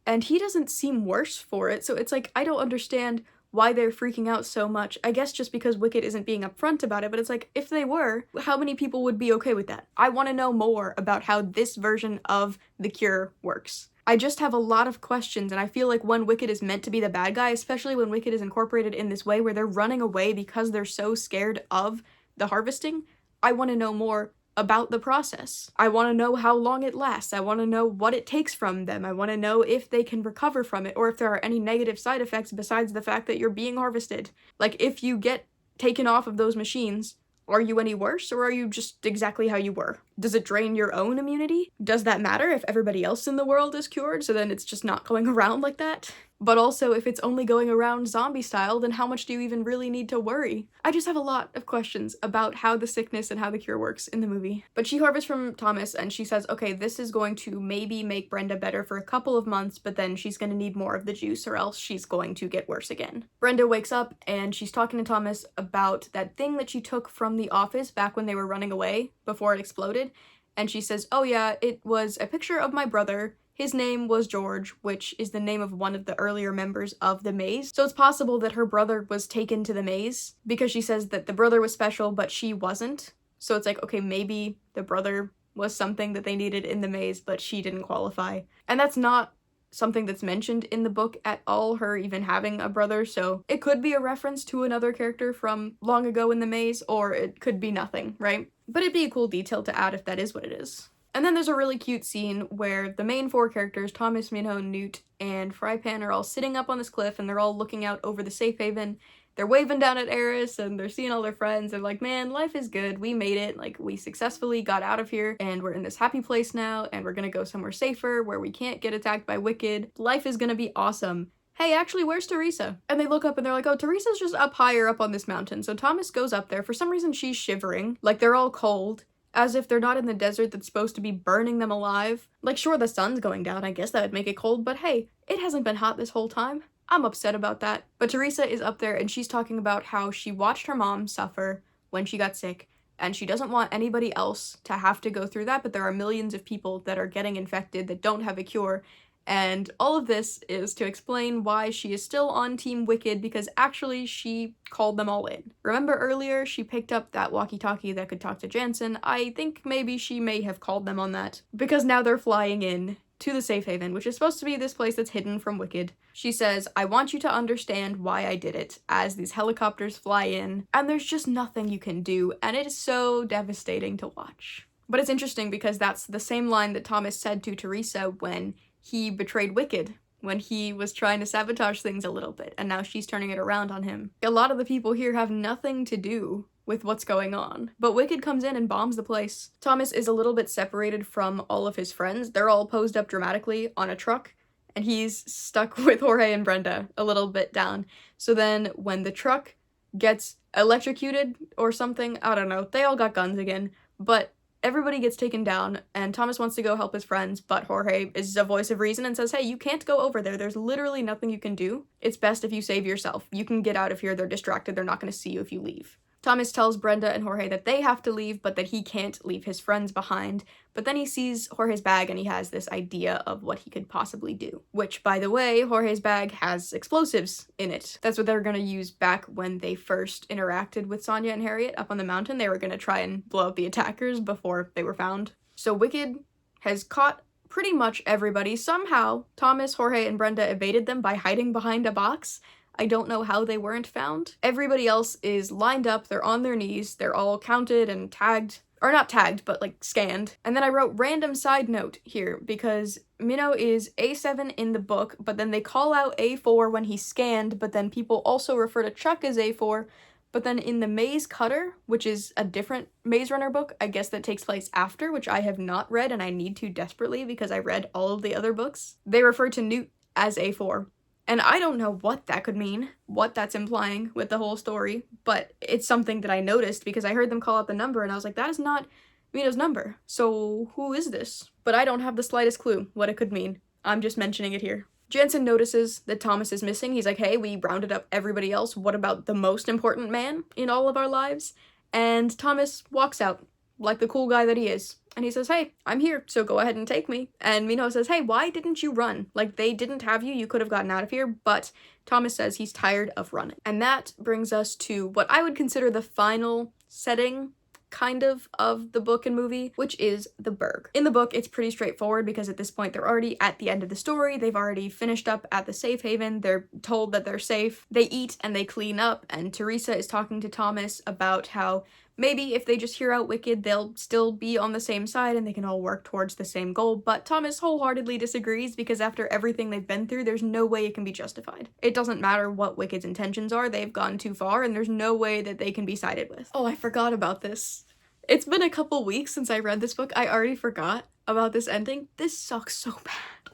Speaker 1: And he doesn't seem worse for it, so it's like, I don't understand why they're freaking out so much. I guess just because Wicked isn't being upfront about it, but it's like, if they were, how many people would be okay with that? I want to know more about how this version of the cure works. I just have a lot of questions, and I feel like when Wicked is meant to be the bad guy, especially when Wicked is incorporated in this way where they're running away because they're so scared of the harvesting, I want to know more about the process. I want to know how long it lasts. I want to know what it takes from them. I want to know if they can recover from it or if there are any negative side effects besides the fact that you're being harvested. Like, if you get taken off of those machines, are you any worse or are you just exactly how you were? Does it drain your own immunity? Does that matter if everybody else in the world is cured, so then it's just not going around like that? But also, if it's only going around zombie style, then how much do you even really need to worry? I just have a lot of questions about how the sickness and how the cure works in the movie. But she harvests from Thomas and she says, okay, this is going to maybe make Brenda better for a couple of months, but then she's going to need more of the juice or else she's going to get worse again. Brenda wakes up and she's talking to Thomas about that thing that she took from the office back when they were running away before it exploded. And she says, oh yeah, it was a picture of my brother. His name was George, which is the name of one of the earlier members of the maze. So it's possible that her brother was taken to the maze because she says that the brother was special, but she wasn't. So it's like, okay, maybe the brother was something that they needed in the maze, but she didn't qualify. And that's not something that's mentioned in the book at all, her even having a brother, so it could be a reference to another character from long ago in the maze, or it could be nothing, right? But it'd be a cool detail to add if that is what it is. And then there's a really cute scene where the main four characters, Thomas, Minho, Newt, and Frypan, are all sitting up on this cliff and they're all looking out over the safe haven. They're waving down at Eris and they're seeing all their friends. They're like, man, life is good. We made it. Like, we successfully got out of here and we're in this happy place now and we're gonna go somewhere safer where we can't get attacked by Wicked. Life is gonna be awesome. Hey, actually, where's Teresa? And they look up and they're like, oh, Teresa's just up higher up on this mountain. So Thomas goes up there. For some reason, she's shivering. Like, they're all cold. As if they're not in the desert that's supposed to be burning them alive. Like, sure, the sun's going down, I guess that would make it cold, but hey, it hasn't been hot this whole time. I'm upset about that. But Teresa is up there and she's talking about how she watched her mom suffer when she got sick, and she doesn't want anybody else to have to go through that, but there are millions of people that are getting infected that don't have a cure. And all of this is to explain why she is still on Team Wicked, because actually she called them all in. Remember earlier she picked up that walkie-talkie that could talk to Jansen? I think maybe she may have called them on that, because now they're flying in to the safe haven, which is supposed to be this place that's hidden from Wicked. She says, I want you to understand why I did it, as these helicopters fly in, and there's just nothing you can do, and it is so devastating to watch. But it's interesting because that's the same line that Thomas said to Teresa when he betrayed Wicked, when he was trying to sabotage things a little bit, and now she's turning it around on him. A lot of the people here have nothing to do with what's going on, but Wicked comes in and bombs the place. Thomas is a little bit separated from all of his friends. They're all posed up dramatically on a truck, and he's stuck with Jorge and Brenda a little bit down. So then when the truck gets electrocuted or something, I don't know, they all got guns again, but everybody gets taken down, and Thomas wants to go help his friends, but Jorge is a voice of reason and says, hey, you can't go over there. There's literally nothing you can do. It's best if you save yourself. You can get out of here. They're distracted. They're not going to see you if you leave. Thomas tells Brenda and Jorge that they have to leave, but that he can't leave his friends behind. But then he sees Jorge's bag and he has this idea of what he could possibly do. Which, by the way, Jorge's bag has explosives in it. That's what they're gonna use back when they first interacted with Sonia and Harriet up on the mountain. They were gonna try and blow up the attackers before they were found. So Wicked has caught pretty much everybody. Somehow, Thomas, Jorge, and Brenda evaded them by hiding behind a box. I don't know how they weren't found. Everybody else is lined up, they're on their knees, they're all counted and tagged, or not tagged, but like scanned. And then I wrote random side note here, because Minho is A7 in the book, but then they call out A4 when he's scanned, but then people also refer to Chuck as A4, but then in the Maze Cutter, which is a different Maze Runner book, I guess that takes place after, which I have not read and I need to desperately because I read all of the other books, they refer to Newt as A4. And I don't know what that could mean, what that's implying with the whole story, but it's something that I noticed because I heard them call out the number and I was like, that is not Mino's number. So who is this? But I don't have the slightest clue what it could mean. I'm just mentioning it here. Jansen notices that Thomas is missing. He's like, hey, we rounded up everybody else. What about the most important man in all of our lives? And Thomas walks out like the cool guy that he is. And he says, hey, I'm here, so go ahead and take me. And Mino says, hey, why didn't you run? Like, they didn't have you, you could have gotten out of here, but Thomas says he's tired of running. And that brings us to what I would consider the final setting, kind of the book and movie, which is the Berg. In the book, it's pretty straightforward because at this point they're already at the end of the story, they've already finished up at the safe haven, they're told that they're safe, they eat and they clean up, and Teresa is talking to Thomas about how maybe if they just hear out Wicked, they'll still be on the same side and they can all work towards the same goal, but Thomas wholeheartedly disagrees because after everything they've been through, there's no way it can be justified. It doesn't matter what Wicked's intentions are, they've gone too far and there's no way that they can be sided with. Oh, I forgot about this. It's been a couple weeks since I read this book. I already forgot about this ending. This sucks so bad.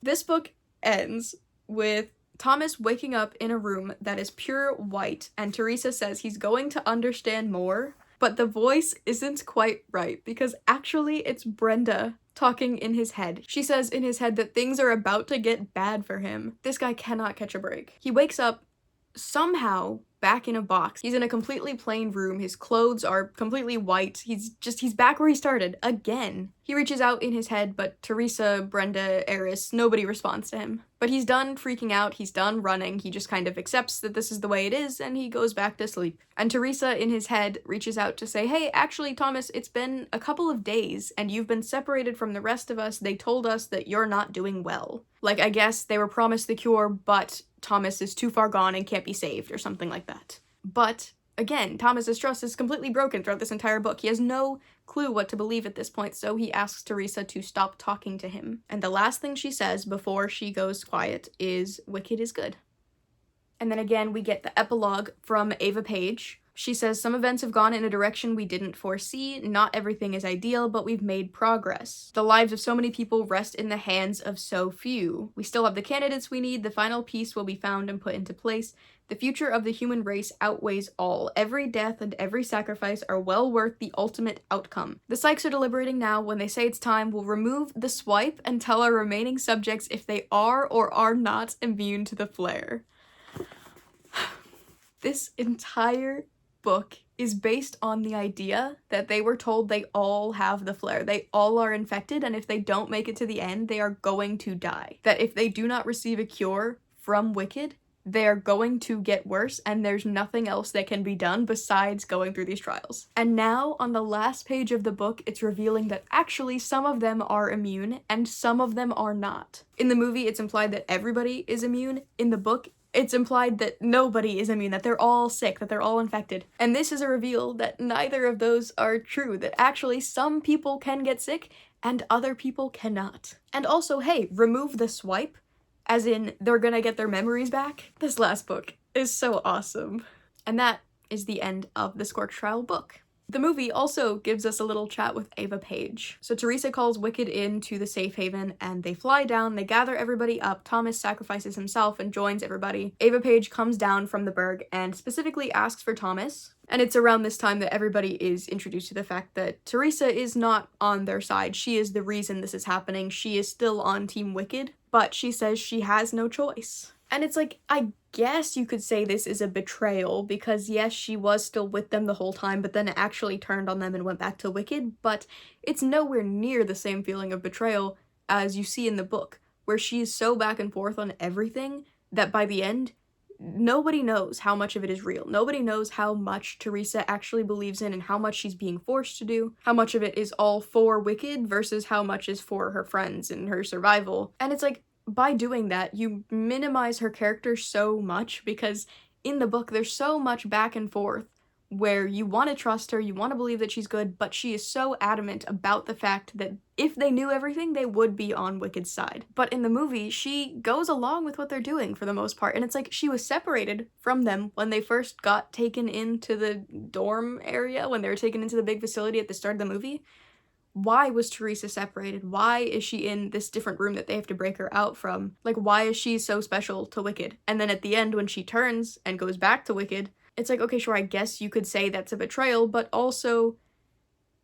Speaker 1: This book ends with Thomas waking up in a room that is pure white, and Teresa says he's going to understand more, but the voice isn't quite right because actually it's Brenda talking in his head. She says in his head that things are about to get bad for him. This guy cannot catch a break. He wakes up somehow back in a box. He's in a completely plain room. His clothes are completely white. He's back where he started again. He reaches out in his head, but Teresa, Brenda, Eris, nobody responds to him. But he's done freaking out. He's done running. He just kind of accepts that this is the way it is and he goes back to sleep. And Teresa in his head reaches out to say, hey, actually, Thomas, it's been a couple of days and you've been separated from the rest of us. They told us that you're not doing well. Like, I guess they were promised the cure, but Thomas is too far gone and can't be saved or something like that. But again, Thomas's trust is completely broken throughout this entire book. He has no clue what to believe at this point, so he asks Teresa to stop talking to him. And the last thing she says before she goes quiet is, Wicked is good. And then again, we get the epilogue from Ava Page. She says, some events have gone in a direction we didn't foresee. Not everything is ideal, but we've made progress. The lives of so many people rest in the hands of so few. We still have the candidates we need. The final piece will be found and put into place. The future of the human race outweighs all. Every death and every sacrifice are well worth the ultimate outcome. The psychs are deliberating now. When they say it's time, we'll remove the swipe and tell our remaining subjects if they are or are not immune to the flare. This entire book is based on the idea that they were told they all have the flare. They all are infected, and if they don't make it to the end, they are going to die. That if they do not receive a cure from Wicked, they are going to get worse, and there's nothing else that can be done besides going through these trials. And now, on the last page of the book, it's revealing that actually some of them are immune, and some of them are not. In the movie, it's implied that everybody is immune. In the book, it's implied that nobody is immune, that they're all sick, that they're all infected. And this is a reveal that neither of those are true, that actually some people can get sick and other people cannot. And also, hey, remove the swipe, as in they're gonna get their memories back. This last book is so awesome. And that is the end of the Scorch trial book. The movie also gives us a little chat with Ava Page. So Teresa calls Wicked into the safe haven and they fly down, they gather everybody up, Thomas sacrifices himself and joins everybody. Ava Page comes down from the Berg and specifically asks for Thomas. And it's around this time that everybody is introduced to the fact that Teresa is not on their side. She is the reason this is happening. She is still on Team Wicked, but she says she has no choice. And it's like, I guess you could say this is a betrayal, because yes, she was still with them the whole time, but then actually turned on them and went back to Wicked, but it's nowhere near the same feeling of betrayal as you see in the book, where she is so back and forth on everything that by the end, nobody knows how much of it is real. Nobody knows how much Teresa actually believes in and how much she's being forced to do, how much of it is all for Wicked versus how much is for her friends and her survival. And it's like, by doing that, you minimize her character so much, because in the book there's so much back and forth where you want to trust her, you want to believe that she's good, but she is so adamant about the fact that if they knew everything, they would be on Wicked's side. But in the movie, she goes along with what they're doing for the most part, and it's like she was separated from them when they first got taken into the dorm area, when they were taken into the big facility at the start of the movie. why was Teresa separated? Why is she in this different room that they have to break her out from? Like, why is she so special to Wicked? And then at the end, when she turns and goes back to Wicked, it's like, okay, sure, I guess you could say that's a betrayal, but also,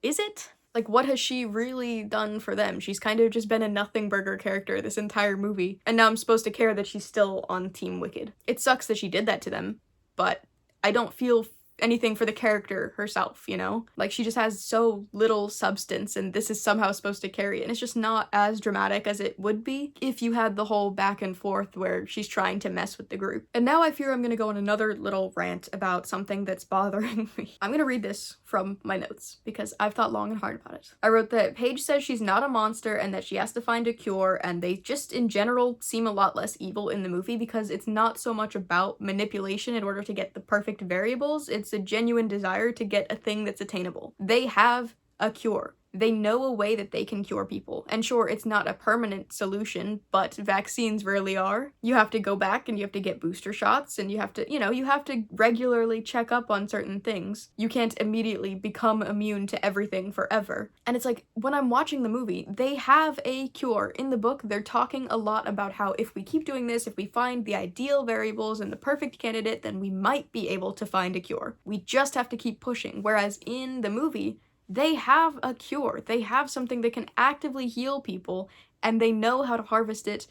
Speaker 1: is it? Like, what has she really done for them? She's kind of just been a nothing burger character this entire movie, and now I'm supposed to care that she's still on Team Wicked. It sucks that she did that to them, but I don't feel anything for the character herself, you know? Like, she just has so little substance, and this is somehow supposed to carry it, and it's just not as dramatic as it would be if you had the whole back and forth where she's trying to mess with the group. And now I fear I'm gonna go on another little rant about something that's bothering me. I'm gonna read this from my notes because I've thought long and hard about it. I wrote that Paige says she's not a monster and that she has to find a cure, and they just in general seem a lot less evil in the movie because it's not so much about manipulation in order to get the perfect variables, it's a genuine desire to get a thing that's attainable. They have a cure. They know a way that they can cure people. And sure, it's not a permanent solution, but vaccines rarely are. You have to go back and you have to get booster shots, and you have to, you have to regularly check up on certain things. You can't immediately become immune to everything forever. And it's like, when I'm watching the movie, they have a cure. In the book, they're talking a lot about how if we keep doing this, if we find the ideal variables and the perfect candidate, then we might be able to find a cure. We just have to keep pushing. Whereas in the movie, they have a cure. They have something that can actively heal people, and they know how to harvest it.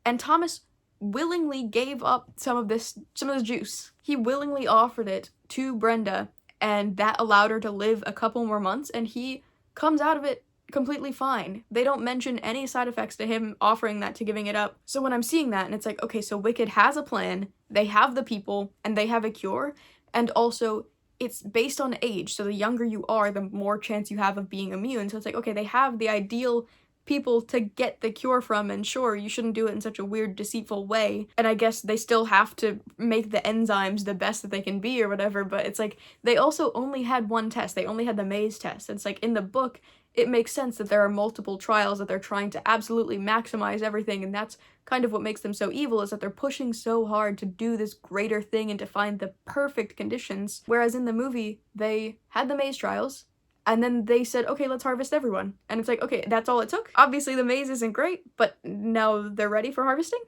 Speaker 1: And Thomas willingly gave up some of this juice. He willingly offered it to Brenda, and that allowed her to live a couple more months, and he comes out of it completely fine. They don't mention any side effects to him offering that to giving it up. So when I'm seeing that, and it's like, okay, so Wicked has a plan, they have the people, and they have a cure, and also it's based on age, so the younger you are, the more chance you have of being immune. So it's like, okay, they have the ideal people to get the cure from, and sure, you shouldn't do it in such a weird, deceitful way, and I guess they still have to make the enzymes the best that they can be or whatever, but it's like, they also only had one test. They only had the maze test. It's like, in the book, it makes sense that there are multiple trials, that they're trying to absolutely maximize everything, and that's kind of what makes them so evil, is that they're pushing so hard to do this greater thing and to find the perfect conditions, whereas in the movie, they had the maze trials, and then they said, okay, let's harvest everyone. And it's like, okay, that's all it took? Obviously the maze isn't great, but now they're ready for harvesting?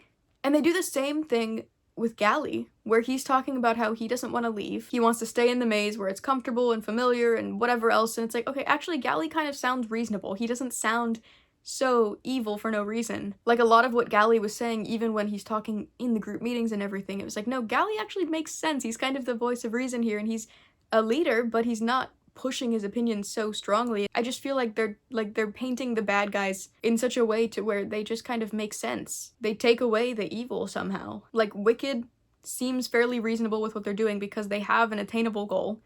Speaker 1: And they do the same thing with Gally, where he's talking about how he doesn't want to leave. He wants to stay in the maze where it's comfortable and familiar and whatever else, and it's like, okay, actually Gally kind of sounds reasonable. He doesn't sound so evil for no reason. Like, a lot of what Gally was saying, even when he's talking in the group meetings and everything, it was like, no, Gally actually makes sense. He's kind of the voice of reason here, and he's a leader, but he's not pushing his opinions so strongly. I just feel like they're painting the bad guys in such a way to where they just kind of make sense. They take away the evil somehow. Like, Wicked seems fairly reasonable with what they're doing because they have an attainable goal.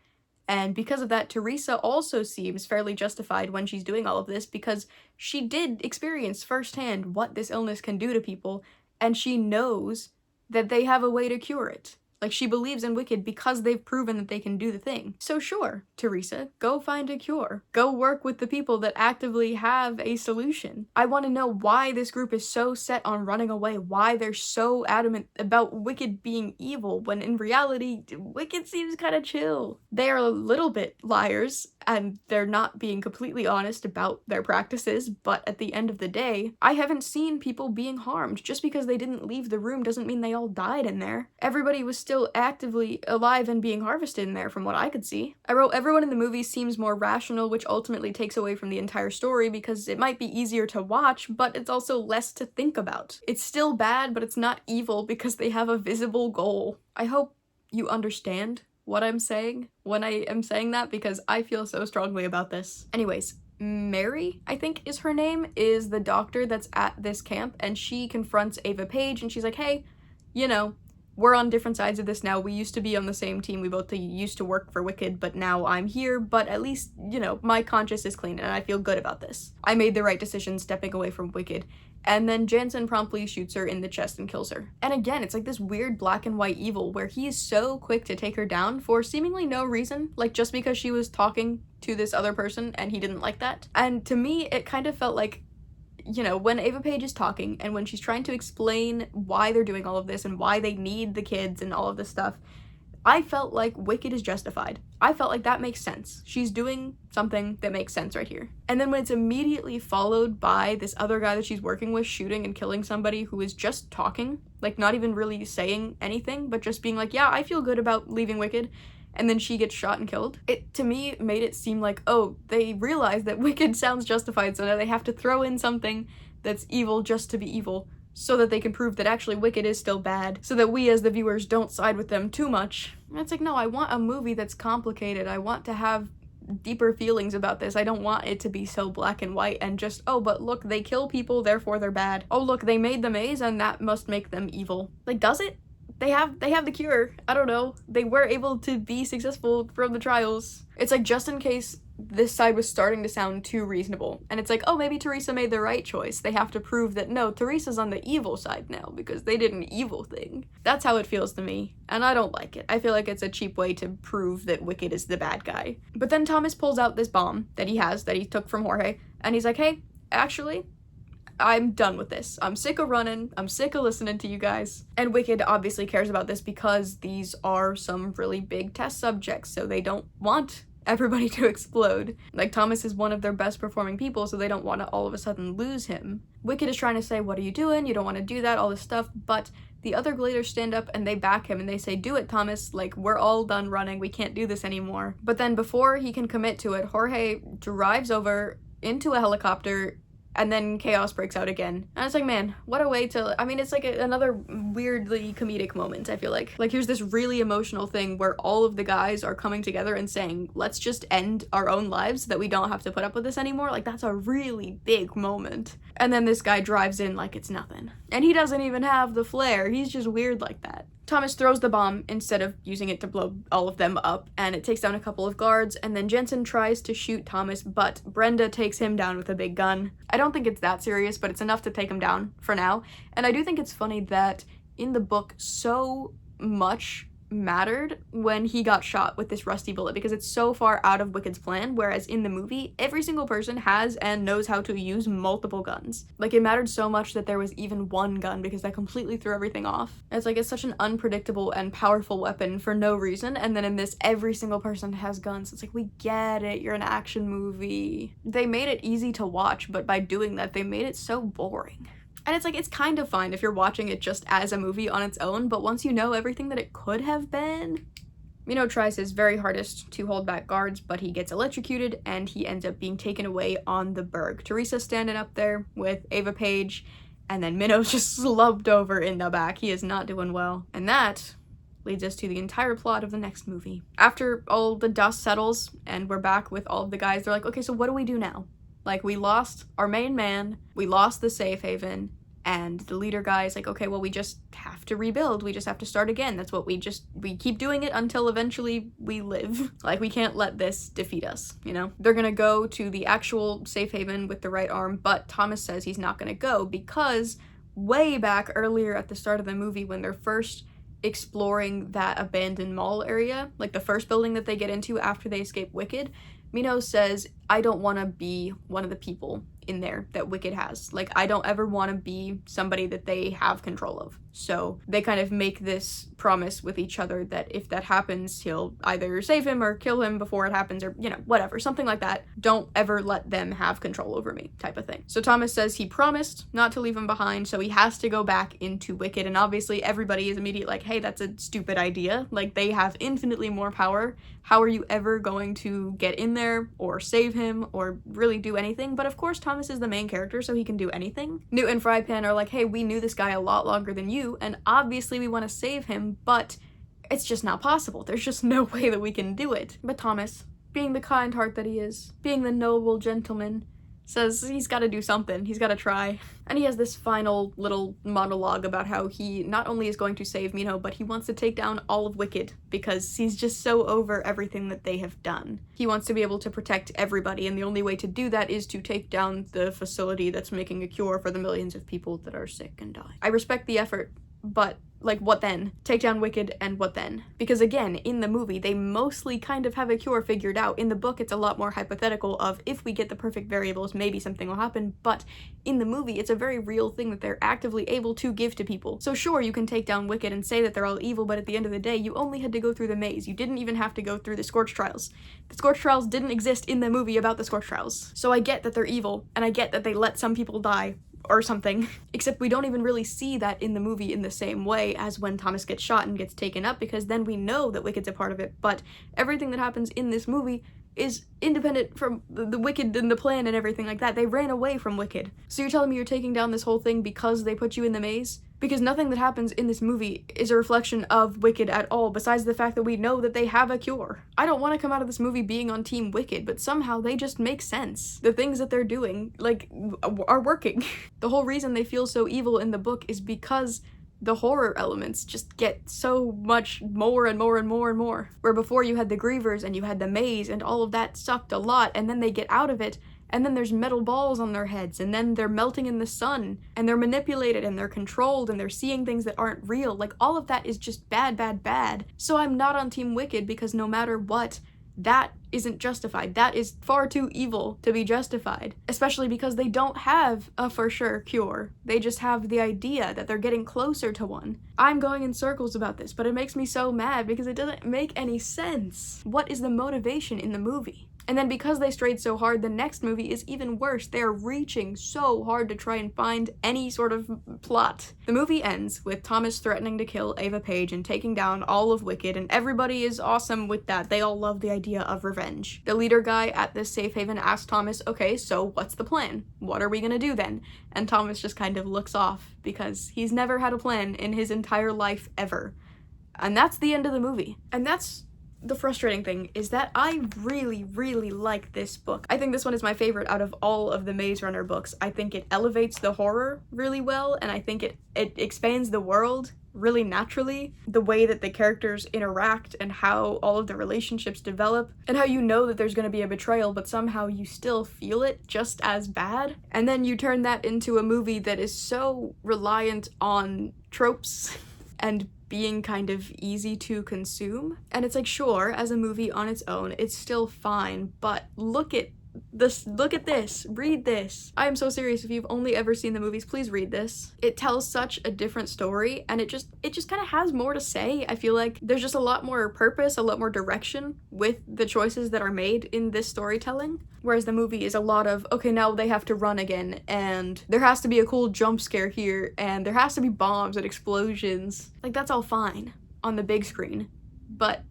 Speaker 1: And because of that, Teresa also seems fairly justified when she's doing all of this because she did experience firsthand what this illness can do to people, and she knows that they have a way to cure it. Like, she believes in Wicked because they've proven that they can do the thing. So sure, Teresa, go find a cure. Go work with the people that actively have a solution. I want to know why this group is so set on running away, why they're so adamant about Wicked being evil, when in reality, Wicked seems kind of chill. They are a little bit liars, and they're not being completely honest about their practices, but at the end of the day, I haven't seen people being harmed. Just because they didn't leave the room doesn't mean they all died in there. Everybody was still actively alive and being harvested in there from what I could see. I wrote, everyone in the movie seems more rational, which ultimately takes away from the entire story because it might be easier to watch, but it's also less to think about. It's still bad, but it's not evil because they have a visible goal. I hope you understand what I'm saying when I am saying that, because I feel so strongly about this. Anyways, Mary, I think is her name, is the doctor that's at this camp, and she confronts Ava Page, and she's like, hey, you know, we're on different sides of this now. We used to be on the same team. We both used to work for Wicked, but now I'm here. But at least, you know, my conscience is clean and I feel good about this. I made the right decision stepping away from Wicked. And then Jansen promptly shoots her in the chest and kills her. And again, it's like this weird black and white evil where he is so quick to take her down for seemingly no reason. Like, just because she was talking to this other person and he didn't like that. And to me, it kind of felt like, you know, when Ava Page is talking and when she's trying to explain why they're doing all of this and why they need the kids and all of this stuff, I felt like Wicked is justified. I felt like that makes sense. She's doing something that makes sense right here. And then when it's immediately followed by this other guy that she's working with shooting and killing somebody who is just talking, like not even really saying anything, but just being like, yeah, I feel good about leaving Wicked, and then she gets shot and killed. It, to me, made it seem like, oh, they realize that Wicked sounds justified, so now they have to throw in something that's evil just to be evil, so that they can prove that actually Wicked is still bad, so that we as the viewers don't side with them too much. And it's like, no, I want a movie that's complicated. I want to have deeper feelings about this. I don't want it to be so black and white and just, oh, but look, they kill people, therefore they're bad. Oh, look, they made the maze and that must make them evil. Like, does it? They have the cure. I don't know. They were able to be successful from the trials. It's like, just in case this side was starting to sound too reasonable. And it's like, oh, maybe Teresa made the right choice. They have to prove that, no, Teresa's on the evil side now because they did an evil thing. That's how it feels to me, and I don't like it. I feel like it's a cheap way to prove that Wicked is the bad guy. But then Thomas pulls out this bomb that he took from Jorge, and he's like, hey, actually, I'm done with this. I'm sick of running. I'm sick of listening to you guys. And Wicked obviously cares about this because these are some really big test subjects, so they don't want everybody to explode. Like, Thomas is one of their best performing people, so they don't want to all of a sudden lose him. Wicked is trying to say, what are you doing? You don't want to do that, all this stuff, but the other Gladers stand up and they back him and they say, do it, Thomas. Like, we're all done running. We can't do this anymore. But then before he can commit to it, Jorge drives over into a helicopter, and then chaos breaks out again. And it's like, man, what a way to, I mean, it's like another weirdly comedic moment, I feel like. Like, here's this really emotional thing where all of the guys are coming together and saying, let's just end our own lives so that we don't have to put up with this anymore. Like, that's a really big moment. And then this guy drives in like it's nothing. And he doesn't even have the flare. He's just weird like that. Thomas throws the bomb instead of using it to blow all of them up, and it takes down a couple of guards, and then Jensen tries to shoot Thomas, but Brenda takes him down with a big gun. I don't think it's that serious, but it's enough to take him down for now. And I do think it's funny that in the book, so much mattered when he got shot with this rusty bullet because it's so far out of Wicked's plan, whereas in the movie, every single person has and knows how to use multiple guns. Like, it mattered so much that there was even one gun because that completely threw everything off. And it's like, it's such an unpredictable and powerful weapon for no reason, and then in this, every single person has guns. It's like, we get it, you're an action movie. They made it easy to watch, but by doing that, they made it so boring. And it's like, it's kind of fine if you're watching it just as a movie on its own, but once you know everything that it could have been... Mino tries his very hardest to hold back guards, but he gets electrocuted, and he ends up being taken away on the Berg. Teresa's standing up there with Ava Page, and then Minno's just slumped over in the back. He is not doing well. And that leads us to the entire plot of the next movie. After all the dust settles, and we're back with all of the guys, they're like, okay, so what do we do now? Like, we lost our main man, we lost the safe haven, and the leader guy is like, okay, well, we just have to rebuild. We just have to start again. That's what we keep doing it until eventually we live. Like, we can't let this defeat us, you know? They're gonna go to the actual safe haven with the right arm, but Thomas says he's not gonna go because way back earlier at the start of the movie when they're first exploring that abandoned mall area, like the first building that they get into after they escape Wicked, Mino says, I don't want to be one of the people in there that Wicked has. Like, I don't ever want to be somebody that they have control of. So they kind of make this promise with each other that if that happens, he'll either save him or kill him before it happens, or, you know, whatever, something like that. Don't ever let them have control over me, type of thing. So Thomas says he promised not to leave him behind, so he has to go back into Wicked, and obviously everybody is immediately like, hey, that's a stupid idea. Like, they have infinitely more power. How are you ever going to get in there or save him or really do anything? But of course, Thomas is the main character, so he can do anything. Newt and Frypan are like, hey, we knew this guy a lot longer than you, and obviously we want to save him, but it's just not possible. There's just no way that we can do it. But Thomas, being the kind heart that he is, being the noble gentleman, says he's got to do something. He's got to try. And he has this final little monologue about how he not only is going to save Mino, but he wants to take down all of Wicked because he's just so over everything that they have done. He wants to be able to protect everybody, and the only way to do that is to take down the facility that's making a cure for the millions of people that are sick and die. I respect the effort but like, what then? Take down Wicked, and what then? Because again, in the movie, they mostly kind of have a cure figured out. In the book, it's a lot more hypothetical of, if we get the perfect variables, maybe something will happen, but in the movie, it's a very real thing that they're actively able to give to people. So sure, you can take down Wicked and say that they're all evil, but at the end of the day, you only had to go through the maze. You didn't even have to go through the Scorch trials. The Scorch trials didn't exist in the movie about the Scorch trials. So I get that they're evil, and I get that they let some people die, or something, except we don't even really see that in the movie in the same way as when Thomas gets shot and gets taken up, because then we know that Wicked's a part of it, but everything that happens in this movie is independent from the Wicked and the plan and everything like that. They ran away from Wicked. So you're telling me you're taking down this whole thing because they put you in the maze? Because nothing that happens in this movie is a reflection of Wicked at all, besides the fact that we know that they have a cure. I don't want to come out of this movie being on Team Wicked, but somehow they just make sense. The things that they're doing, like, are working. The whole reason they feel so evil in the book is because the horror elements just get so much more and more and more and more. Where before you had the grievers and you had the maze and all of that sucked a lot, and then they get out of it, and then there's metal balls on their heads, and then they're melting in the sun, and they're manipulated, and they're controlled, and they're seeing things that aren't real. Like, all of that is just bad, bad, bad. So I'm not on Team Wicked, because no matter what, that isn't justified. That is far too evil to be justified. Especially because they don't have a for sure cure. They just have the idea that they're getting closer to one. I'm going in circles about this, but it makes me so mad because it doesn't make any sense. What is the motivation in the movie? And then because they strayed so hard, the next movie is even worse. They're reaching so hard to try and find any sort of plot. The movie ends with Thomas threatening to kill Ava Page and taking down all of Wicked, and everybody is awesome with that. They all love the idea of revenge. The leader guy at this safe haven asks Thomas, okay, so what's the plan? What are we gonna do then? And Thomas just kind of looks off because he's never had a plan in his entire life ever. And that's the end of the movie. And that's the frustrating thing, is that I really, really like this book. I think this one is my favorite out of all of the Maze Runner books. I think it elevates the horror really well, and I think it expands the world really naturally. The way that the characters interact and how all of the relationships develop, and how you know that there's going to be a betrayal, but somehow you still feel it just as bad. And then you turn that into a movie that is so reliant on tropes and being kind of easy to consume. And it's like, sure, as a movie on its own, it's still fine, but look at this, read this. I am so serious. If you've only ever seen the movies, please read this. It tells such a different story, and it just kind of has more to say. I feel like there's just a lot more purpose, a lot more direction with the choices that are made in this storytelling. Whereas the movie is a lot of, okay, now they have to run again, and there has to be a cool jump scare here, and there has to be bombs and explosions. Like, that's all fine on the big screen, but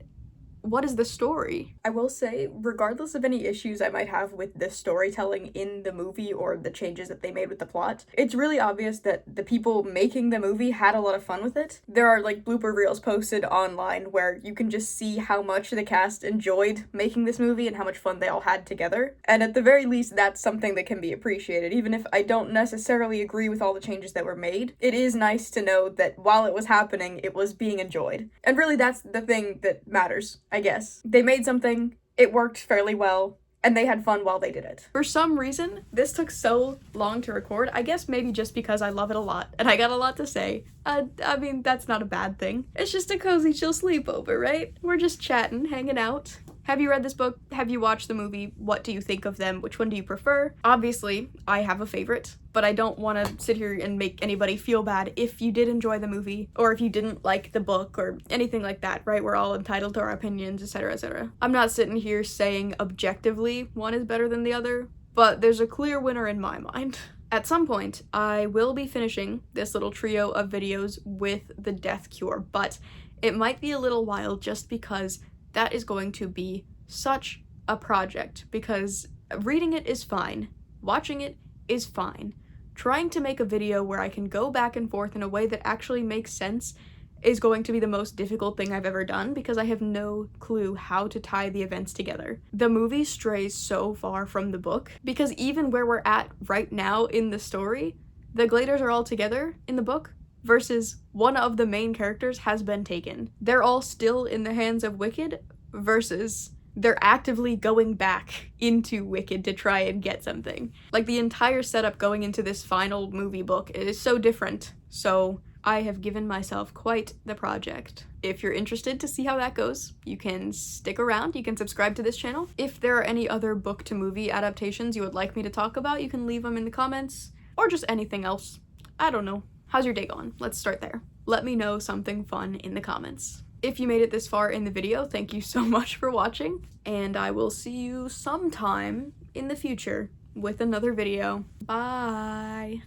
Speaker 1: what is the story? I will say, regardless of any issues I might have with the storytelling in the movie or the changes that they made with the plot, it's really obvious that the people making the movie had a lot of fun with it. There are like blooper reels posted online where you can just see how much the cast enjoyed making this movie and how much fun they all had together. And at the very least, that's something that can be appreciated. Even if I don't necessarily agree with all the changes that were made, it is nice to know that while it was happening, it was being enjoyed. And really, that's the thing that matters, I guess. They made something, it worked fairly well, and they had fun while they did it. For some reason, this took so long to record. I guess maybe just because I love it a lot, and I got a lot to say. I mean, that's not a bad thing. It's just a cozy, chill sleepover, right? We're just chatting, hanging out. Have you read this book? Have you watched the movie? What do you think of them? Which one do you prefer? Obviously, I have a favorite, but I don't want to sit here and make anybody feel bad if you did enjoy the movie, or if you didn't like the book, or anything like that, right? We're all entitled to our opinions, etc., etc. I'm not sitting here saying objectively one is better than the other, but there's a clear winner in my mind. At some point, I will be finishing this little trio of videos with the death cure, but it might be a little while just because that is going to be such a project, because reading it is fine, watching it is fine. Trying to make a video where I can go back and forth in a way that actually makes sense is going to be the most difficult thing I've ever done, because I have no clue how to tie the events together. The movie strays so far from the book, because even where we're at right now in the story, the Gladers are all together in the book, versus one of the main characters has been taken. They're all still in the hands of Wicked, versus they're actively going back into Wicked to try and get something. Like, the entire setup going into this final movie book is so different. So I have given myself quite the project. If you're interested to see how that goes, you can stick around, you can subscribe to this channel. If there are any other book to movie adaptations you would like me to talk about, you can leave them in the comments, or just anything else. I don't know. How's your day going? Let's start there. Let me know something fun in the comments. If you made it this far in the video, thank you so much for watching, and I will see you sometime in the future with another video. Bye!